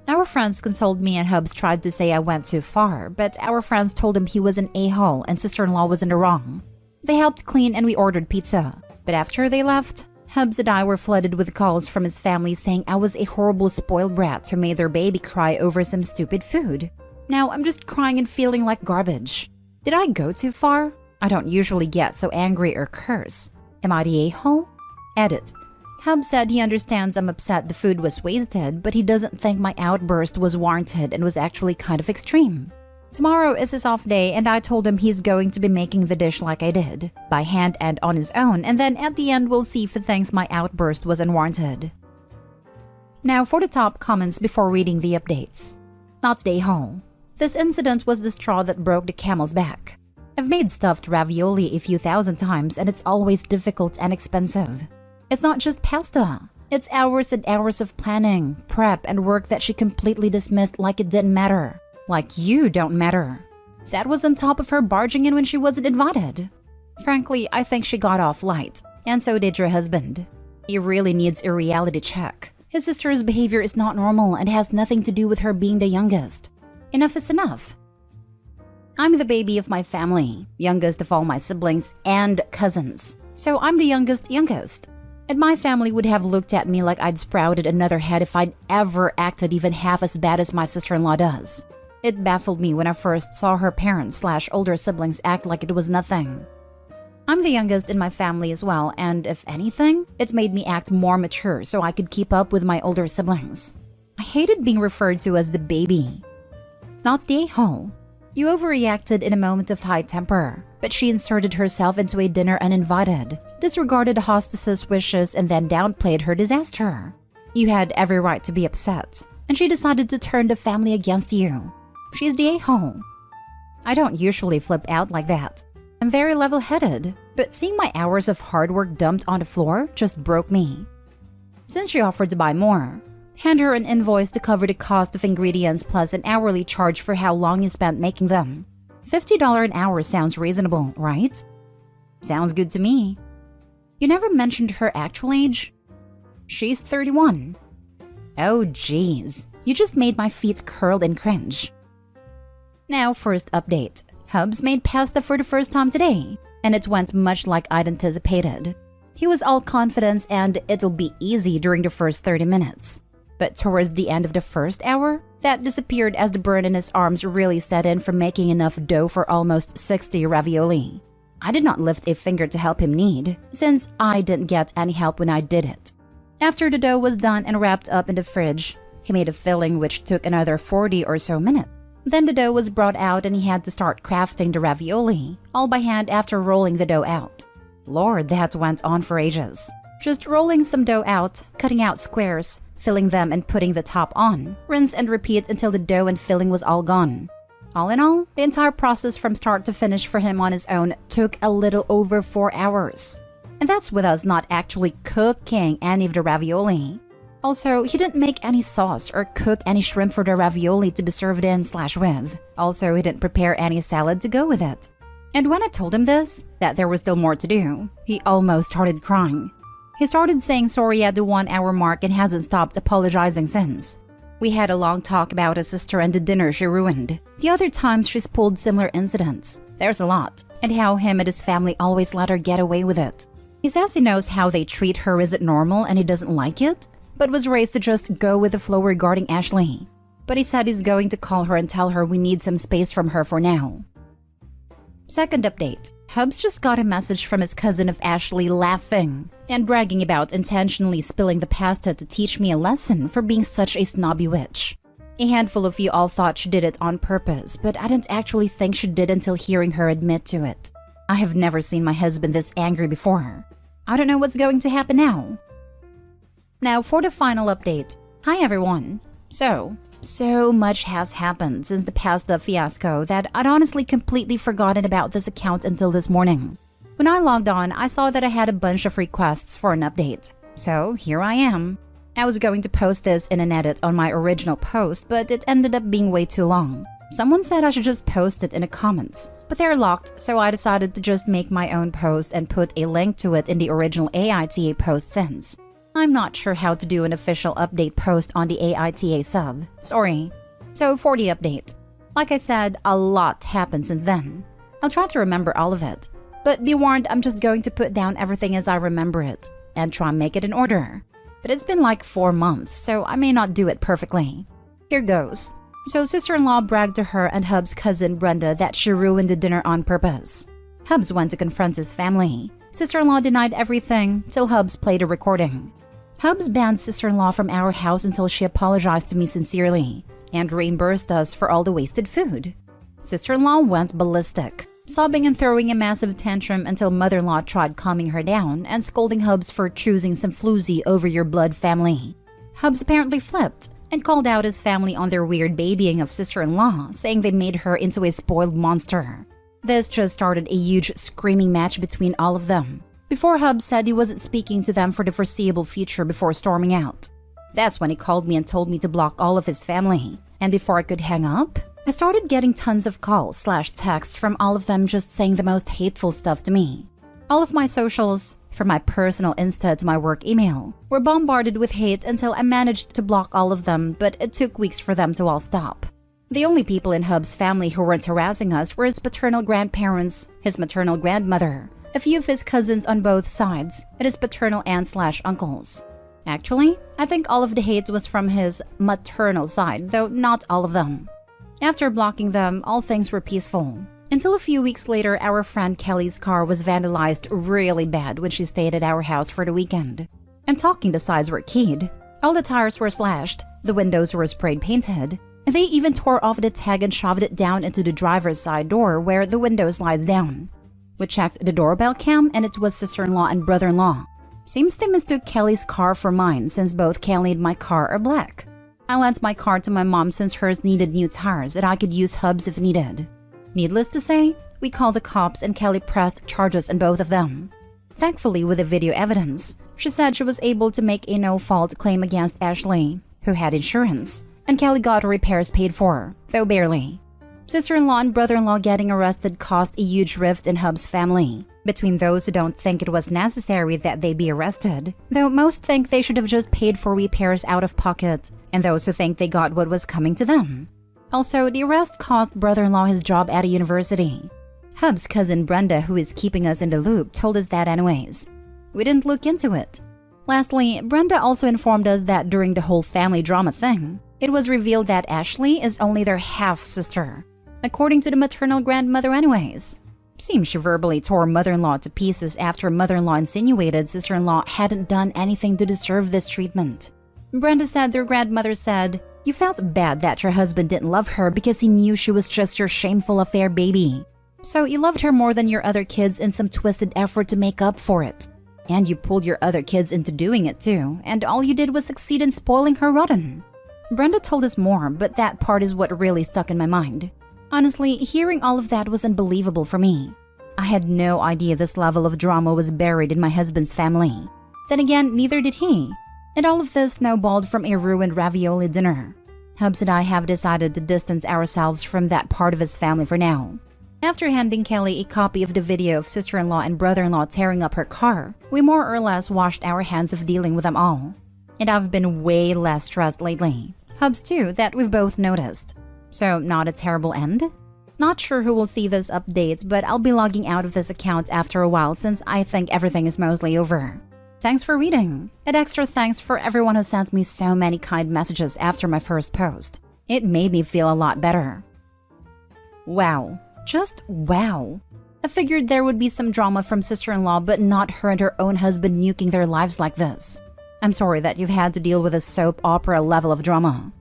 Our friends consoled me and Hubs tried to say I went too far, but our friends told him he was an a-hole and sister-in-law was in the wrong. They helped clean and we ordered pizza. But after they left, Hubs and I were flooded with calls from his family saying I was a horrible spoiled brat who made their baby cry over some stupid food. Now I'm just crying and feeling like garbage. Did I go too far? I don't usually get so angry or curse. Am I the a-hole? Edit. Hubs said he understands I'm upset the food was wasted, but he doesn't think my outburst was warranted and was actually kind of extreme. Tomorrow is his off day and I told him he's going to be making the dish like I did, by hand and on his own, and then at the end we'll see if he thinks my outburst was unwarranted. Now for the top comments before reading the updates. Not the a-hole. This incident was the straw that broke the camel's back. I've made stuffed ravioli a few thousand times and it's always difficult and expensive. It's not just pasta. It's hours and hours of planning, prep, and work that she completely dismissed like it didn't matter. Like you don't matter. That was on top of her barging in when she wasn't invited. Frankly, I think she got off light, and so did your husband. He really needs a reality check. His sister's behavior is not normal and has nothing to do with her being the youngest. Enough is enough. I'm the baby of my family, youngest of all my siblings and cousins. So I'm the youngest. And my family would have looked at me like I'd sprouted another head if I'd ever acted even half as bad as my sister-in-law does. It baffled me when I first saw her parents/older siblings act like it was nothing. I'm the youngest in my family as well, and if anything, it made me act more mature so I could keep up with my older siblings. I hated being referred to as the baby. Not the a-hole. You overreacted in a moment of high temper, but she inserted herself into a dinner uninvited, disregarded the hostess's wishes, and then downplayed her disaster. You had every right to be upset, and she decided to turn the family against you. She's the a-hole. I don't usually flip out like that. I'm very level-headed, but seeing my hours of hard work dumped on the floor just broke me. Since she offered to buy more, hand her an invoice to cover the cost of ingredients plus an hourly charge for how long you spent making them. $50 an hour sounds reasonable, right? Sounds good to me. You never mentioned her actual age? She's 31. Oh geez, you just made my feet curl in cringe. Now first update. Hubs made pasta for the first time today, and it went much like I'd anticipated. He was all confidence and it'll be easy during the first 30 minutes. But towards the end of the first hour, that disappeared as the burn in his arms really set in from making enough dough for almost 60 ravioli. I did not lift a finger to help him knead, since I didn't get any help when I did it. After the dough was done and wrapped up in the fridge, he made a filling which took another 40 or so minutes. Then the dough was brought out and he had to start crafting the ravioli, all by hand after rolling the dough out. Lord, that went on for ages. Just rolling some dough out, cutting out squares, filling them and putting the top on, rinse and repeat until the dough and filling was all gone. All in all, the entire process from start to finish for him on his own took a little over 4 hours. And that's with us not actually cooking any of the ravioli. Also, he didn't make any sauce or cook any shrimp for the ravioli to be served in/with. Also, he didn't prepare any salad to go with it. And when I told him this, that there was still more to do, he almost started crying. He started saying sorry at the 1 hour mark and hasn't stopped apologizing since. We had a long talk about his sister and the dinner she ruined, the other times she's pulled similar incidents, there's a lot, and how him and his family always let her get away with it. He says he knows how they treat her isn't normal and he doesn't like it, but was raised to just go with the flow regarding Ashley. But he said he's going to call her and tell her we need some space from her for now. Second update. Hubs just got a message from his cousin of Ashley laughing and bragging about intentionally spilling the pasta to teach me a lesson for being such a snobby witch. A handful of you all thought she did it on purpose, but I didn't actually think she did until hearing her admit to it. I have never seen my husband this angry before. I don't know what's going to happen now. Now for the final update. Hi everyone. So much has happened since the pasta fiasco that I'd honestly completely forgotten about this account until this morning. When I logged on, I saw that I had a bunch of requests for an update. So here I am. I was going to post this in an edit on my original post, but it ended up being way too long. Someone said I should just post it in the comments, but they're locked, so I decided to just make my own post and put a link to it in the original AITA post since. I'm not sure how to do an official update post on the AITA sub. Sorry. So for the update. Like I said, a lot happened since then. I'll try to remember all of it. But be warned, I'm just going to put down everything as I remember it and try and make it in order. But it's been like 4 months, so I may not do it perfectly. Here goes. So sister-in-law bragged to her and Hub's cousin Brenda that she ruined the dinner on purpose. Hubs went to confront his family. Sister-in-law denied everything till Hubs played a recording. Hubs banned sister-in-law from our house until she apologized to me sincerely and reimbursed us for all the wasted food. Sister-in-law went ballistic, sobbing and throwing a massive tantrum until mother-in-law tried calming her down and scolding Hubs for choosing some floozy over your blood family. Hubs apparently flipped and called out his family on their weird babying of sister-in-law, saying they made her into a spoiled monster. This just started a huge screaming match between all of them, before Hubs said he wasn't speaking to them for the foreseeable future before storming out. That's when he called me and told me to block all of his family. And before I could hang up, I started getting tons of calls/texts from all of them just saying the most hateful stuff to me. All of my socials, from my personal Insta to my work email, were bombarded with hate until I managed to block all of them, but it took weeks for them to all stop. The only people in Hub's family who weren't harassing us were his paternal grandparents, his maternal grandmother, a few of his cousins on both sides, and his paternal aunts/uncles. Actually, I think all of the hate was from his maternal side, though not all of them. After blocking them, all things were peaceful. Until a few weeks later, our friend Kelly's car was vandalized really bad when she stayed at our house for the weekend. I'm talking the sides were keyed. All the tires were slashed, the windows were sprayed painted, and they even tore off the tag and shoved it down into the driver's side door where the window slides down. We checked the doorbell cam and it was sister-in-law and brother-in-law. Seems they mistook Kelly's car for mine since both Kelly and my car are black. I lent my car to my mom since hers needed new tires and I could use Hubs if needed. Needless to say, we called the cops and Kelly pressed charges on both of them. Thankfully, with the video evidence, she said she was able to make a no-fault claim against Ashley, who had insurance, and Kelly got her repairs paid for, though barely. Sister-in-law and brother-in-law getting arrested caused a huge rift in Hub's family, between those who don't think it was necessary that they be arrested, though most think they should have just paid for repairs out of pocket, and those who think they got what was coming to them. Also, the arrest cost brother-in-law his job at a university. Hub's cousin Brenda, who is keeping us in the loop, told us that anyways. We didn't look into it. Lastly, Brenda also informed us that during the whole family drama thing, it was revealed that Ashley is only their half-sister, according to the maternal grandmother anyways. Seems she verbally tore mother-in-law to pieces after mother-in-law insinuated sister-in-law hadn't done anything to deserve this treatment. Brenda said their grandmother said, "You felt bad that your husband didn't love her because he knew she was just your shameful affair baby. So you loved her more than your other kids in some twisted effort to make up for it. And you pulled your other kids into doing it too, and all you did was succeed in spoiling her rotten." Brenda told us more, but that part is what really stuck in my mind. Honestly, hearing all of that was unbelievable for me. I had no idea this level of drama was buried in my husband's family. Then again, neither did he. And all of this snowballed from a ruined ravioli dinner. Hubs and I have decided to distance ourselves from that part of his family for now. After handing Kelly a copy of the video of sister-in-law and brother-in-law tearing up her car, we more or less washed our hands of dealing with them all. And I've been way less stressed lately. Hubs too, that we've both noticed. So not a terrible end? Not sure who will see this update, but I'll be logging out of this account after a while since I think everything is mostly over. Thanks for reading, and extra thanks for everyone who sent me so many kind messages after my first post. It made me feel a lot better. Wow. Just wow. I figured there would be some drama from sister-in-law, but not her and her own husband nuking their lives like this. I'm sorry that you've had to deal with a soap opera level of drama.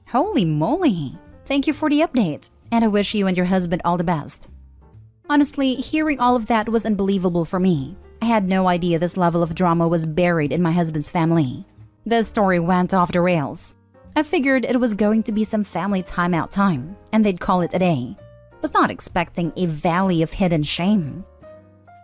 Holy moly! Thank you for the update, and I wish you and your husband all the best. Honestly, hearing all of that was unbelievable for me. I had no idea this level of drama was buried in my husband's family. The story went off the rails. I figured it was going to be some family timeout time, and they'd call it a day. Was not expecting a valley of hidden shame.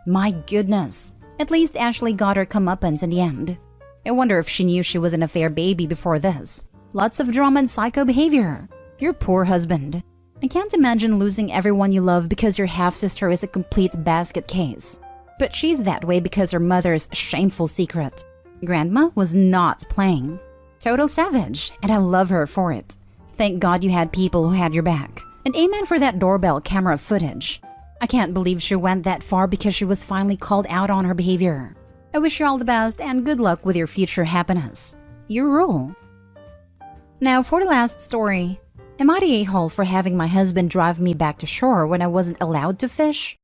My goodness. At least Ashley got her comeuppance in the end. I wonder if she knew she was an affair baby before this. Lots of drama and psycho behavior. Your poor husband. I can't imagine losing everyone you love because your half-sister is a complete basket case. But she's that way because her mother's shameful secret. Grandma was not playing. Total savage, and I love her for it. Thank God you had people who had your back. And amen for that doorbell camera footage. I can't believe she went that far because she was finally called out on her behavior. I wish you all the best and good luck with your future happiness. You rule. Now for the last story. Am I the a-hole for having my husband drive me back to shore when I wasn't allowed to fish?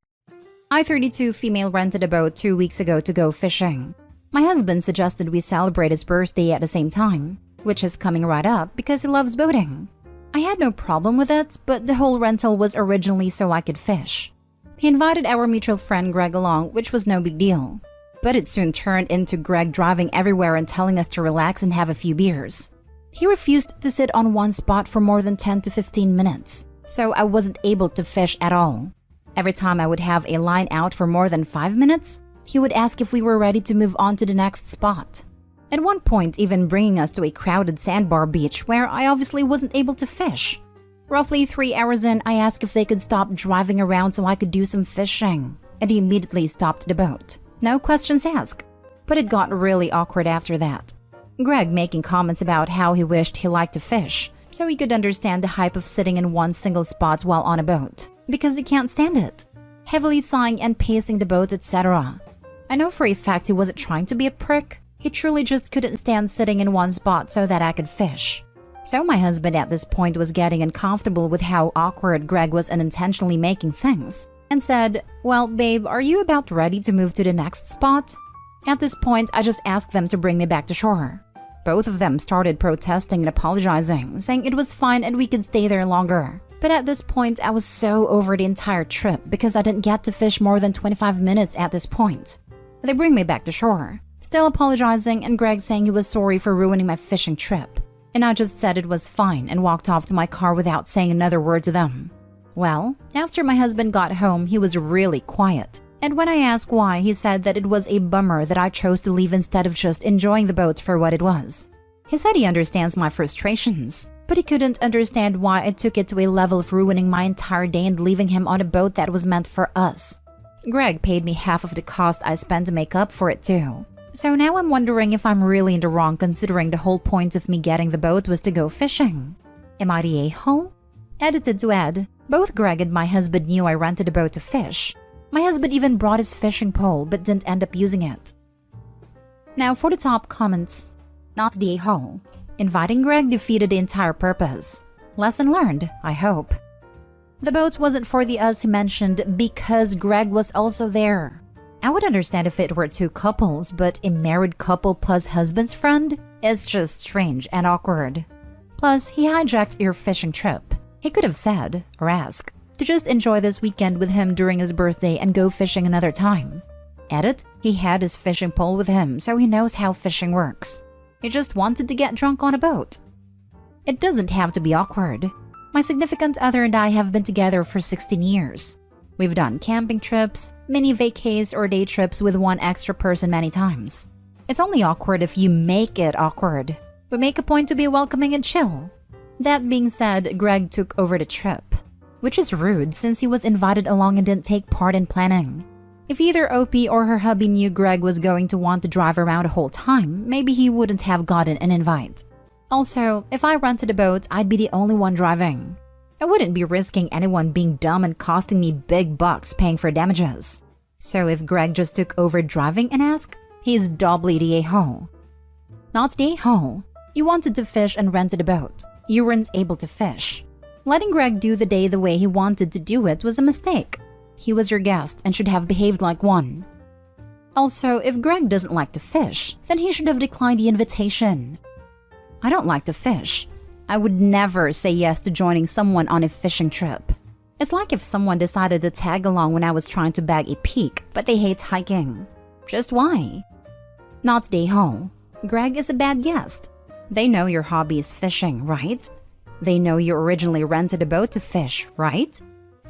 I-32 female rented a boat 2 weeks ago to go fishing. My husband suggested we celebrate his birthday at the same time, which is coming right up because he loves boating. I had no problem with it, but the whole rental was originally so I could fish. He invited our mutual friend Greg along, which was no big deal. But it soon turned into Greg driving everywhere and telling us to relax and have a few beers. He refused to sit on one spot for more than 10 to 15 minutes, so I wasn't able to fish at all. Every time I would have a line out for more than 5 minutes, he would ask if we were ready to move on to the next spot. At one point, even bringing us to a crowded sandbar beach where I obviously wasn't able to fish. Roughly 3 hours in, I asked if they could stop driving around so I could do some fishing, and he immediately stopped the boat. No questions asked. But it got really awkward after that. Greg making comments about how he wished he liked to fish, so he could understand the hype of sitting in one single spot while on a boat, because he can't stand it. Heavily sighing and pacing the boat, etc. I know for a fact he wasn't trying to be a prick. He truly just couldn't stand sitting in one spot so that I could fish. So my husband at this point was getting uncomfortable with how awkward Greg was unintentionally making things, and said, "Well, babe, are you about ready to move to the next spot?" At this point, I just asked them to bring me back to shore. Both of them started protesting and apologizing, saying it was fine and we could stay there longer. But at this point, I was so over the entire trip because I didn't get to fish more than 25 minutes at this point. They bring me back to shore, still apologizing, and Greg saying he was sorry for ruining my fishing trip. And I just said it was fine and walked off to my car without saying another word to them. Well, after my husband got home, he was really quiet. And when I asked why, he said that it was a bummer that I chose to leave instead of just enjoying the boat for what it was. He said he understands my frustrations, but he couldn't understand why I took it to a level of ruining my entire day and leaving him on a boat that was meant for us. Greg paid me half of the cost I spent to make up for it too. So now I'm wondering if I'm really in the wrong considering the whole point of me getting the boat was to go fishing. Am I the a-hole? Edited to add, both Greg and my husband knew I rented a boat to fish. My husband even brought his fishing pole but didn't end up using it. Now for the top comments. Not the a-hole. Inviting Greg defeated the entire purpose. Lesson learned, I hope. The boat wasn't for the us he mentioned because Greg was also there. I would understand if it were two couples, but a married couple plus husband's friend is just strange and awkward. Plus, he hijacked your fishing trip. He could have said, or asked, to just enjoy this weekend with him during his birthday and go fishing another time. Edit, he had his fishing pole with him, so he knows how fishing works. He just wanted to get drunk on a boat. It doesn't have to be awkward. My significant other and I have been together for 16 years. We've done camping trips, mini vacays, or day trips with one extra person many times. It's only awkward if you make it awkward, but make a point to be welcoming and chill. That being said, Greg took over the trip, which is rude since he was invited along and didn't take part in planning. If either OP or her hubby knew Greg was going to want to drive around the whole time, maybe he wouldn't have gotten an invite. Also, if I rented a boat, I'd be the only one driving. I wouldn't be risking anyone being dumb and costing me big bucks paying for damages. So if Greg just took over driving and asked, he's doubly the a-hole. Not the a-hole. You wanted to fish and rented a boat. You weren't able to fish. Letting Greg do the day the way he wanted to do it was a mistake. He was your guest and should have behaved like one. Also, if Greg doesn't like to fish, then he should have declined the invitation. I don't like to fish. I would never say yes to joining someone on a fishing trip. It's like if someone decided to tag along when I was trying to bag a peak, but they hate hiking. Just why? Not the a-hole. Greg is a bad guest. They know your hobby is fishing, right? They know you originally rented a boat to fish, right?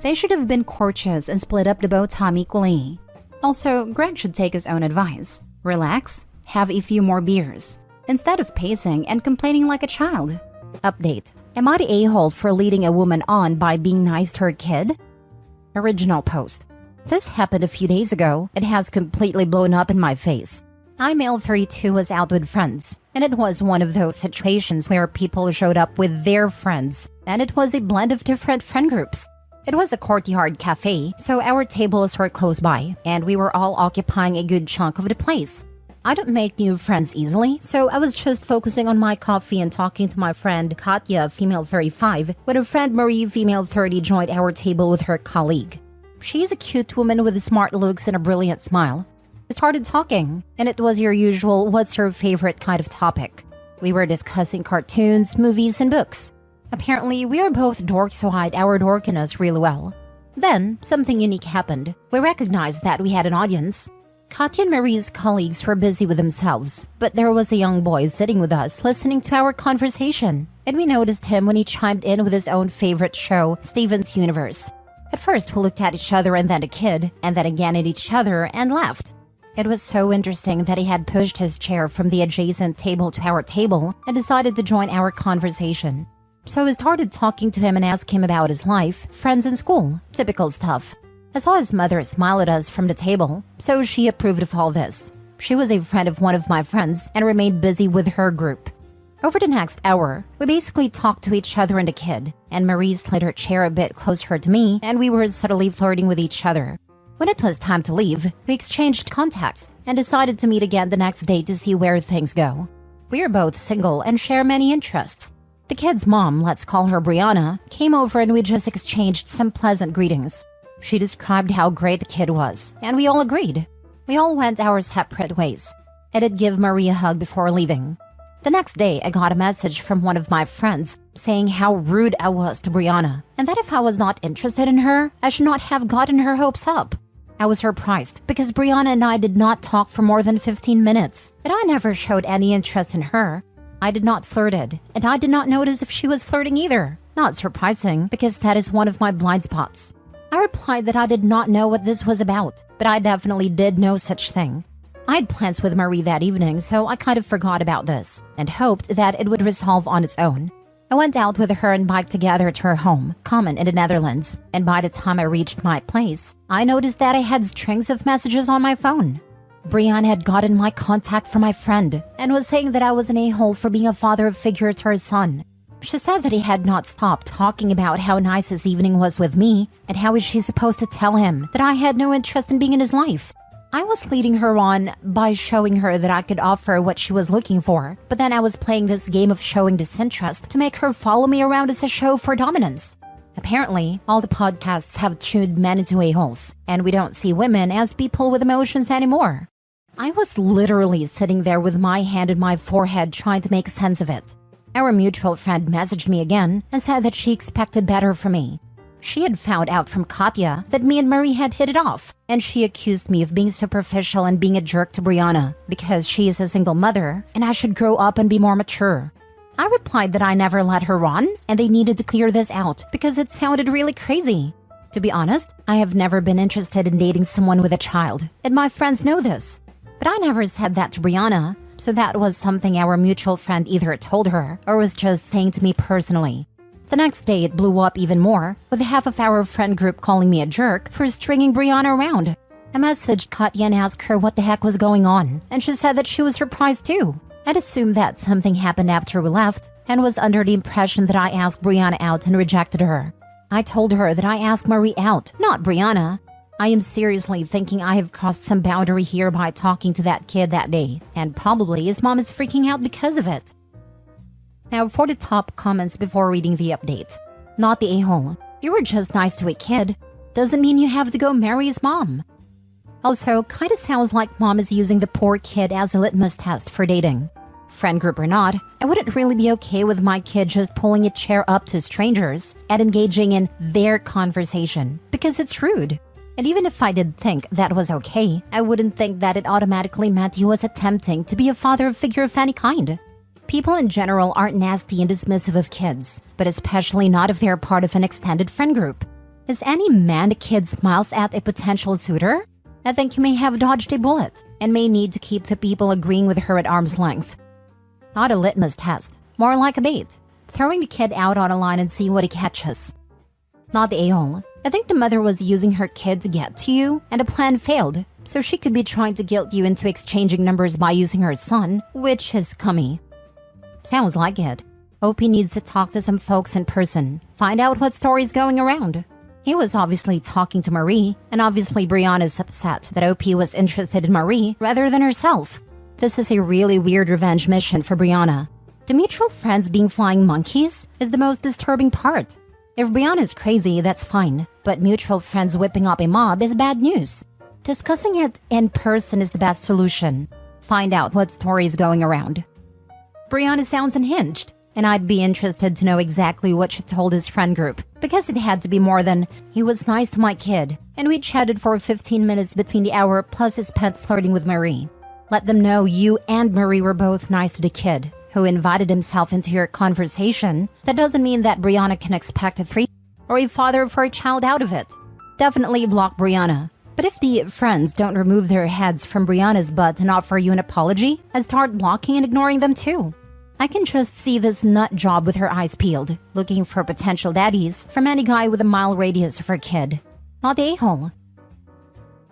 They should have been courteous and split up the boat time equally. Also, Greg should take his own advice. Relax, have a few more beers, instead of pacing and complaining like a child. Update. Am I the a-hole for leading a woman on by being nice to her kid? Original post. This happened a few days ago. It has completely blown up in my face. I, male 32, was out with friends, and it was one of those situations where people showed up with their friends, and it was a blend of different friend groups. It was a courtyard cafe, so our tables were close by, and we were all occupying a good chunk of the place. I don't make new friends easily, so I was just focusing on my coffee and talking to my friend Katya, female 35, when a friend Marie, female 30, joined our table with her colleague. She's a cute woman with smart looks and a brilliant smile. We started talking, and it was your usual what's your favorite kind of topic. We were discussing cartoons, movies, and books. Apparently, we are both dorks who hide our dorkiness really well. Then, something unique happened. We recognized that we had an audience. Katya and Marie's colleagues were busy with themselves, but there was a young boy sitting with us listening to our conversation, and we noticed him when he chimed in with his own favorite show, Steven's Universe. At first, we looked at each other and then the kid, and then again at each other and laughed. It was so interesting that he had pushed his chair from the adjacent table to our table and decided to join our conversation. So we started talking to him and asked him about his life, friends, and school. Typical stuff. I saw his mother smile at us from the table, so she approved of all this. She was a friend of one of my friends and remained busy with her group. Over the next hour, we basically talked to each other and the kid, and Marie slid her chair a bit closer to me, and we were subtly flirting with each other. When it was time to leave, we exchanged contacts and decided to meet again the next day to see where things go. We are both single and share many interests. The kid's mom, let's call her Brianna, came over and we just exchanged some pleasant greetings. She described how great the kid was, and we all agreed. We all went our separate ways. I did give Marie a hug before leaving. The next day, I got a message from one of my friends saying how rude I was to Brianna, and that if I was not interested in her, I should not have gotten her hopes up. I was surprised because Brianna and I did not talk for more than 15 minutes, but I never showed any interest in her. I did not flirted, and I did not notice if she was flirting either. Not surprising, because that is one of my blind spots. I replied that I did not know what this was about, but I definitely did know such thing. I had plans with Marie that evening, so I kind of forgot about this, and hoped that it would resolve on its own. I went out with her and biked together to her home, Common in the Netherlands, and by the time I reached my place, I noticed that I had strings of messages on my phone. Brianna had gotten my contact from my friend and was saying that I was an a-hole for being a father figure to her son. She said that he had not stopped talking about how nice his evening was with me, and how is she supposed to tell him that I had no interest in being in his life. I was leading her on by showing her that I could offer what she was looking for, but then I was playing this game of showing disinterest to make her follow me around as a show for dominance. Apparently, all the podcasts have tuned men into a-holes, and we don't see women as people with emotions anymore. I was literally sitting there with my hand on my forehead trying to make sense of it. Our mutual friend messaged me again and said that she expected better from me. She had found out from Katya that me and Marie had hit it off, and she accused me of being superficial and being a jerk to Brianna because she is a single mother and I should grow up and be more mature. I replied that I never let her on and they needed to clear this out because it sounded really crazy. To be honest, I have never been interested in dating someone with a child, and my friends know this. But I never said that to Brianna, so that was something our mutual friend either told her or was just saying to me personally. The next day, it blew up even more, with half of our friend group calling me a jerk for stringing Brianna around. I messaged Katya and asked her what the heck was going on, and she said that she was surprised too. I'd assumed that something happened after we left, and was under the impression that I asked Brianna out and rejected her. I told her that I asked Marie out, not Brianna. I am seriously thinking I have crossed some boundary here by talking to that kid that day, and probably his mom is freaking out because of it. Now for the top comments before reading the update. Not the a-hole. You were just nice to a kid. Doesn't mean you have to go marry his mom. Also, kinda sounds like mom is using the poor kid as a litmus test for dating. Friend group or not, I wouldn't really be okay with my kid just pulling a chair up to strangers and engaging in their conversation, because it's rude. And even if I did think that was okay, I wouldn't think that it automatically meant he was attempting to be a father figure of any kind. People in general aren't nasty and dismissive of kids, but especially not if they're part of an extended friend group. Is any man a kid smiles at a potential suitor? I think you may have dodged a bullet and may need to keep the people agreeing with her at arm's length. Not a litmus test, more like a bait. Throwing the kid out on a line and see what he catches. Not the a-hole. I think the mother was using her kid to get to you, and the plan failed, so she could be trying to guilt you into exchanging numbers by using her son, which is cummy. Sounds like it. OP needs to talk to some folks in person, find out what story's going around. He was obviously talking to Marie, and obviously Brianna's upset that OP was interested in Marie rather than herself. This is a really weird revenge mission for Brianna. The mutual friends being flying monkeys is the most disturbing part. If Brianna's crazy, that's fine, but mutual friends whipping up a mob is bad news. Discussing it in person is the best solution. Find out what story is going around. Brianna sounds unhinged, and I'd be interested to know exactly what she told his friend group, because it had to be more than, he was nice to my kid, and we chatted for 15 minutes between the hour plus he spent flirting with Marie. Let them know you and Marie were both nice to the kid, who invited himself into your conversation. That doesn't mean that Brianna can expect a threesome or a father for a child out of it. Definitely block Brianna. But if the friends don't remove their heads from Brianna's butt and offer you an apology, I start blocking and ignoring them too. I can just see this nut job with her eyes peeled, looking for potential daddies from any guy with a mile radius of her kid. Not the a-hole.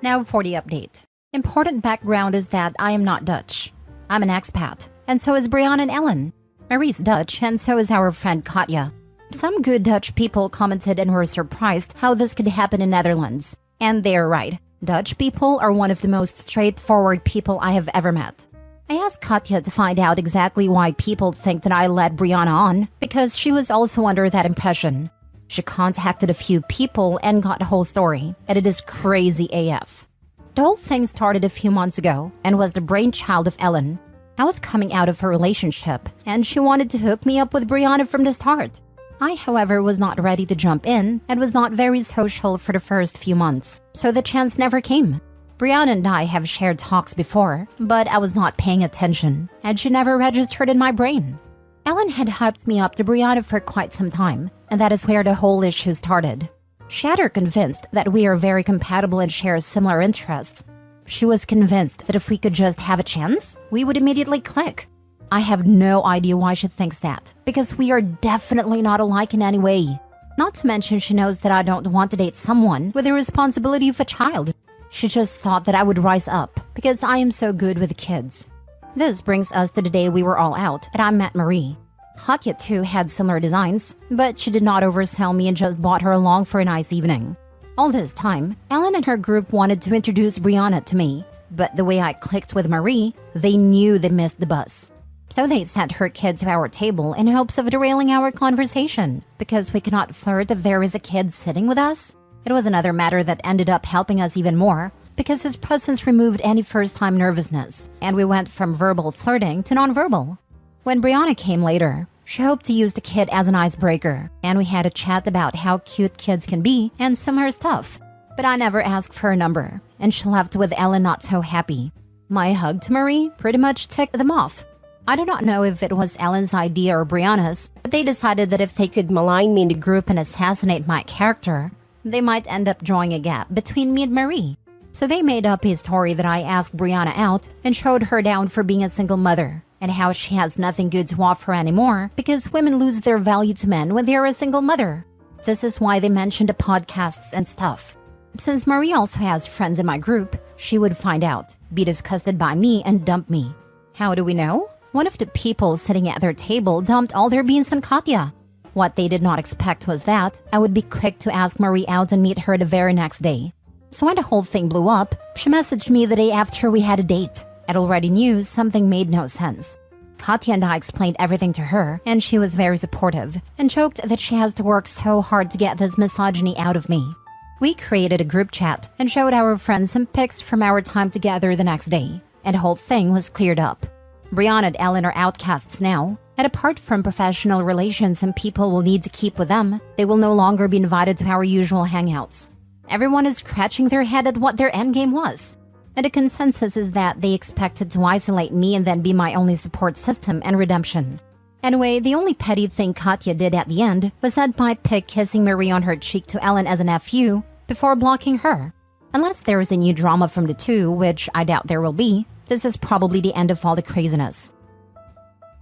Now for the update. Important background is that I am not Dutch. I'm an expat, and so is Brianna and Ellen. Marie's Dutch, and so is our friend Katya. Some good Dutch people commented and were surprised how this could happen in Netherlands. And they're right. Dutch people are one of the most straightforward people I have ever met. I asked Katya to find out exactly why people think that I led Brianna on, because she was also under that impression. She contacted a few people and got the whole story, and it is crazy AF. The whole thing started a few months ago and was the brainchild of Ellen. I was coming out of her relationship, and she wanted to hook me up with Brianna from the start. I, however, was not ready to jump in and was not very social for the first few months, so the chance never came. Brianna and I have shared talks before, but I was not paying attention, and she never registered in my brain. Ellen had hyped me up to Brianna for quite some time, and that is where the whole issue started. She had her convinced that we are very compatible and share similar interests. She was convinced that if we could just have a chance, we would immediately click. I have no idea why she thinks that, because we are definitely not alike in any way. Not to mention she knows that I don't want to date someone with the responsibility of a child. She just thought that I would rise up, because I am so good with kids. This brings us to the day we were all out and I met Marie. Katya too had similar designs, but she did not oversell me and just brought her along for a nice evening. All this time, Ellen and her group wanted to introduce Brianna to me, but the way I clicked with Marie, they knew they missed the bus. So they sent her kid to our table in hopes of derailing our conversation, because we cannot flirt if there is a kid sitting with us. It was another matter that ended up helping us even more, because his presence removed any first-time nervousness, and we went from verbal flirting to nonverbal. When Brianna came later, she hoped to use the kid as an icebreaker, and we had a chat about how cute kids can be and similar stuff. But I never asked for her number, and she left with Ellen not so happy. My hug to Marie pretty much ticked them off. I do not know if it was Ellen's idea or Brianna's, but they decided that if they could malign me in the group and assassinate my character, they might end up drawing a gap between me and Marie. So they made up a story that I asked Brianna out and showed her down for being a single mother and how she has nothing good to offer anymore because women lose their value to men when they're a single mother. This is why they mentioned the podcasts and stuff. Since Marie also has friends in my group, she would find out, be disgusted by me, and dump me. How do we know? One of the people sitting at their table dumped all their beans on Katya. What they did not expect was that I would be quick to ask Marie out and meet her the very next day. So when the whole thing blew up, she messaged me the day after we had a date. I already knew something made no sense. Katya and I explained everything to her, and she was very supportive and joked that she has to work so hard to get this misogyny out of me. We created a group chat and showed our friends some pics from our time together the next day, and the whole thing was cleared up. Brianna and Ellen are outcasts now, and apart from professional relations and people will need to keep with them, they will no longer be invited to our usual hangouts. Everyone is scratching their head at what their endgame was. And the consensus is that they expected to isolate me and then be my only support system and redemption. Anyway, the only petty thing Katya did at the end was send my pic kissing Marie on her cheek to Ellen as an FU before blocking her. Unless there is a new drama from the two, which I doubt there will be, this is probably the end of all the craziness.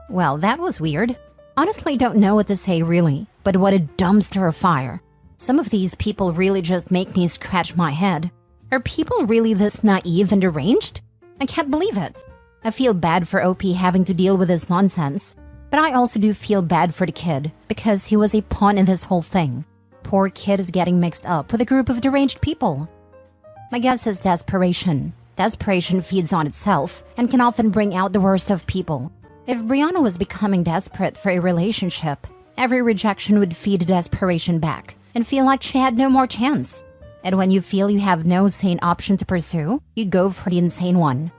Well, that was weird. Honestly, don't know what to say really, but what a dumpster of fire. Some of these people really just make me scratch my head. Are people really this naive and deranged? I can't believe it. I feel bad for OP having to deal with this nonsense, but I also do feel bad for the kid because he was a pawn in this whole thing. Poor kid is getting mixed up with a group of deranged people. My guess is desperation. Desperation feeds on itself and can often bring out the worst of people. If Brianna was becoming desperate for a relationship, every rejection would feed desperation back and feel like she had no more chance. And when you feel you have no sane option to pursue, you go for the insane one.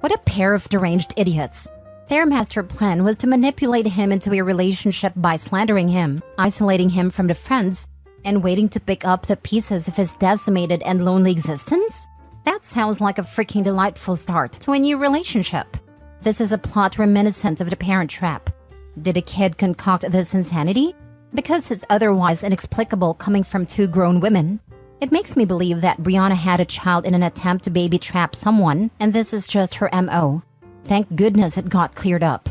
What a pair of deranged idiots. Their master plan was to manipulate him into a relationship by slandering him, isolating him from the friends, and waiting to pick up the pieces of his decimated and lonely existence? That sounds like a freaking delightful start to a new relationship. This is a plot reminiscent of the Parent Trap. Did a kid concoct this insanity? Because it's otherwise inexplicable coming from two grown women. It makes me believe that Brianna had a child in an attempt to baby trap someone, and this is just her MO. Thank goodness it got cleared up.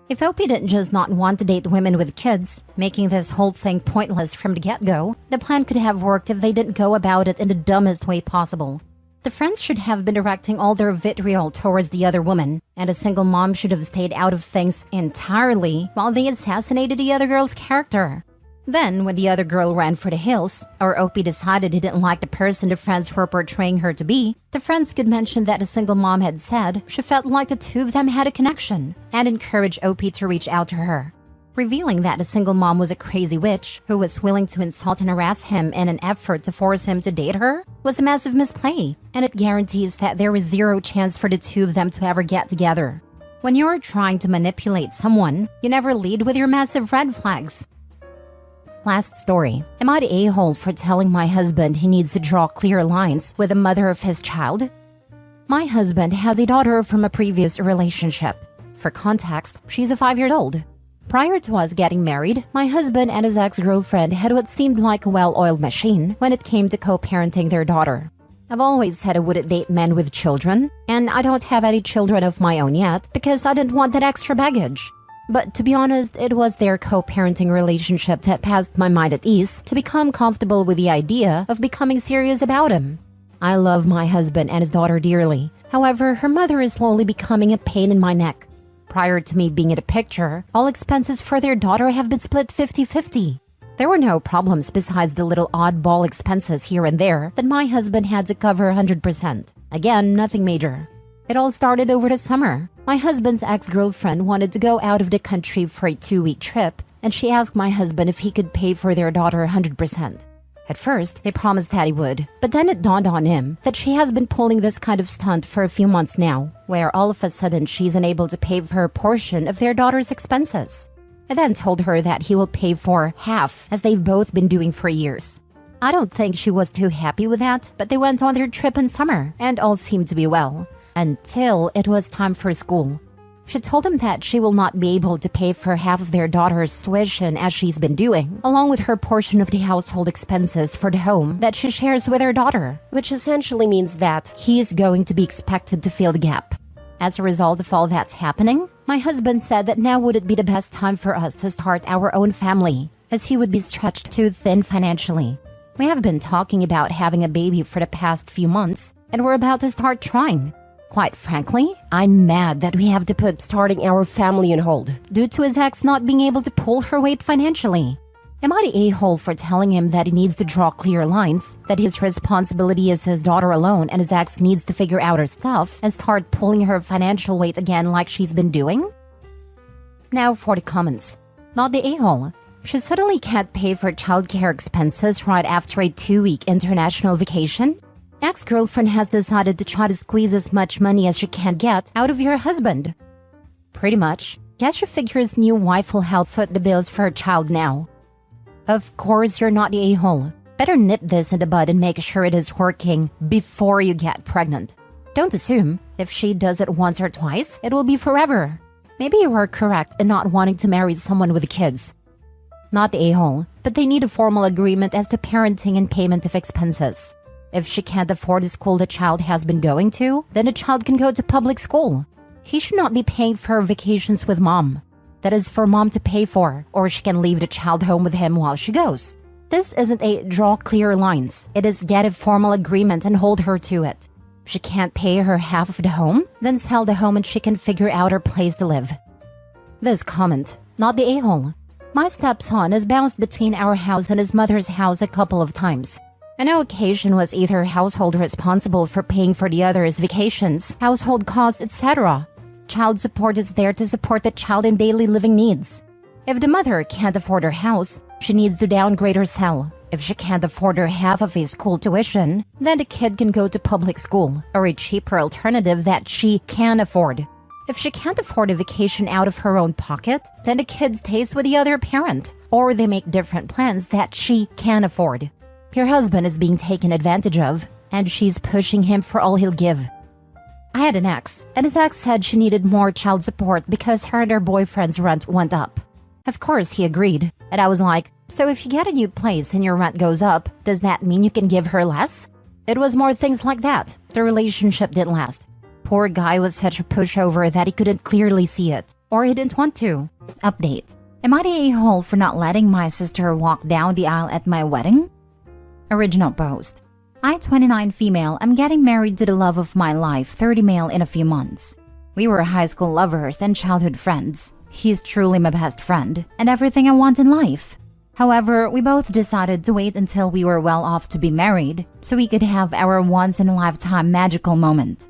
If Opie didn't just not want to date women with kids, making this whole thing pointless from the get-go, the plan could have worked if they didn't go about it in the dumbest way possible. The friends should have been directing all their vitriol towards the other woman, and a single mom should have stayed out of things entirely while they assassinated the other girl's character. Then, when the other girl ran for the hills, or Opie decided he didn't like the person the friends were portraying her to be, the friends could mention that the single mom had said she felt like the two of them had a connection, and encourage Opie to reach out to her. Revealing that the single mom was a crazy witch who was willing to insult and harass him in an effort to force him to date her was a massive misplay, and it guarantees that there is zero chance for the two of them to ever get together. When you're trying to manipulate someone, you never lead with your massive red flags. Last story. Am I the a-hole for telling my husband he needs to draw clear lines with the mother of his child? My husband has a daughter from a previous relationship. For context, she's a 5-year-old. Prior to us getting married, my husband and his ex-girlfriend had what seemed like a well-oiled machine when it came to co-parenting their daughter. I've always said I wouldn't date men with children, and I don't have any children of my own yet because I didn't want that extra baggage. But to be honest, it was their co-parenting relationship that passed my mind at ease to become comfortable with the idea of becoming serious about him. I love my husband and his daughter dearly. However, her mother is slowly becoming a pain in my neck. Prior to me being in the picture, all expenses for their daughter have been split 50-50. There were no problems besides the little oddball expenses here and there that my husband had to cover 100%. Again, nothing major. It all started over the summer. My husband's ex-girlfriend wanted to go out of the country for a 2-week trip, and she asked my husband if he could pay for their daughter 100%. At first, he promised that he would, but then it dawned on him that she has been pulling this kind of stunt for a few months now, where all of a sudden she's unable to pay for a portion of their daughter's expenses. I then told her that he will pay for half, as they've both been doing for years. I don't think she was too happy with that, but they went on their trip in summer, and all seemed to be well. Until it was time for school. She told him that she will not be able to pay for half of their daughter's tuition as she's been doing, along with her portion of the household expenses for the home that she shares with her daughter, which essentially means that he is going to be expected to fill the gap. As a result of all that's happening, my husband said that now would it be the best time for us to start our own family, as he would be stretched too thin financially. We have been talking about having a baby for the past few months, and we're about to start trying. Quite frankly, I'm mad that we have to put starting our family on hold due to his ex not being able to pull her weight financially. Am I the a-hole for telling him that he needs to draw clear lines, that his responsibility is his daughter alone and his ex needs to figure out her stuff and start pulling her financial weight again like she's been doing? Now for the comments. Not the a-hole. She suddenly can't pay for childcare expenses right after a 2-week international vacation? Ex-girlfriend has decided to try to squeeze as much money as she can get out of your husband. Pretty much. Guess she figures new wife will help foot the bills for her child now. Of course you're not the a-hole. Better nip this in the bud and make sure it is working before you get pregnant. Don't assume if she does it once or twice, it will be forever. Maybe you are correct in not wanting to marry someone with kids. Not the a-hole, but they need a formal agreement as to parenting and payment of expenses. If she can't afford the school the child has been going to, then the child can go to public school. He should not be paying for her vacations with mom. That is for mom to pay for, or she can leave the child home with him while she goes. This isn't a draw clear lines. It is get a formal agreement and hold her to it. If she can't pay her half of the home, then sell the home and she can figure out her place to live. This comment, not the a-hole. My stepson has bounced between our house and his mother's house a couple of times. On no occasion was either household responsible for paying for the other's vacations, household costs, etc. Child support is there to support the child in daily living needs. If the mother can't afford her house, she needs to downgrade or sell. If she can't afford her half of a school tuition, then the kid can go to public school, or a cheaper alternative that she can afford. If she can't afford a vacation out of her own pocket, then the kid stays with the other parent, or they make different plans that she can afford. Your husband is being taken advantage of, and she's pushing him for all he'll give. I had an ex, and his ex said she needed more child support because her and her boyfriend's rent went up. Of course, he agreed, and I was like, so if you get a new place and your rent goes up, does that mean you can give her less? It was more things like that. The relationship didn't last. Poor guy was such a pushover that he couldn't clearly see it, or he didn't want to. Update. Am I the a-hole for not letting my sister walk down the aisle at my wedding? Original post. I, 29 female, am getting married to the love of my life, 30 male, in a few months. We were high school lovers and childhood friends. He's truly my best friend and everything I want in life. However, we both decided to wait until we were well off to be married so we could have our once-in-a-lifetime magical moment.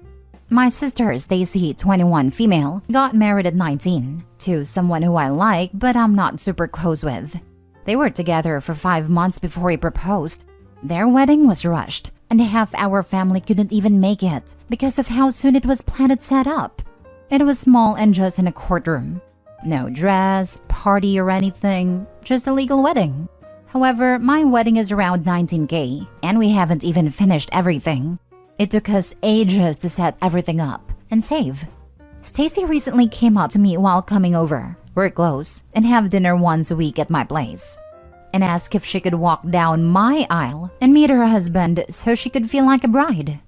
My sister, Stacy, 21 female, got married at 19 to someone who I like but I'm not super close with. They were together for 5 months before he proposed. Their wedding was rushed, and half our family couldn't even make it because of how soon it was planned and set up. It was small and just in a courtroom. No dress, party or anything, just a legal wedding. However, my wedding is around $19K, and we haven't even finished everything. It took us ages to set everything up and save. Stacy recently came up to me while coming over. We're close and have dinner once a week at my place, and asked if she could walk down my aisle and meet her husband so she could feel like a bride.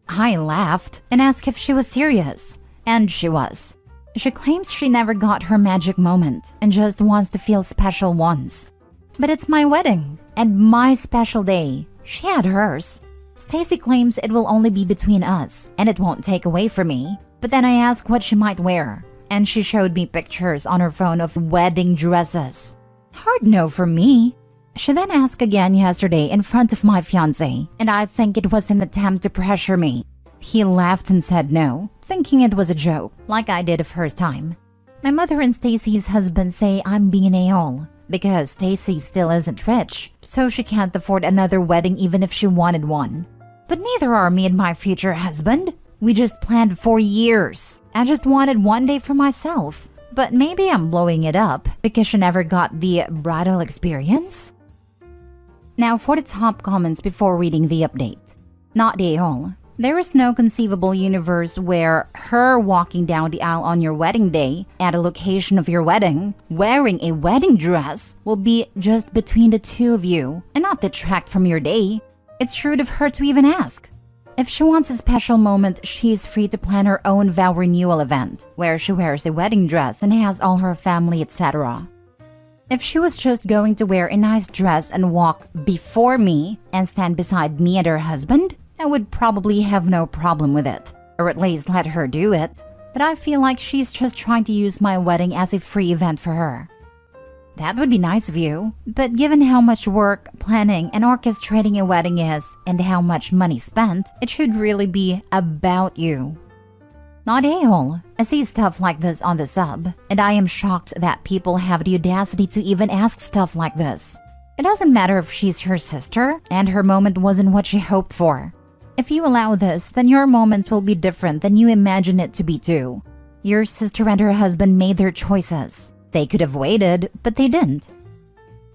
I laughed and asked if she was serious, and she was. She claims she never got her magic moment and just wants to feel special once. But it's my wedding and my special day. She had hers. Stacy claims it will only be between us and it won't take away from me. But then I asked what she might wear, and she showed me pictures on her phone of wedding dresses. Hard no for me. She then asked again yesterday in front of my fiancé, and I think it was an attempt to pressure me. He laughed and said no, thinking it was a joke, like I did the first time. My mother and Stacy's husband say I'm being a-hole because Stacy still isn't rich, so she can't afford another wedding even if she wanted one. But neither are me and my future husband. We just planned for years. I just wanted one day for myself. But maybe I'm blowing it up because she never got the bridal experience? Now for the top comments before reading the update. Not the a-hole. There is no conceivable universe where her walking down the aisle on your wedding day at a location of your wedding, wearing a wedding dress, will be just between the two of you and not detract from your day. It's rude of her to even ask. If she wants a special moment, she's free to plan her own vow renewal event, where she wears a wedding dress and has all her family, etc. If she was just going to wear a nice dress and walk before me and stand beside me and her husband, I would probably have no problem with it, or at least let her do it. But I feel like she's just trying to use my wedding as a free event for her. That would be nice of you, but given how much work, planning, and orchestrating a wedding is, and how much money spent, it should really be about you. Not a-hole. I see stuff like this on the sub, and I am shocked that people have the audacity to even ask stuff like this. It doesn't matter if she's her sister, and her moment wasn't what she hoped for. If you allow this, then your moment will be different than you imagine it to be too. Your sister and her husband made their choices. They could have waited, but they didn't.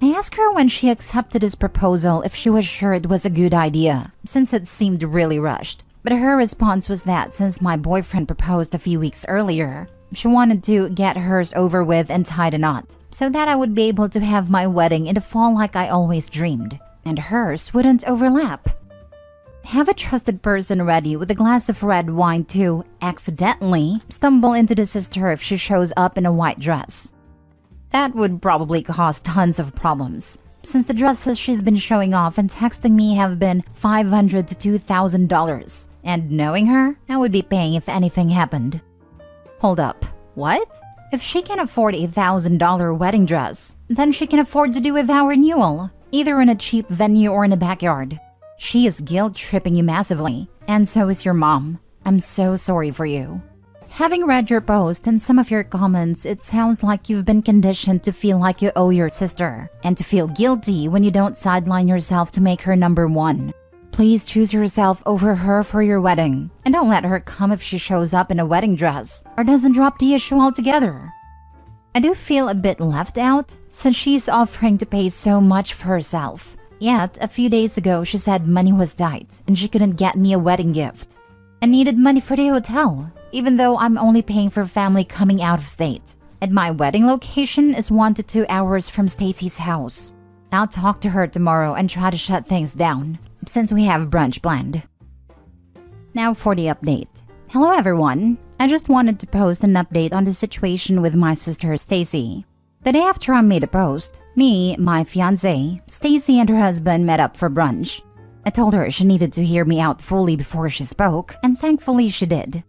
I asked her when she accepted his proposal if she was sure it was a good idea, since it seemed really rushed. But her response was that since my boyfriend proposed a few weeks earlier, she wanted to get hers over with and tie the knot, so that I would be able to have my wedding in the fall like I always dreamed, and hers wouldn't overlap. Have a trusted person ready with a glass of red wine to accidentally stumble into the sister if she shows up in a white dress. That would probably cause tons of problems, since the dresses she's been showing off and texting me have been $500 to $2,000, and knowing her, I would be paying if anything happened. Hold up, what? If she can afford a $1,000 wedding dress, then she can afford to do a vow renewal, either in a cheap venue or in a backyard. She is guilt-tripping you massively, and so is your mom. I'm so sorry for you. Having read your post and some of your comments, it sounds like you've been conditioned to feel like you owe your sister, and to feel guilty when you don't sideline yourself to make her number one. Please choose yourself over her for your wedding, and don't let her come if she shows up in a wedding dress, or doesn't drop the issue altogether. I do feel a bit left out, since she's offering to pay so much for herself. Yet, a few days ago she said money was tight, and she couldn't get me a wedding gift. I needed money for the hotel, even though I'm only paying for family coming out of state. And my wedding location is 1 to 2 hours from Stacy's house. I'll talk to her tomorrow and try to shut things down, since we have brunch planned. Now for the update. Hello everyone. I just wanted to post an update on the situation with my sister Stacy. The day after I made a post, me, my fiancé, Stacy and her husband met up for brunch. I told her she needed to hear me out fully before she spoke, and thankfully she did.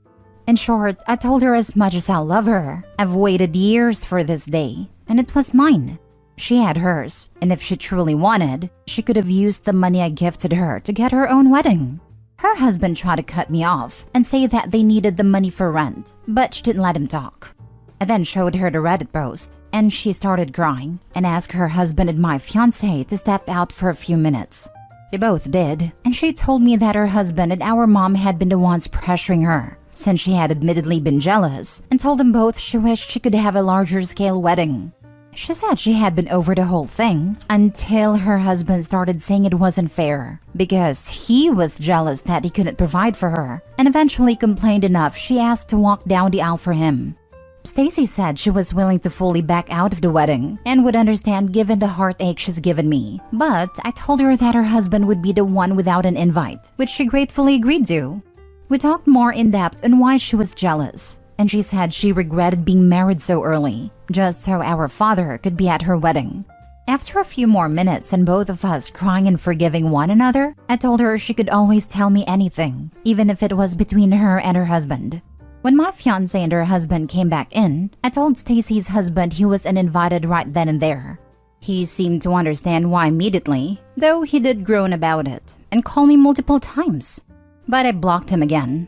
In short, I told her as much as I love her, I've waited years for this day, and it was mine. She had hers, and if she truly wanted, she could have used the money I gifted her to get her own wedding. Her husband tried to cut me off and say that they needed the money for rent, but she didn't let him talk. I then showed her the Reddit post, and she started crying and asked her husband and my fiancé to step out for a few minutes. They both did, and she told me that her husband and our mom had been the ones pressuring her, since she had admittedly been jealous, and told them both she wished she could have a larger scale wedding. She said she had been over the whole thing until her husband started saying it wasn't fair because he was jealous that he couldn't provide for her, and eventually complained enough she asked to walk down the aisle for him. Stacy said she was willing to fully back out of the wedding and would understand given the heartache she's given me, but I told her that her husband would be the one without an invite, which she gratefully agreed to. We talked more in depth on why she was jealous, and she said she regretted being married so early, just so our father could be at her wedding. After a few more minutes and both of us crying and forgiving one another, I told her she could always tell me anything, even if it was between her and her husband. When my fiancé and her husband came back in, I told Stacy's husband he was uninvited right then and there. He seemed to understand why immediately, though he did groan about it and call me multiple times. But I blocked him again.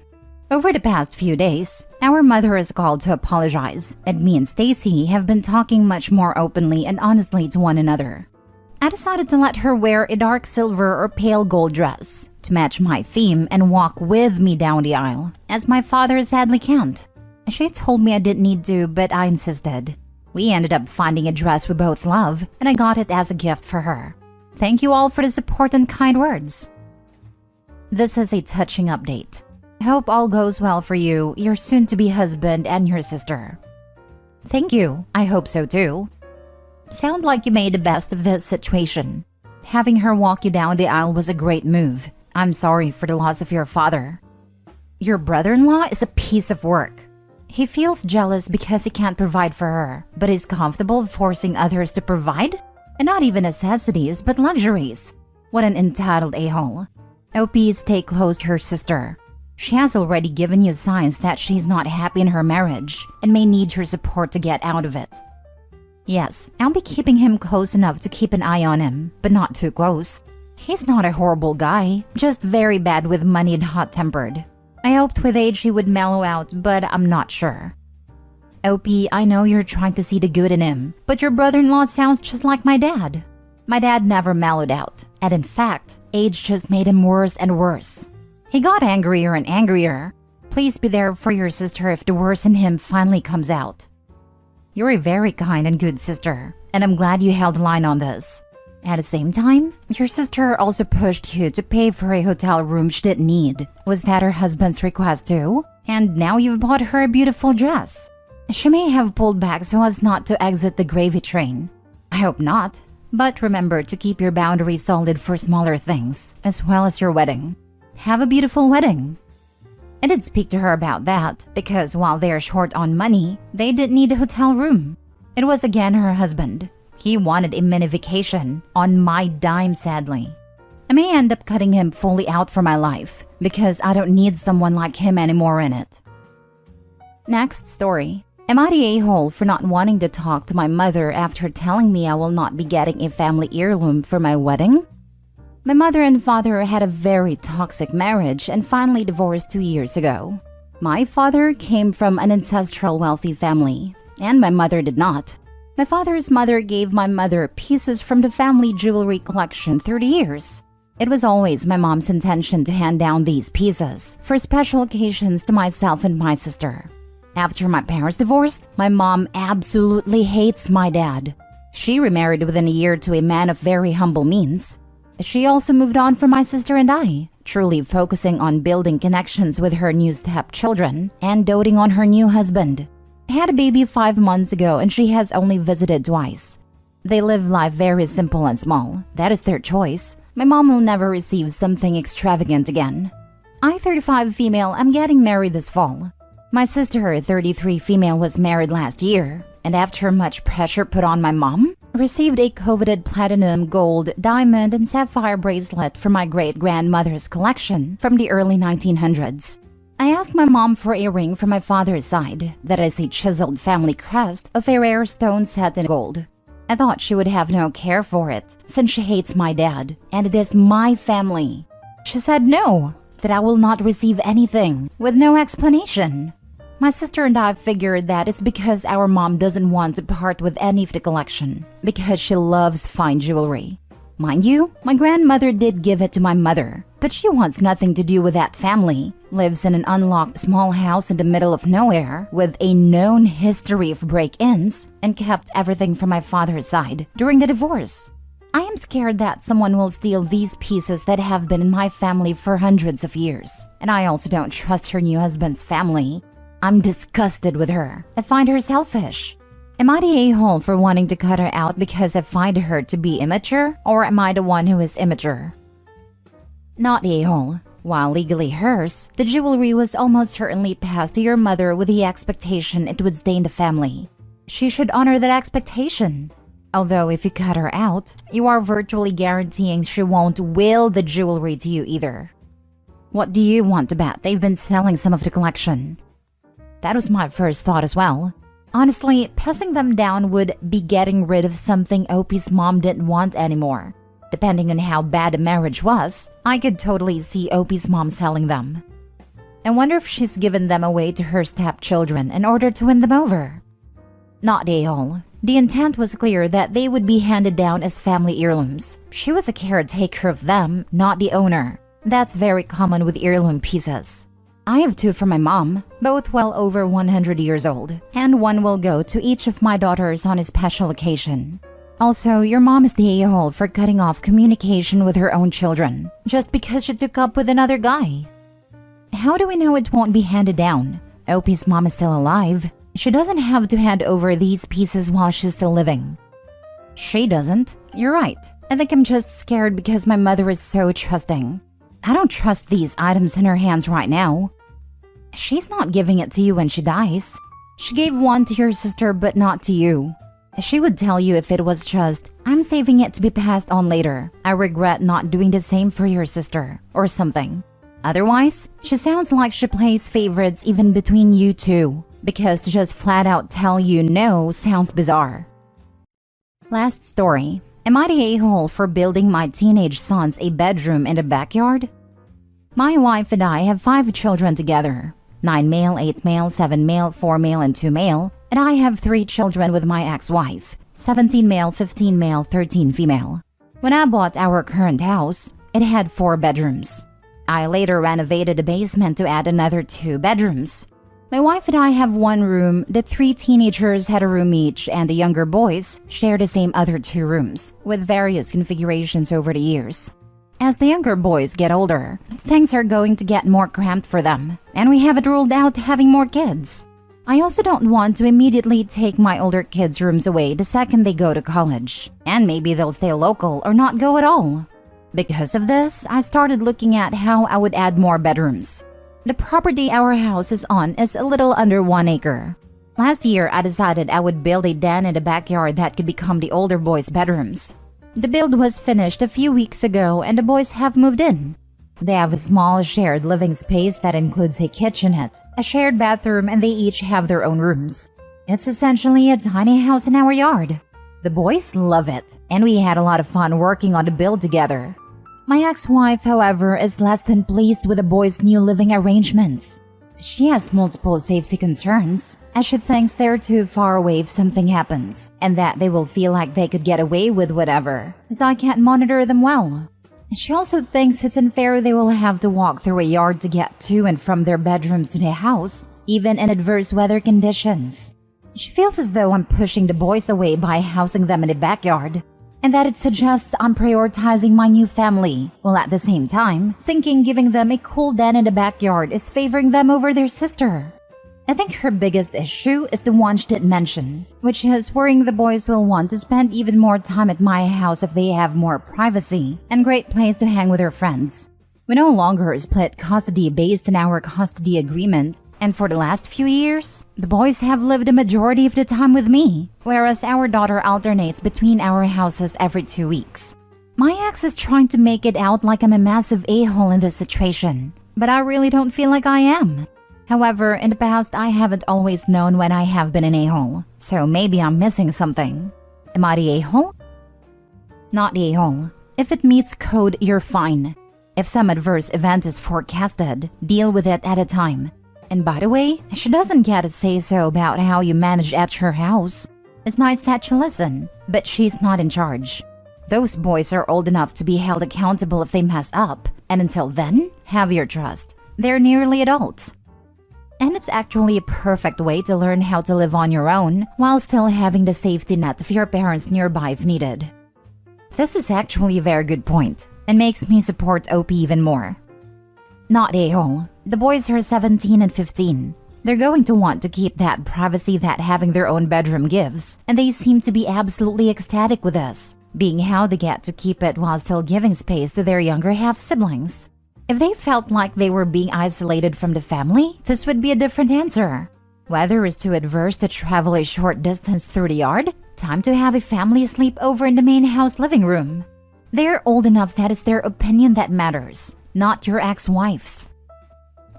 Over the past few days, our mother has called to apologize, and me and Stacy have been talking much more openly and honestly to one another. I decided to let her wear a dark silver or pale gold dress to match my theme and walk with me down the aisle, as my father sadly can't. She told me I didn't need to, but I insisted. We ended up finding a dress we both love, and I got it as a gift for her. Thank you all for the support and kind words. This is a touching update. Hope all goes well for you, your soon-to-be husband, and your sister. Thank you. I hope so too. Sound like you made the best of this situation. Having her walk you down the aisle was a great move. I'm sorry for the loss of your father. Your brother-in-law is a piece of work. He feels jealous because he can't provide for her, but is comfortable forcing others to provide? And not even necessities, but luxuries. What an entitled a-hole. OP, stay close to her sister. She has already given you signs that she's not happy in her marriage and may need your support to get out of it. Yes, I'll be keeping him close enough to keep an eye on him, but not too close. He's not a horrible guy, just very bad with money and hot-tempered. I hoped with age he would mellow out, but I'm not sure. OP, I know you're trying to see the good in him, but your brother-in-law sounds just like my dad. My dad never mellowed out, and in fact, age just made him worse and worse. He got angrier and angrier. Please be there for your sister if the worst in him finally comes out. You're a very kind and good sister, and I'm glad you held the line on this. At the same time, your sister also pushed you to pay for a hotel room she didn't need. Was that her husband's request too? And now you've bought her a beautiful dress. She may have pulled back so as not to exit the gravy train. I hope not. But remember to keep your boundaries solid for smaller things, as well as your wedding. Have a beautiful wedding. I did speak to her about that, because while they're short on money, they didn't need a hotel room. It was again her husband. He wanted a mini vacation, on my dime sadly. I may end up cutting him fully out for my life, because I don't need someone like him anymore in it. Next story. Am I the a-hole for not wanting to talk to my mother after telling me I will not be getting a family heirloom for my wedding? My mother and father had a very toxic marriage and finally divorced 2 years ago. My father came from an ancestral wealthy family, and my mother did not. My father's mother gave my mother pieces from the family jewelry collection through the years. It was always my mom's intention to hand down these pieces for special occasions to myself and my sister. After my parents divorced, my mom absolutely hates my dad. She remarried within a year to a man of very humble means. She also moved on from my sister and I, truly focusing on building connections with her new stepchildren and doting on her new husband. I had a baby 5 months ago and she has only visited twice. They live life very simple and small. That is their choice. My mom will never receive something extravagant again. I, 35 female, am getting married this fall. My sister, 33 female, was married last year, and after much pressure put on my mom, received a coveted platinum, gold, diamond, and sapphire bracelet from my great-grandmother's collection from the early 1900s. I asked my mom for a ring from my father's side that is a chiseled family crest of a rare stone set in gold. I thought she would have no care for it, since she hates my dad, and it is my family. She said no, that I will not receive anything, with no explanation. My sister and I figured that it's because our mom doesn't want to part with any of the collection, because she loves fine jewelry. Mind you, my grandmother did give it to my mother, but she wants nothing to do with that family, lives in an unlocked small house in the middle of nowhere with a known history of break-ins, and kept everything from my father's side during the divorce. I am scared that someone will steal these pieces that have been in my family for hundreds of years, and I also don't trust her new husband's family. I'm disgusted with her. I find her selfish. Am I the a-hole for wanting to cut her out because I find her to be immature, or am I the one who is immature? Not the a-hole. While legally hers, the jewelry was almost certainly passed to your mother with the expectation it would stay in the family. She should honor that expectation. Although if you cut her out, you are virtually guaranteeing she won't will the jewelry to you either. What do you want to bet they've been selling some of the collection? That was my first thought as well. Honestly, passing them down would be getting rid of something Opie's mom didn't want anymore. Depending on how bad the marriage was, I could totally see Opie's mom selling them. I wonder if she's given them away to her stepchildren in order to win them over. Not the a-hole. The intent was clear that they would be handed down as family heirlooms. She was a caretaker of them, not the owner. That's very common with heirloom pieces. I have 2 from my mom, both well over 100 years old, and one will go to each of my daughters on a special occasion. Also, your mom is the a-hole for cutting off communication with her own children just because she took up with another guy. How do we know it won't be handed down? OP's mom is still alive. She doesn't have to hand over these pieces while she's still living. She doesn't. You're right. I think I'm just scared because my mother is so trusting. I don't trust these items in her hands right now. She's not giving it to you when she dies. She gave one to your sister but not to you. She would tell you if it was just, I'm saving it to be passed on later. I regret not doing the same for your sister, or something. Otherwise, she sounds like she plays favorites even between you two, because to just flat out tell you no sounds bizarre. Last story. Am I the a-hole for building my teenage sons a bedroom in the backyard? My wife and I have 5 children together. 9 male, 8 male, 7 male, 4 male, and 2 male. And I have 3 children with my ex-wife. 17 male, 15 male, 13 female. When I bought our current house, it had 4 bedrooms. I later renovated the basement to add another 2 bedrooms. My wife and I have 1 room, the 3 teenagers had a room each, and the younger boys share the same other 2 rooms, with various configurations over the years. As the younger boys get older, things are going to get more cramped for them, and we haven't ruled out having more kids. I also don't want to immediately take my older kids' rooms away the second they go to college, and maybe they'll stay local or not go at all. Because of this, I started looking at how I would add more bedrooms. The property our house is on is a little under 1 acre. Last year, I decided I would build a den in the backyard that could become the older boys' bedrooms. The build was finished a few weeks ago and the boys have moved in. They have a small shared living space that includes a kitchenette, a shared bathroom, and they each have their own rooms. It's essentially a tiny house in our yard. The boys love it, and we had a lot of fun working on the build together. My ex-wife, however, is less than pleased with the boys' new living arrangements. She has multiple safety concerns, as she thinks they're too far away if something happens, and that they will feel like they could get away with whatever, as I can't monitor them well. She also thinks it's unfair they will have to walk through a yard to get to and from their bedrooms to the house, even in adverse weather conditions. She feels as though I'm pushing the boys away by housing them in the backyard, and that it suggests I'm prioritizing my new family, while at the same time thinking giving them a cool den in the backyard is favoring them over their sister. I think her biggest issue is the one she didn't mention, which is worrying the boys will want to spend even more time at my house if they have more privacy and great place to hang with their friends. We no longer split custody based on our custody agreement, and for the last few years, the boys have lived a majority of the time with me, whereas our daughter alternates between our houses every 2 weeks. My ex is trying to make it out like I'm a massive a-hole in this situation, but I really don't feel like I am. However, in the past, I haven't always known when I have been an a-hole, so maybe I'm missing something. Am I the a-hole? Not the a-hole. If it meets code, you're fine. If some adverse event is forecasted, deal with it at a time. And by the way, she doesn't get a say-so about how you manage at her house. It's nice that you listen, but she's not in charge. Those boys are old enough to be held accountable if they mess up, and until then, have your trust. They're nearly adults. And it's actually a perfect way to learn how to live on your own while still having the safety net of your parents nearby if needed. This is actually a very good point and makes me support OP even more. Not a-hole. The boys are 17 and 15. They're going to want to keep that privacy that having their own bedroom gives, and they seem to be absolutely ecstatic with us, being how they get to keep it while still giving space to their younger half-siblings. If they felt like they were being isolated from the family, this would be a different answer. Weather is too adverse to travel a short distance through the yard, time to have a family sleepover in the main house living room. They're old enough that it's their opinion that matters, not your ex-wife's.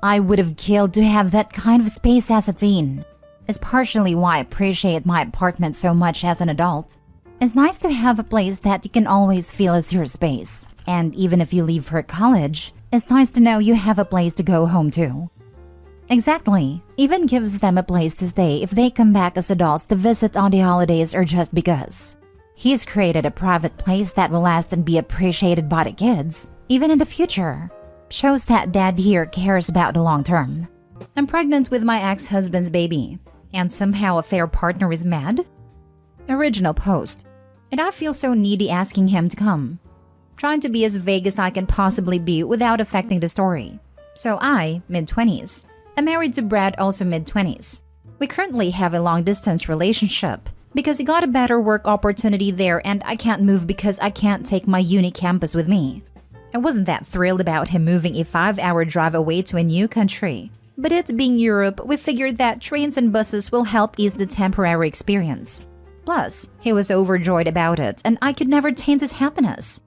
I would have killed to have that kind of space as a teen. It's partially why I appreciate my apartment so much as an adult. It's nice to have a place that you can always feel is your space. And even if you leave for college, it's nice to know you have a place to go home to. Exactly. Even gives them a place to stay if they come back as adults to visit on the holidays or just because. He's created a private place that will last and be appreciated by the kids, even in the future. Shows that dad here cares about the long term. I'm pregnant with my ex-husband's baby, and somehow a fair partner is mad? Original post. And I feel so needy asking him to come. Trying to be as vague as I can possibly be without affecting the story. So I, mid-20s. I'm married to Brad, also mid-20s. We currently have a long-distance relationship because he got a better work opportunity there and I can't move because I can't take my uni campus with me. I wasn't that thrilled about him moving a 5-hour drive away to a new country. But it being Europe, we figured that trains and buses will help ease the temporary experience. Plus, he was overjoyed about it and I could never taint his happiness.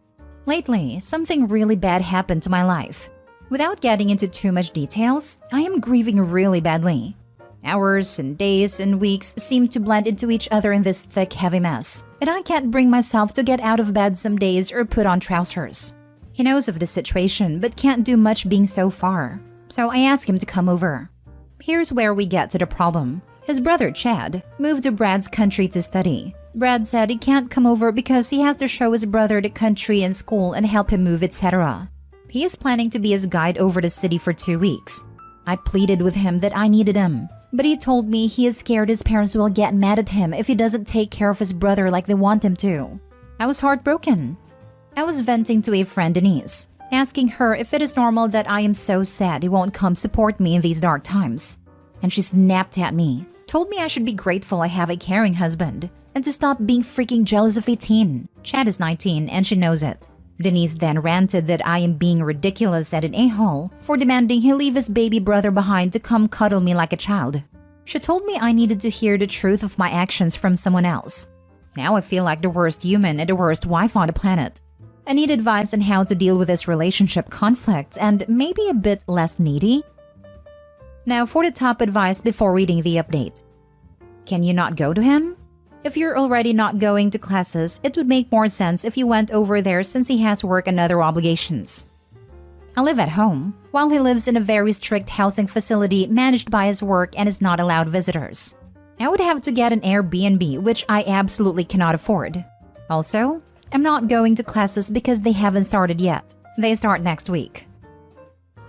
Lately, something really bad happened to my life. Without getting into too much details, I am grieving really badly. Hours and days and weeks seem to blend into each other in this thick, heavy mess, and I can't bring myself to get out of bed some days or put on trousers. He knows of the situation but can't do much being so far, so I ask him to come over. Here's where we get to the problem. His brother, Chad, moved to Brad's country to study. Brad said he can't come over because he has to show his brother the country and school and help him move, etc. He is planning to be his guide over the city for 2 weeks. I pleaded with him that I needed him, but he told me he is scared his parents will get mad at him if he doesn't take care of his brother like they want him to. I was heartbroken. I was venting to a friend, Denise, asking her if it is normal that I am so sad he won't come support me in these dark times. And she snapped at me, told me I should be grateful I have a caring husband, and to stop being freaking jealous of 18. Chad is 19 and she knows it. Denise then ranted that I am being ridiculous and an a-hole for demanding he leave his baby brother behind to come cuddle me like a child. She told me I needed to hear the truth of my actions from someone else. Now I feel like the worst human and the worst wife on the planet. I need advice on how to deal with this relationship conflict and maybe a bit less needy. Now for the top advice before reading the update. Can you not go to him? If you're already not going to classes, it would make more sense if you went over there since he has work and other obligations. I live at home, while he lives in a very strict housing facility managed by his work and is not allowed visitors. I would have to get an Airbnb, which I absolutely cannot afford. Also, I'm not going to classes because they haven't started yet. They start next week.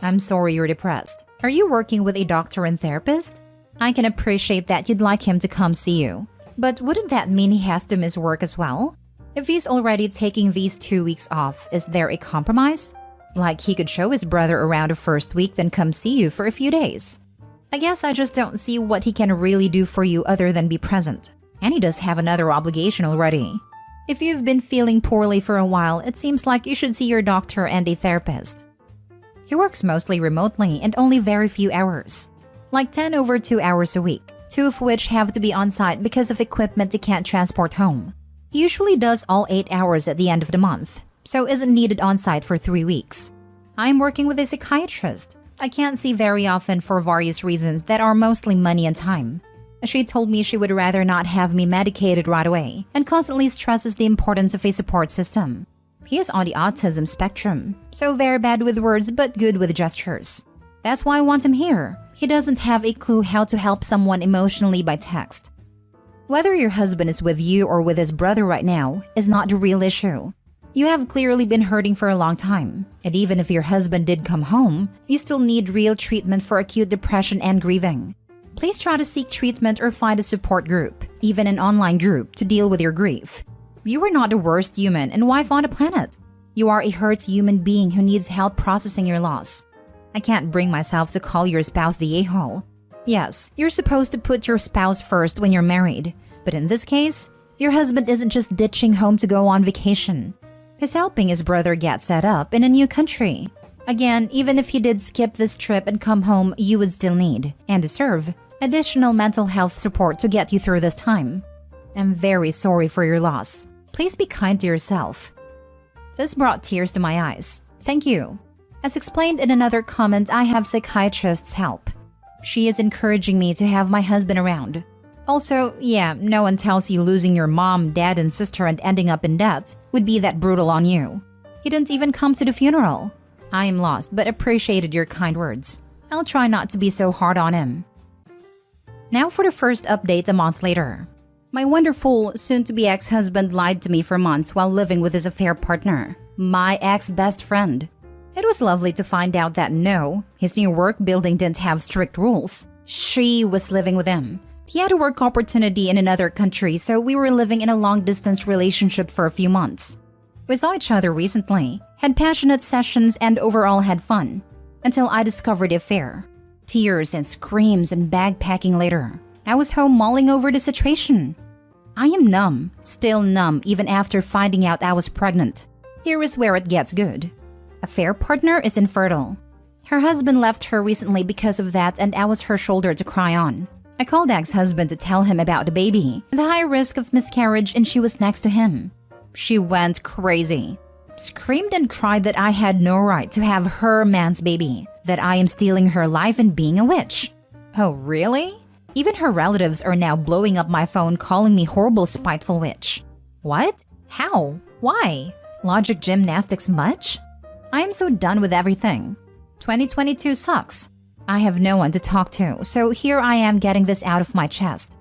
I'm sorry you're depressed. Are you working with a doctor and therapist? I can appreciate that you'd like him to come see you. But wouldn't that mean he has to miss work as well? If he's already taking these 2 weeks off, is there a compromise? Like he could show his brother around the first week then come see you for a few days. I guess I just don't see what he can really do for you other than be present. And he does have another obligation already. If you've been feeling poorly for a while, it seems like you should see your doctor and a therapist. He works mostly remotely and only very few hours. Like 10 over 2 hours a week. 2 of which have to be on site because of equipment he can't transport home. He usually does all 8 hours at the end of the month, so isn't needed on site for 3 weeks. I'm working with a psychiatrist. I can't see very often for various reasons that are mostly money and time. She told me she would rather not have me medicated right away and constantly stresses the importance of a support system. He is on the autism spectrum, so very bad with words but good with gestures. That's why I want him here. He doesn't have a clue how to help someone emotionally by text. Whether your husband is with you or with his brother right now is not the real issue. You have clearly been hurting for a long time, and even if your husband did come home, you still need real treatment for acute depression and grieving. Please try to seek treatment or find a support group, even an online group, to deal with your grief. You are not the worst human and wife on the planet. You are a hurt human being who needs help processing your loss. I can't bring myself to call your spouse the a-hole. Yes, you're supposed to put your spouse first when you're married, but in this case, your husband isn't just ditching home to go on vacation. He's helping his brother get set up in a new country. Again, even if he did skip this trip and come home, you would still need, and deserve, additional mental health support to get you through this time. I'm very sorry for your loss. Please be kind to yourself. This brought tears to my eyes. Thank you. As explained in another comment, I have psychiatrist's help. She is encouraging me to have my husband around. Also, yeah, no one tells you losing your mom, dad, and sister and ending up in debt would be that brutal on you. He didn't even come to the funeral. I am lost, but appreciated your kind words. I'll try not to be so hard on him. Now for the first update a month later. My wonderful, soon-to-be ex-husband lied to me for months while living with his affair partner, my ex-best friend. It was lovely to find out that no, his new work building didn't have strict rules. She was living with him, He had a work opportunity in another country, so we were living in a long-distance relationship for a few months. We saw each other recently, had passionate sessions, and overall had fun. Until I discovered the affair. Tears and screams and bag packing later. I was home mulling over the situation. I am numb, still numb even after finding out I was pregnant. Here is where it gets good. Affair partner is infertile. Her husband left her recently because of that, and I was her shoulder to cry on. I called ex-husband to tell him about the baby, the high risk of miscarriage, and she was next to him. She went crazy. Screamed and cried that I had no right to have her man's baby, that I am stealing her life and being a witch. Oh, really? Even her relatives are now blowing up my phone calling me horrible, spiteful witch. What? How? Why? Logic gymnastics much? I am so done with everything. 2022 sucks. I have no one to talk to, so here I am getting this out of my chest.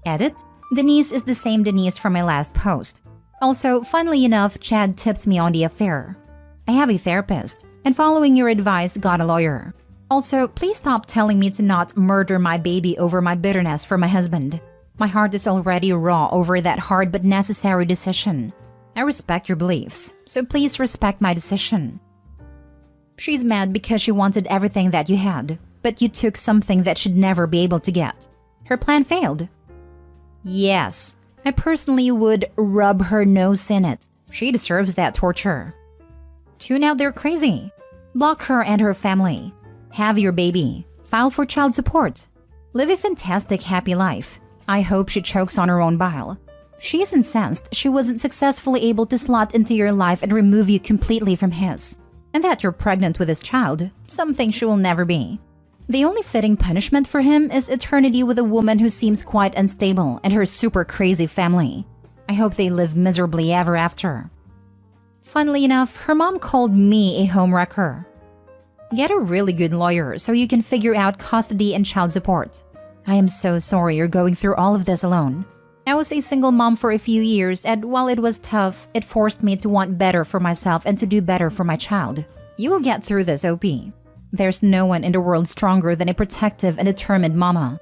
Edit: Denise is the same Denise from my last post. Also, funnily enough, Chad tips me on the affair. I have a therapist, and following your advice, got a lawyer. Also, please stop telling me to not murder my baby over my bitterness for my husband. My heart is already raw over that hard but necessary decision. I respect your beliefs, so please respect my decision. She's mad because she wanted everything that you had, but you took something that she'd never be able to get. Her plan failed. Yes, I personally would rub her nose in it. She deserves that torture. Tune out their crazy. Block her and her family. Have your baby. File for child support. Live a fantastic, happy life. I hope she chokes on her own bile. She is incensed she wasn't successfully able to slot into your life and remove you completely from his. And that you're pregnant with his child, something she will never be. The only fitting punishment for him is eternity with a woman who seems quite unstable and her super crazy family. I hope they live miserably ever after. Funnily enough, her mom called me a homewrecker. Get a really good lawyer so you can figure out custody and child support. I am so sorry you're going through all of this alone. I was a single mom for a few years, and while it was tough, it forced me to want better for myself and to do better for my child. You will get through this, OP. There's no one in the world stronger than a protective and determined mama.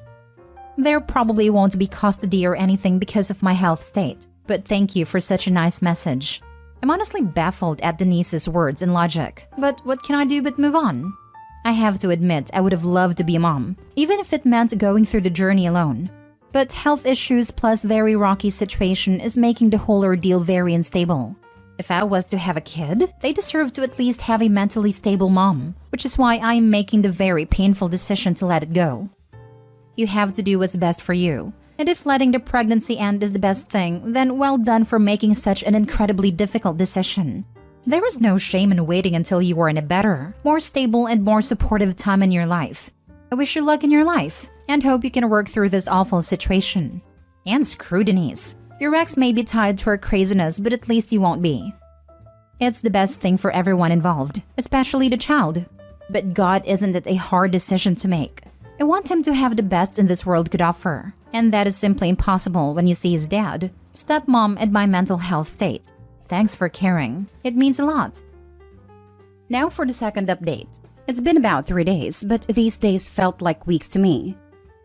There probably won't be custody or anything because of my health state, but thank you for such a nice message. I'm honestly baffled at Denise's words and logic, but what can I do but move on? I have to admit I would have loved to be a mom, even if it meant going through the journey alone. But health issues plus very rocky situation is making the whole ordeal very unstable. If I was to have a kid, they deserve to at least have a mentally stable mom, which is why I am making the very painful decision to let it go. You have to do what's best for you, and if letting the pregnancy end is the best thing, then well done for making such an incredibly difficult decision. There is no shame in waiting until you are in a better, more stable and more supportive time in your life. I wish you luck in your life, and hope you can work through this awful situation. And screw Denise. Your ex may be tied to her craziness, but at least you won't be. It's the best thing for everyone involved, especially the child. But God, isn't it a hard decision to make? I want him to have the best in this world could offer, and that is simply impossible when you see his dad, stepmom, and my mental health state. Thanks for caring. It means a lot. Now for the second update. It's been about 3 days, but these days felt like weeks to me.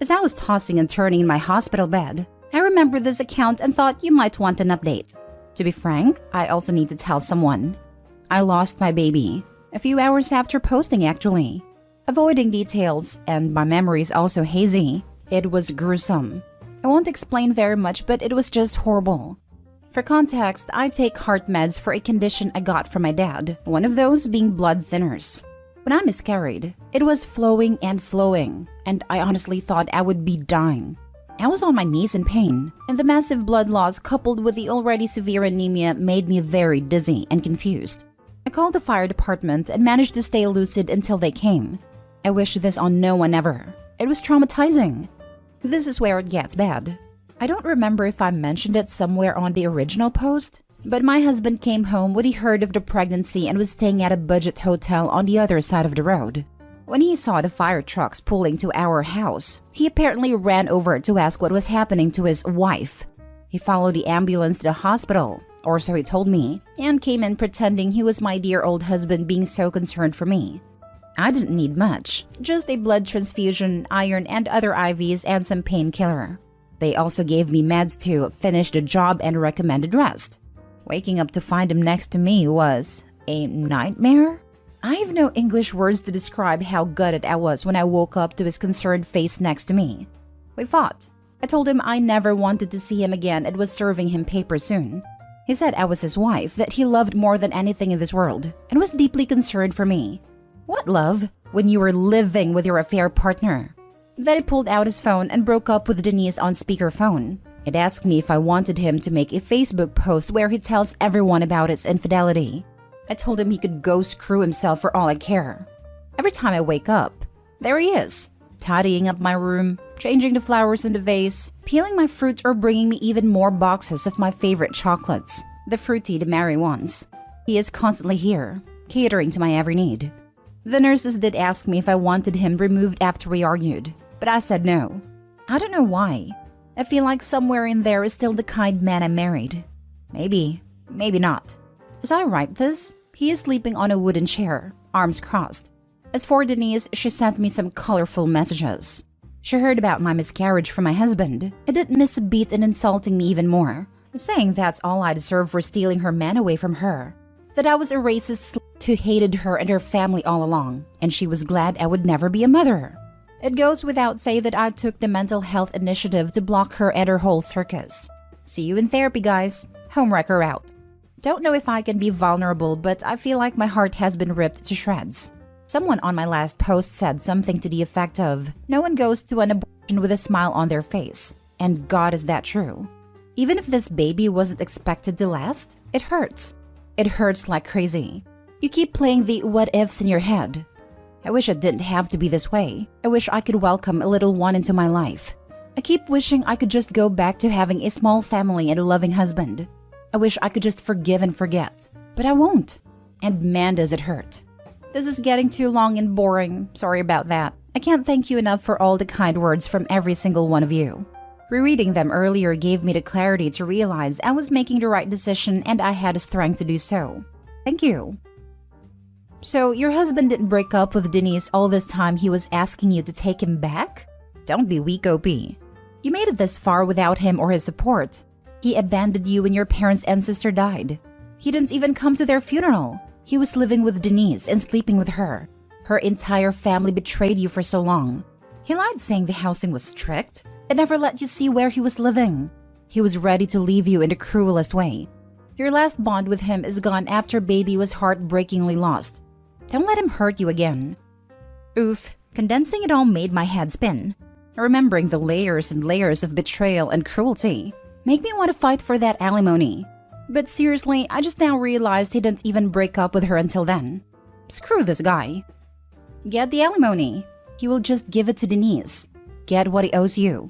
As I was tossing and turning in my hospital bed, I remembered this account and thought you might want an update. To be frank, I also need to tell someone. I lost my baby. A few hours after posting, actually. Avoiding details, and my memory is also hazy. It was gruesome. I won't explain very much, but it was just horrible. For context, I take heart meds for a condition I got from my dad, one of those being blood thinners. When I miscarried, it was flowing, and I honestly thought I would be dying. I was on my knees in pain, and the massive blood loss coupled with the already severe anemia made me very dizzy and confused. I called the fire department and managed to stay lucid until they came. I wish this on no one ever. It was traumatizing. This is where it gets bad. I don't remember if I mentioned it somewhere on the original post, but my husband came home when he heard of the pregnancy and was staying at a budget hotel on the other side of the road. When he saw the fire trucks pulling to our house, he apparently ran over to ask what was happening to his wife. He followed the ambulance to the hospital, or so he told me, and came in pretending he was my dear old husband being so concerned for me. I didn't need much, just a blood transfusion, iron and other IVs, and some painkiller. They also gave me meds to finish the job and recommended rest. Waking up to find him next to me was a nightmare. I have no English words to describe how gutted I was when I woke up to his concerned face next to me. We fought. I told him I never wanted to see him again and was serving him papers soon. He said I was his wife, that he loved more than anything in this world, and was deeply concerned for me. What love? When you were living with your affair partner. Then he pulled out his phone and broke up with Denise on speakerphone. It asked me if I wanted him to make a Facebook post where he tells everyone about his infidelity. I told him he could go screw himself for all I care. Every time I wake up, there he is, tidying up my room, changing the flowers in the vase, peeling my fruit, or bringing me even more boxes of my favorite chocolates, the fruity, the merry ones. He is constantly here, catering to my every need. The nurses did ask me if I wanted him removed after we argued, but I said no. I don't know why. I feel like somewhere in there is still the kind man I married. Maybe not. As I write this, he is sleeping on a wooden chair, arms crossed. As for Denise, she sent me some colorful messages. She heard about my miscarriage from my husband and didn't miss a beat in insulting me even more, saying that's all I deserve for stealing her man away from her, that I was a racist slut who hated her and her family all along, and she was glad I would never be a mother. It goes without saying that I took the mental health initiative to block her and her whole circus. See you in therapy, guys. Homewrecker out. Don't know if I can be vulnerable, but I feel like my heart has been ripped to shreds. Someone on my last post said something to the effect of, no one goes to an abortion with a smile on their face. And God, is that true? Even if this baby wasn't expected to last, it hurts. It hurts like crazy. You keep playing the what ifs in your head. I wish it didn't have to be this way. I wish I could welcome a little one into my life. I keep wishing I could just go back to having a small family and a loving husband. I wish I could just forgive and forget, but I won't. And man, does it hurt. This is getting too long and boring. Sorry about that. I can't thank you enough for all the kind words from every single one of you. Rereading them earlier gave me the clarity to realize I was making the right decision and I had the strength to do so. Thank you. So, your husband didn't break up with Denise all this time he was asking you to take him back? Don't be weak, OP. You made it this far without him or his support. He abandoned you when your parents and sister died. He didn't even come to their funeral. He was living with Denise and sleeping with her. Her entire family betrayed you for so long. He lied saying the housing was strict and never let you see where he was living. He was ready to leave you in the cruelest way. Your last bond with him is gone after baby was heartbreakingly lost. Don't let him hurt you again. Oof, condensing it all made my head spin. Remembering the layers and layers of betrayal and cruelty make me want to fight for that alimony. But seriously, I just now realized he didn't even break up with her until then. Screw this guy. Get the alimony. He will just give it to Denise. Get what he owes you.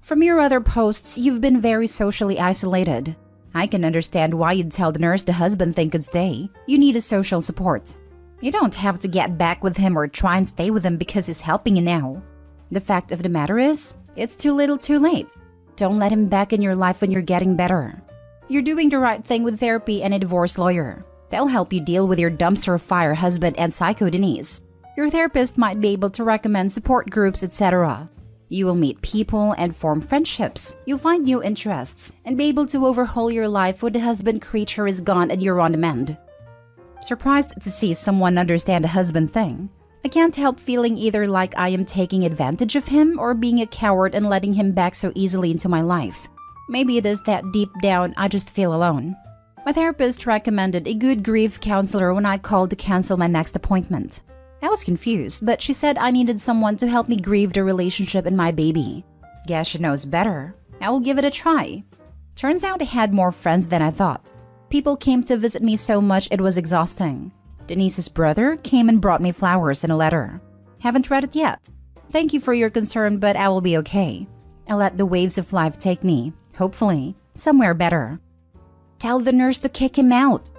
From your other posts, you've been very socially isolated. I can understand why you'd tell the nurse the husband thing could stay. You need a social support. You don't have to get back with him or try and stay with him because he's helping you now. The fact of the matter is, it's too little too late. Don't let him back in your life when you're getting better. You're doing the right thing with therapy and a divorce lawyer. They'll help you deal with your dumpster fire husband and psycho Denise. Your therapist might be able to recommend support groups, etc. You will meet people and form friendships. You'll find new interests and be able to overhaul your life when the husband creature is gone and you're on the mend. Surprised to see someone understand a husband thing. I can't help feeling either like I am taking advantage of him or being a coward and letting him back so easily into my life. Maybe it is that deep down I just feel alone. My therapist recommended a good grief counselor when I called to cancel my next appointment. I was confused, but she said I needed someone to help me grieve the relationship and my baby. Guess she knows better. I will give it a try. Turns out I had more friends than I thought. People came to visit me so much it was exhausting. Denise's brother came and brought me flowers and a letter. Haven't read it yet. Thank you for your concern, but I will be okay. I'll let the waves of life take me, hopefully, somewhere better. Tell the nurse to kick him out.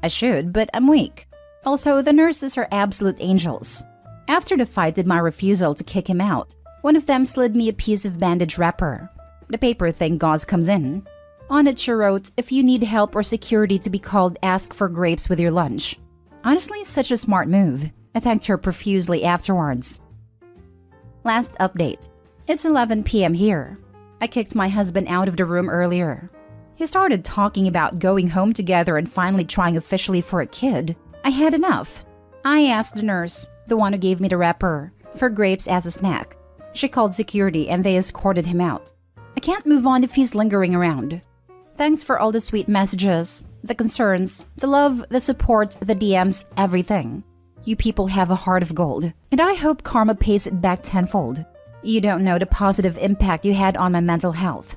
I should, but I'm weak. Also, the nurses are absolute angels. After the fight did my refusal to kick him out, one of them slid me a piece of bandage wrapper. The paper thing gauze comes in. On it she wrote, if you need help or security to be called, ask for grapes with your lunch. Honestly, such a smart move. I thanked her profusely afterwards. Last update. It's 11 p.m. here. I kicked my husband out of the room earlier. He started talking about going home together and finally trying officially for a kid. I had enough. I asked the nurse, the one who gave me the wrapper, for grapes as a snack. She called security and they escorted him out. I can't move on if he's lingering around. Thanks for all the sweet messages, the concerns, the love, the support, the DMs, everything. You people have a heart of gold, and I hope karma pays it back tenfold. You don't know the positive impact you had on my mental health.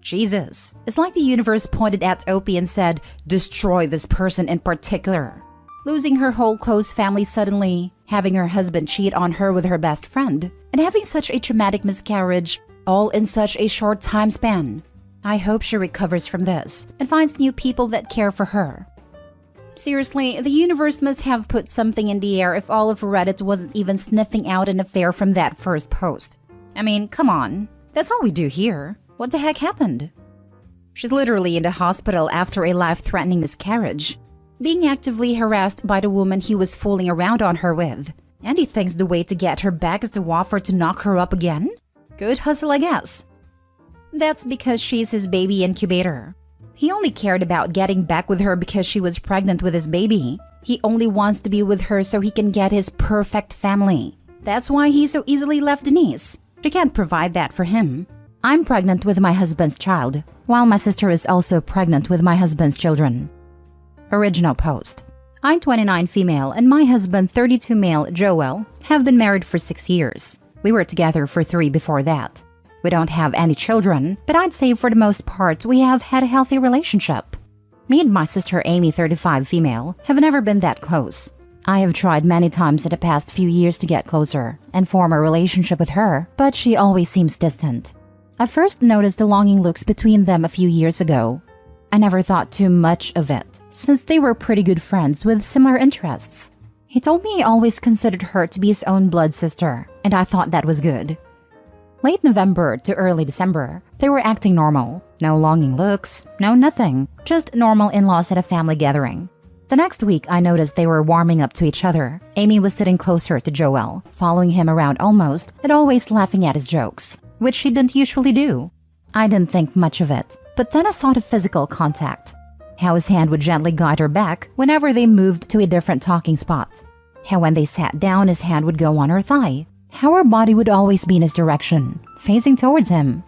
Jesus, it's like the universe pointed at Opie and said, destroy this person in particular. Losing her whole close family suddenly, having her husband cheat on her with her best friend, and having such a traumatic miscarriage, all in such a short time span. I hope she recovers from this and finds new people that care for her. Seriously, the universe must have put something in the air if all of Reddit wasn't even sniffing out an affair from that first post. I mean, come on. That's all we do here. What the heck happened? She's literally in the hospital after a life-threatening miscarriage, being actively harassed by the woman he was fooling around on her with. And he thinks the way to get her back is to offer to knock her up again? Good hustle, I guess. That's because she's his baby incubator. He only cared about getting back with her because she was pregnant with his baby. He only wants to be with her so he can get his perfect family. That's why he so easily left Denise. She can't provide that for him. I'm pregnant with my husband's child, while my sister is also pregnant with my husband's children. Original post. I'm 29 female and my husband 32 male, Joel, have been married for 6 years. We were together for 3 before that. We don't have any children, but I'd say for the most part we have had a healthy relationship. Me and my sister Amy, 35 female, have never been that close. I have tried many times in the past few years to get closer and form a relationship with her, but she always seems distant. I first noticed the longing looks between them a few years ago. I never thought too much of it, since they were pretty good friends with similar interests. He told me he always considered her to be his own blood sister, and I thought that was good. Late November to early December, they were acting normal. No longing looks, no nothing, just normal in-laws at a family gathering. The next week, I noticed they were warming up to each other. Amy was sitting closer to Joel, following him around almost, and always laughing at his jokes, which she didn't usually do. I didn't think much of it, but then I saw the physical contact. How his hand would gently guide her back whenever they moved to a different talking spot. How when they sat down, his hand would go on her thigh. How her body would always be in his direction, facing towards him.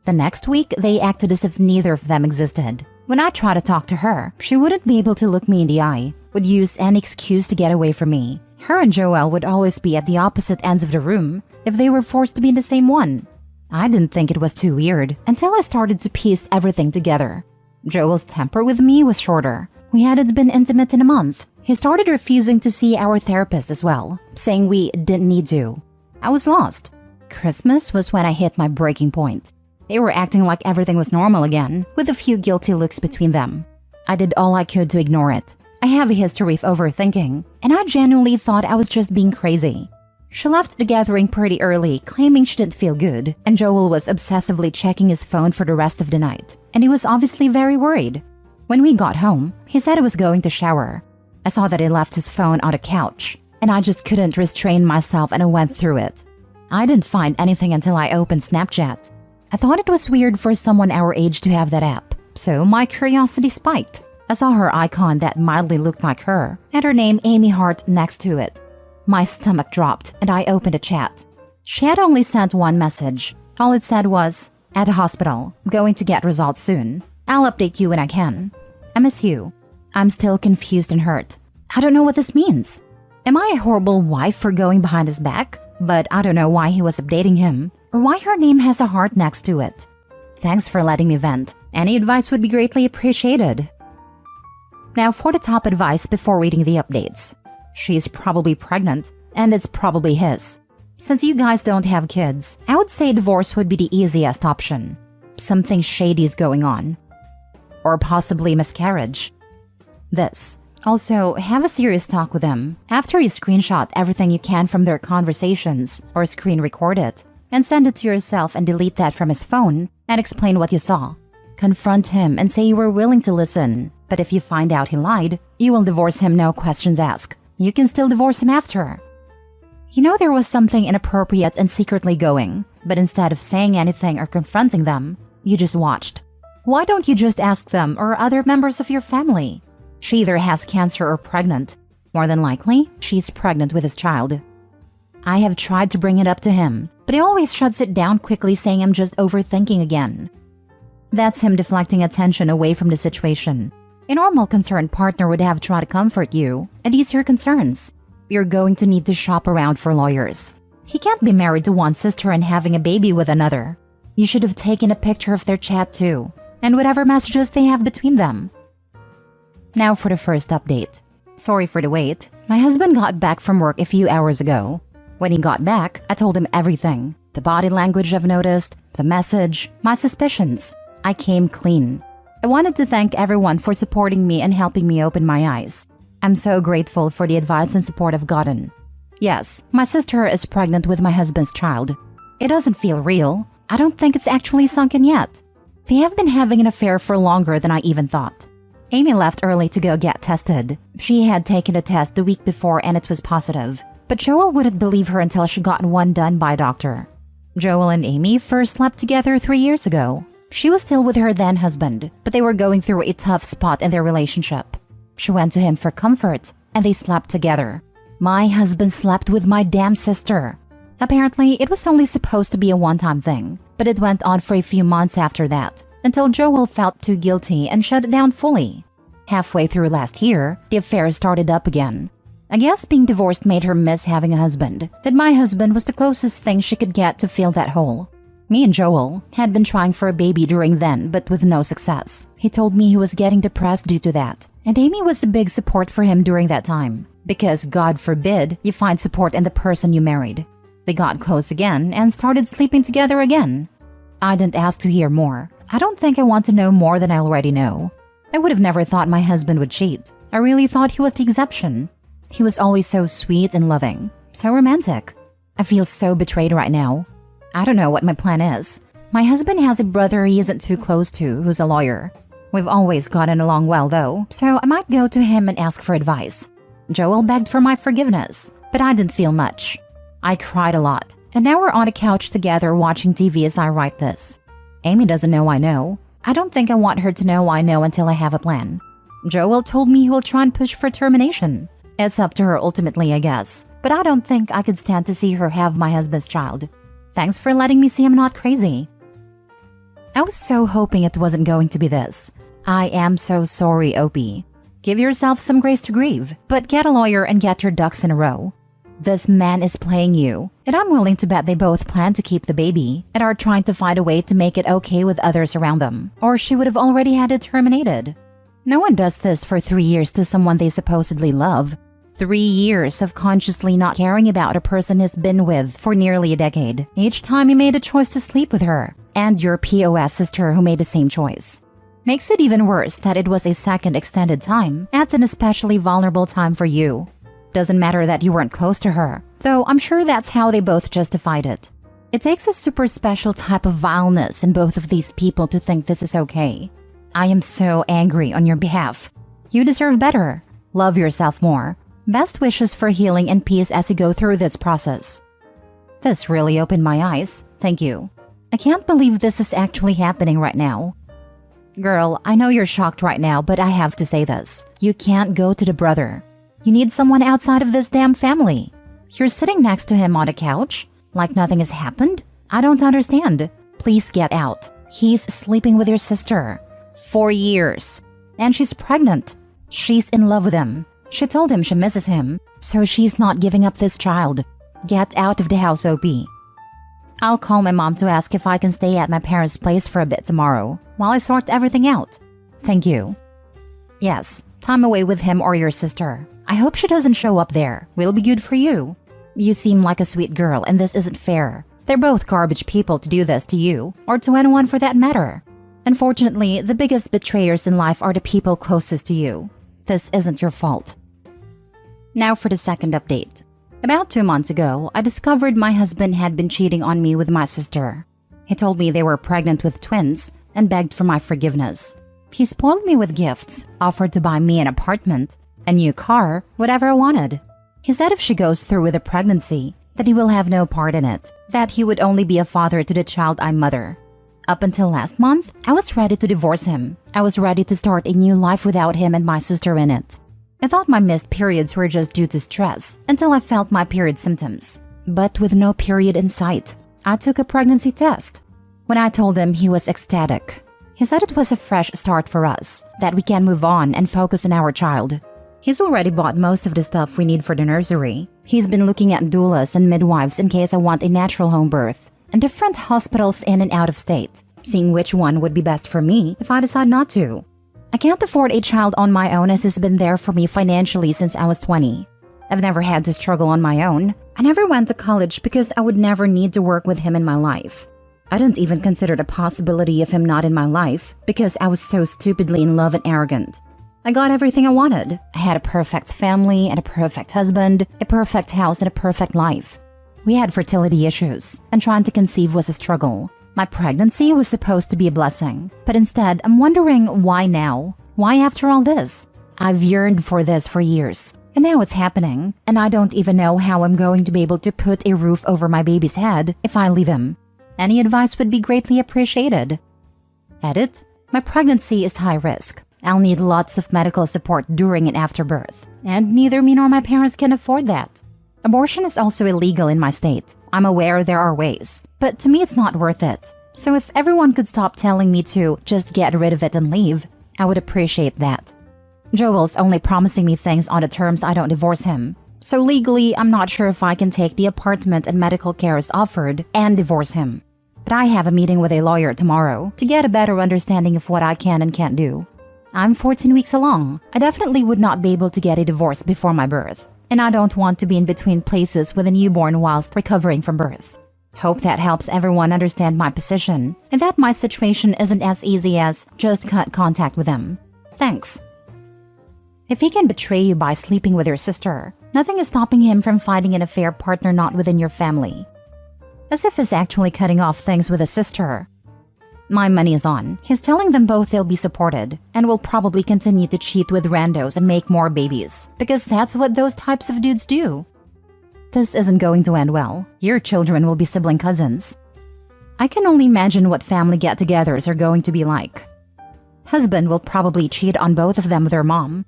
The next week, they acted as if neither of them existed. When I tried to talk to her, she wouldn't be able to look me in the eye, would use any excuse to get away from me. Her and Joel would always be at the opposite ends of the room if they were forced to be in the same one. I didn't think it was too weird until I started to piece everything together. Joel's temper with me was shorter. We hadn't been intimate in a month. He started refusing to see our therapist as well, saying we didn't need to. I was lost. Christmas was when I hit my breaking point. They were acting like everything was normal again, with a few guilty looks between them. I did all I could to ignore it. I have a history of overthinking, and I genuinely thought I was just being crazy. She left the gathering pretty early, claiming she didn't feel good, and Joel was obsessively checking his phone for the rest of the night, and he was obviously very worried. When we got home, he said he was going to shower. I saw that he left his phone on the couch, and I just couldn't restrain myself and I went through it. I didn't find anything until I opened Snapchat. I thought it was weird for someone our age to have that app, so my curiosity spiked. I saw her icon that mildly looked like her, and her name Amy Hart next to it. My stomach dropped, and I opened a chat. She had only sent one message. All it said was, "At the hospital, going to get results soon. I'll update you when I can. I miss you." I'm still confused and hurt. I don't know what this means. Am I a horrible wife for going behind his back? But I don't know why he was updating him, or why her name has a heart next to it. Thanks for letting me vent. Any advice would be greatly appreciated. Now for the top advice before reading the updates. She's probably pregnant, and it's probably his. Since you guys don't have kids, I would say divorce would be the easiest option. Something shady is going on. Or possibly miscarriage. This. Also, have a serious talk with him. After you screenshot everything you can from their conversations, or screen record it, and send it to yourself and delete that from his phone, and explain what you saw. Confront him and say you were willing to listen, but if you find out he lied, you will divorce him no questions asked. You can still divorce him after. You know there was something inappropriate and secretly going, but instead of saying anything or confronting them, you just watched. Why don't you just ask them or other members of your family? She either has cancer or pregnant. More than likely, she's pregnant with his child. I have tried to bring it up to him, but he always shuts it down quickly, saying I'm just overthinking again. That's him deflecting attention away from the situation. A normal concerned partner would have tried to comfort you and ease your concerns. You're going to need to shop around for lawyers. He can't be married to one sister and having a baby with another. You should have taken a picture of their chat too, and whatever messages they have between them. Now for the first update. Sorry for the wait. My husband got back from work a few hours ago. When he got back, I told him everything. The body language I've noticed, the message, my suspicions. I came clean. I wanted to thank everyone for supporting me and helping me open my eyes. I'm so grateful for the advice and support I've gotten. Yes, my sister is pregnant with my husband's child. It doesn't feel real. I don't think it's actually sunk in yet. They have been having an affair for longer than I even thought. Amy left early to go get tested. She had taken a test the week before and it was positive. But Joel wouldn't believe her until she got one done by a doctor. Joel and Amy first slept together 3 years ago. She was still with her then husband, but they were going through a tough spot in their relationship. She went to him for comfort, and they slept together. My husband slept with my damn sister. Apparently, it was only supposed to be a one-time thing, but it went on for a few months after that, until Joel felt too guilty and shut it down fully. Halfway through last year, the affair started up again. I guess being divorced made her miss having a husband, that my husband was the closest thing she could get to fill that hole. Me and Joel had been trying for a baby during then, but with no success. He told me he was getting depressed due to that, and Amy was a big support for him during that time. Because God forbid you find support in the person you married. They got close again and started sleeping together again. I didn't ask to hear more. I don't think I want to know more than I already know. I would have never thought my husband would cheat. I really thought he was the exception. He was always so sweet and loving, so romantic. I feel so betrayed right now. I don't know what my plan is. My husband has a brother he isn't too close to who's a lawyer. We've always gotten along well though, so I might go to him and ask for advice. Joel begged for my forgiveness, but I didn't feel much. I cried a lot, and now we're on a couch together watching TV as I write this. Amy doesn't know I know. I don't think I want her to know I know until I have a plan. Joel told me he will try and push for termination. It's up to her ultimately, I guess, but I don't think I could stand to see her have my husband's child. Thanks for letting me see I'm not crazy. I was so hoping it wasn't going to be this. I am so sorry, Opie. Give yourself some grace to grieve, but get a lawyer and get your ducks in a row. This man is playing you, and I'm willing to bet they both plan to keep the baby and are trying to find a way to make it okay with others around them, or she would have already had it terminated. No one does this for 3 years to someone they supposedly love. 3 years of consciously not caring about a person he's been with for nearly a decade. Each time he made a choice to sleep with her, and your POS sister who made the same choice. Makes it even worse that it was a second extended time at an especially vulnerable time for you. Doesn't matter that you weren't close to her, though I'm sure that's how they both justified it. It takes a super special type of vileness in both of these people to think this is okay. I am so angry on your behalf. You deserve better. Love yourself more. Best wishes for healing and peace as you go through this process. This really opened my eyes. Thank you. I can't believe this is actually happening right now. Girl, I know you're shocked right now, but I have to say this. You can't go to the brother. You need someone outside of this damn family. You're sitting next to him on a couch, like nothing has happened? I don't understand. Please get out. He's sleeping with your sister. 4 years. And she's pregnant. She's in love with him. She told him she misses him, so she's not giving up this child. Get out of the house, OP. I'll call my mom to ask if I can stay at my parents' place for a bit tomorrow, while I sort everything out. Thank you. Yes, time away with him or your sister. I hope she doesn't show up there. Will be good for you. You seem like a sweet girl, and this isn't fair. They're both garbage people to do this to you, or to anyone for that matter. Unfortunately, the biggest betrayers in life are the people closest to you. This isn't your fault. Now for the second update. About 2 months ago, I discovered my husband had been cheating on me with my sister. He told me they were pregnant with twins and begged for my forgiveness. He spoiled me with gifts, offered to buy me an apartment, a new car, whatever I wanted. He said if she goes through with the pregnancy, that he will have no part in it, that he would only be a father to the child I mother. Up until last month, I was ready to divorce him. I was ready to start a new life without him and my sister in it. I thought my missed periods were just due to stress until I felt my period symptoms. But with no period in sight, I took a pregnancy test. When I told him, he was ecstatic. He said it was a fresh start for us, that we can move on and focus on our child. He's already bought most of the stuff we need for the nursery. He's been looking at doulas and midwives in case I want a natural home birth, and different hospitals in and out of state, seeing which one would be best for me if I decide not to. I can't afford a child on my own as he's been there for me financially since I was 20. I've never had to struggle on my own. I never went to college because I would never need to work with him in my life. I didn't even consider the possibility of him not in my life because I was so stupidly in love and arrogant. I got everything I wanted. I had a perfect family and a perfect husband, a perfect house and a perfect life. We had fertility issues, and trying to conceive was a struggle. My pregnancy was supposed to be a blessing, but instead I'm wondering why now? Why after all this? I've yearned for this for years, and now it's happening, and I don't even know how I'm going to be able to put a roof over my baby's head if I leave him. Any advice would be greatly appreciated. Edit. My pregnancy is high risk. I'll need lots of medical support during and after birth, and neither me nor my parents can afford that. Abortion is also illegal in my state. I'm aware there are ways, but to me it's not worth it. So if everyone could stop telling me to just get rid of it and leave, I would appreciate that. Joel's only promising me things on the terms I don't divorce him. So legally, I'm not sure if I can take the apartment and medical care as offered and divorce him. But I have a meeting with a lawyer tomorrow to get a better understanding of what I can and can't do. I'm 14 weeks along. I definitely would not be able to get a divorce before my birth, and I don't want to be in between places with a newborn whilst recovering from birth. Hope that helps everyone understand my position, and that my situation isn't as easy as just cut contact with them. Thanks. If he can betray you by sleeping with your sister, nothing is stopping him from finding an affair partner not within your family. As if he's actually cutting off things with a sister. My money is on. He's telling them both they'll be supported and will probably continue to cheat with randos and make more babies because that's what those types of dudes do. This isn't going to end well. Your children will be sibling cousins. I can only imagine what family get-togethers are going to be like. Husband will probably cheat on both of them with their mom.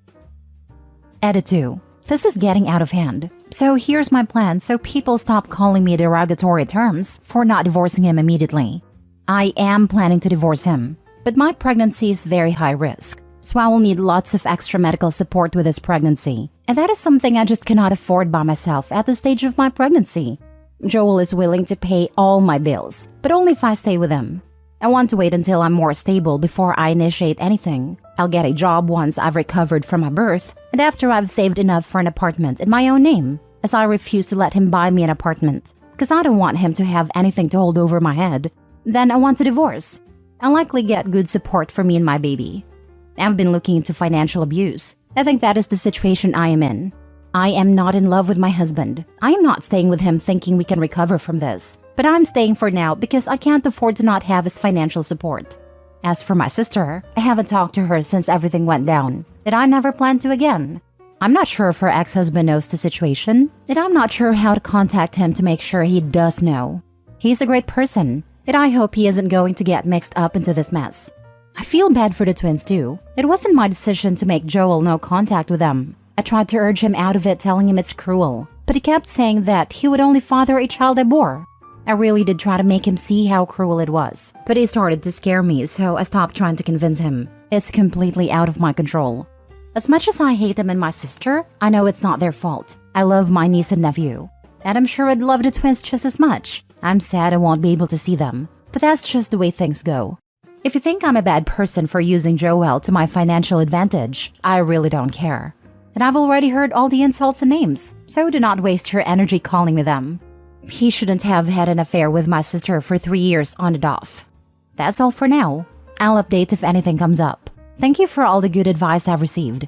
Edit 2. This is getting out of hand. So here's my plan so people stop calling me derogatory terms for not divorcing him immediately. I am planning to divorce him, but my pregnancy is very high risk, so I will need lots of extra medical support with this pregnancy, and that is something I just cannot afford by myself at the stage of my pregnancy. Joel is willing to pay all my bills, but only if I stay with him. I want to wait until I'm more stable before I initiate anything. I'll get a job once I've recovered from my birth, and after I've saved enough for an apartment in my own name, as I refuse to let him buy me an apartment, because I don't want him to have anything to hold over my head. Then I want to divorce. I'll likely get good support for me and my baby. I've been looking into financial abuse. I think that is the situation I am in. I am not in love with my husband. I am not staying with him thinking we can recover from this. But I'm staying for now because I can't afford to not have his financial support. As for my sister, I haven't talked to her since everything went down, and I never plan to again. I'm not sure if her ex-husband knows the situation, and I'm not sure how to contact him to make sure he does know. He's a great person, and I hope he isn't going to get mixed up into this mess. I feel bad for the twins too. It wasn't my decision to make Joel no contact with them. I tried to urge him out of it, telling him it's cruel, but he kept saying that he would only father a child I bore. I really did try to make him see how cruel it was, but he started to scare me, so I stopped trying to convince him. It's completely out of my control. As much as I hate him and my sister, I know it's not their fault. I love my niece and nephew, and I'm sure I'd love the twins just as much. I'm sad I won't be able to see them, but that's just the way things go. If you think I'm a bad person for using Joel to my financial advantage, I really don't care. And I've already heard all the insults and names, so do not waste your energy calling me them. He shouldn't have had an affair with my sister for 3 years on and off. That's all for now. I'll update if anything comes up. Thank you for all the good advice I've received.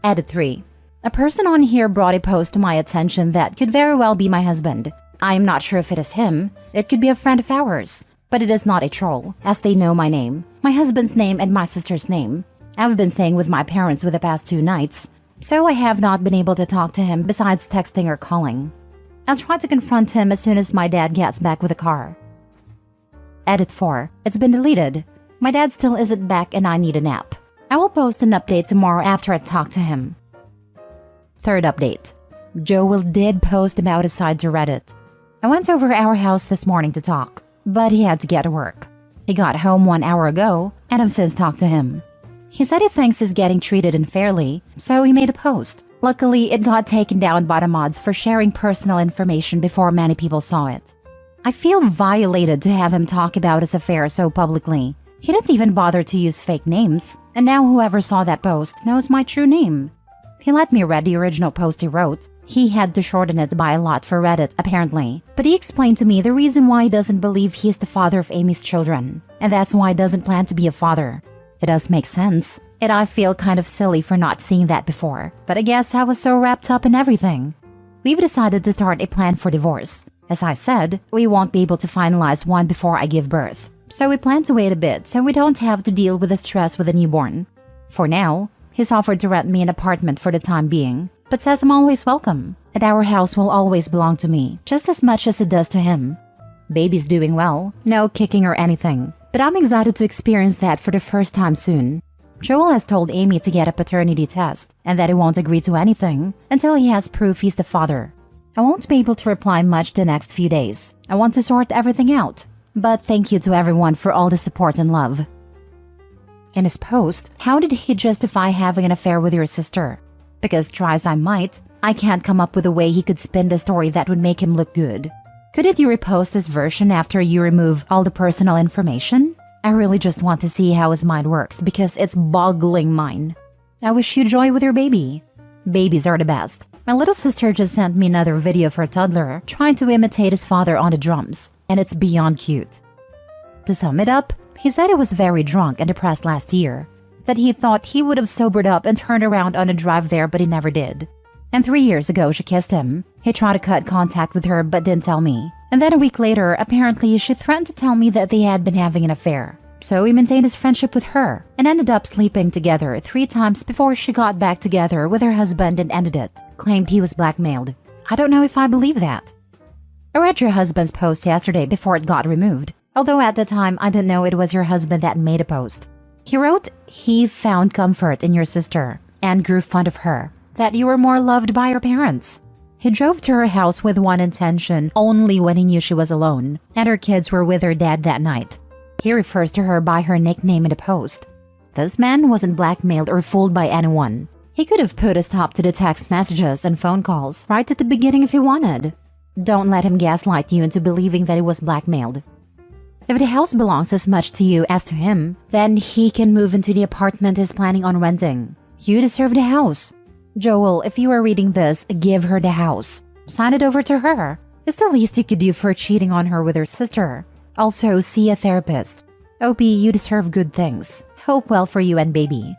Edit 3. A person on here brought a post to my attention that could very well be my husband. I am not sure if it is him. It could be a friend of ours, but it is not a troll, as they know my name, my husband's name, and my sister's name. I've been staying with my parents for the past 2 nights, so I have not been able to talk to him besides texting or calling. I'll try to confront him as soon as my dad gets back with the car. Edit 4. It's been deleted. My dad still isn't back and I need a nap. I will post an update tomorrow after I talk to him. Third update. Joel did post about his side to Reddit. I went over to our house this morning to talk, but he had to get to work. He got home 1 hour ago, and I've since talked to him. He said he thinks he's getting treated unfairly, so he made a post. Luckily, it got taken down by the mods for sharing personal information before many people saw it. I feel violated to have him talk about his affair so publicly. He didn't even bother to use fake names, and now whoever saw that post knows my true name. He let me read the original post he wrote. He had to shorten it by a lot for Reddit, apparently. But he explained to me the reason why he doesn't believe he's the father of Amy's children, and that's why he doesn't plan to be a father. It does make sense, and I feel kind of silly for not seeing that before, but I guess I was so wrapped up in everything. We've decided to start a plan for divorce. As I said, we won't be able to finalize one before I give birth, so we plan to wait a bit so we don't have to deal with the stress with a newborn. For now, he's offered to rent me an apartment for the time being, but says I'm always welcome, and our house will always belong to me, just as much as it does to him. Baby's doing well, no kicking or anything, but I'm excited to experience that for the first time soon. Joel has told Amy to get a paternity test, and that he won't agree to anything until he has proof he's the father. I won't be able to reply much the next few days. I want to sort everything out, but thank you to everyone for all the support and love. In his post, how did he justify having an affair with your sister? Because try as I might, I can't come up with a way he could spin the story that would make him look good. Couldn't you repost this version after you remove all the personal information? I really just want to see how his mind works because it's boggling mine. I wish you joy with your baby. Babies are the best. My little sister just sent me another video for a toddler trying to imitate his father on the drums, and it's beyond cute. To sum it up, he said he was very drunk and depressed last year, that he thought he would have sobered up and turned around on a drive there, but he never did. And 3 years ago, she kissed him. He tried to cut contact with her but didn't tell me. And then a week later, apparently she threatened to tell me that they had been having an affair. So he maintained his friendship with her and ended up sleeping together 3 times before she got back together with her husband and ended it. Claimed he was blackmailed. I don't know if I believe that. I read your husband's post yesterday before it got removed, although at the time I didn't know it was your husband that made a post. He wrote he found comfort in your sister and grew fond of her, that you were more loved by your parents. He drove to her house with one intention only when he knew she was alone, and her kids were with her dad that night. He refers to her by her nickname in the post. This man wasn't blackmailed or fooled by anyone. He could have put a stop to the text messages and phone calls right at the beginning if he wanted. Don't let him gaslight you into believing that he was blackmailed. If the house belongs as much to you as to him, then he can move into the apartment he's planning on renting. You deserve the house. Joel, if you are reading this, give her the house. Sign it over to her. It's the least you could do for cheating on her with her sister. Also, see a therapist. OP, you deserve good things. Hope well for you and baby.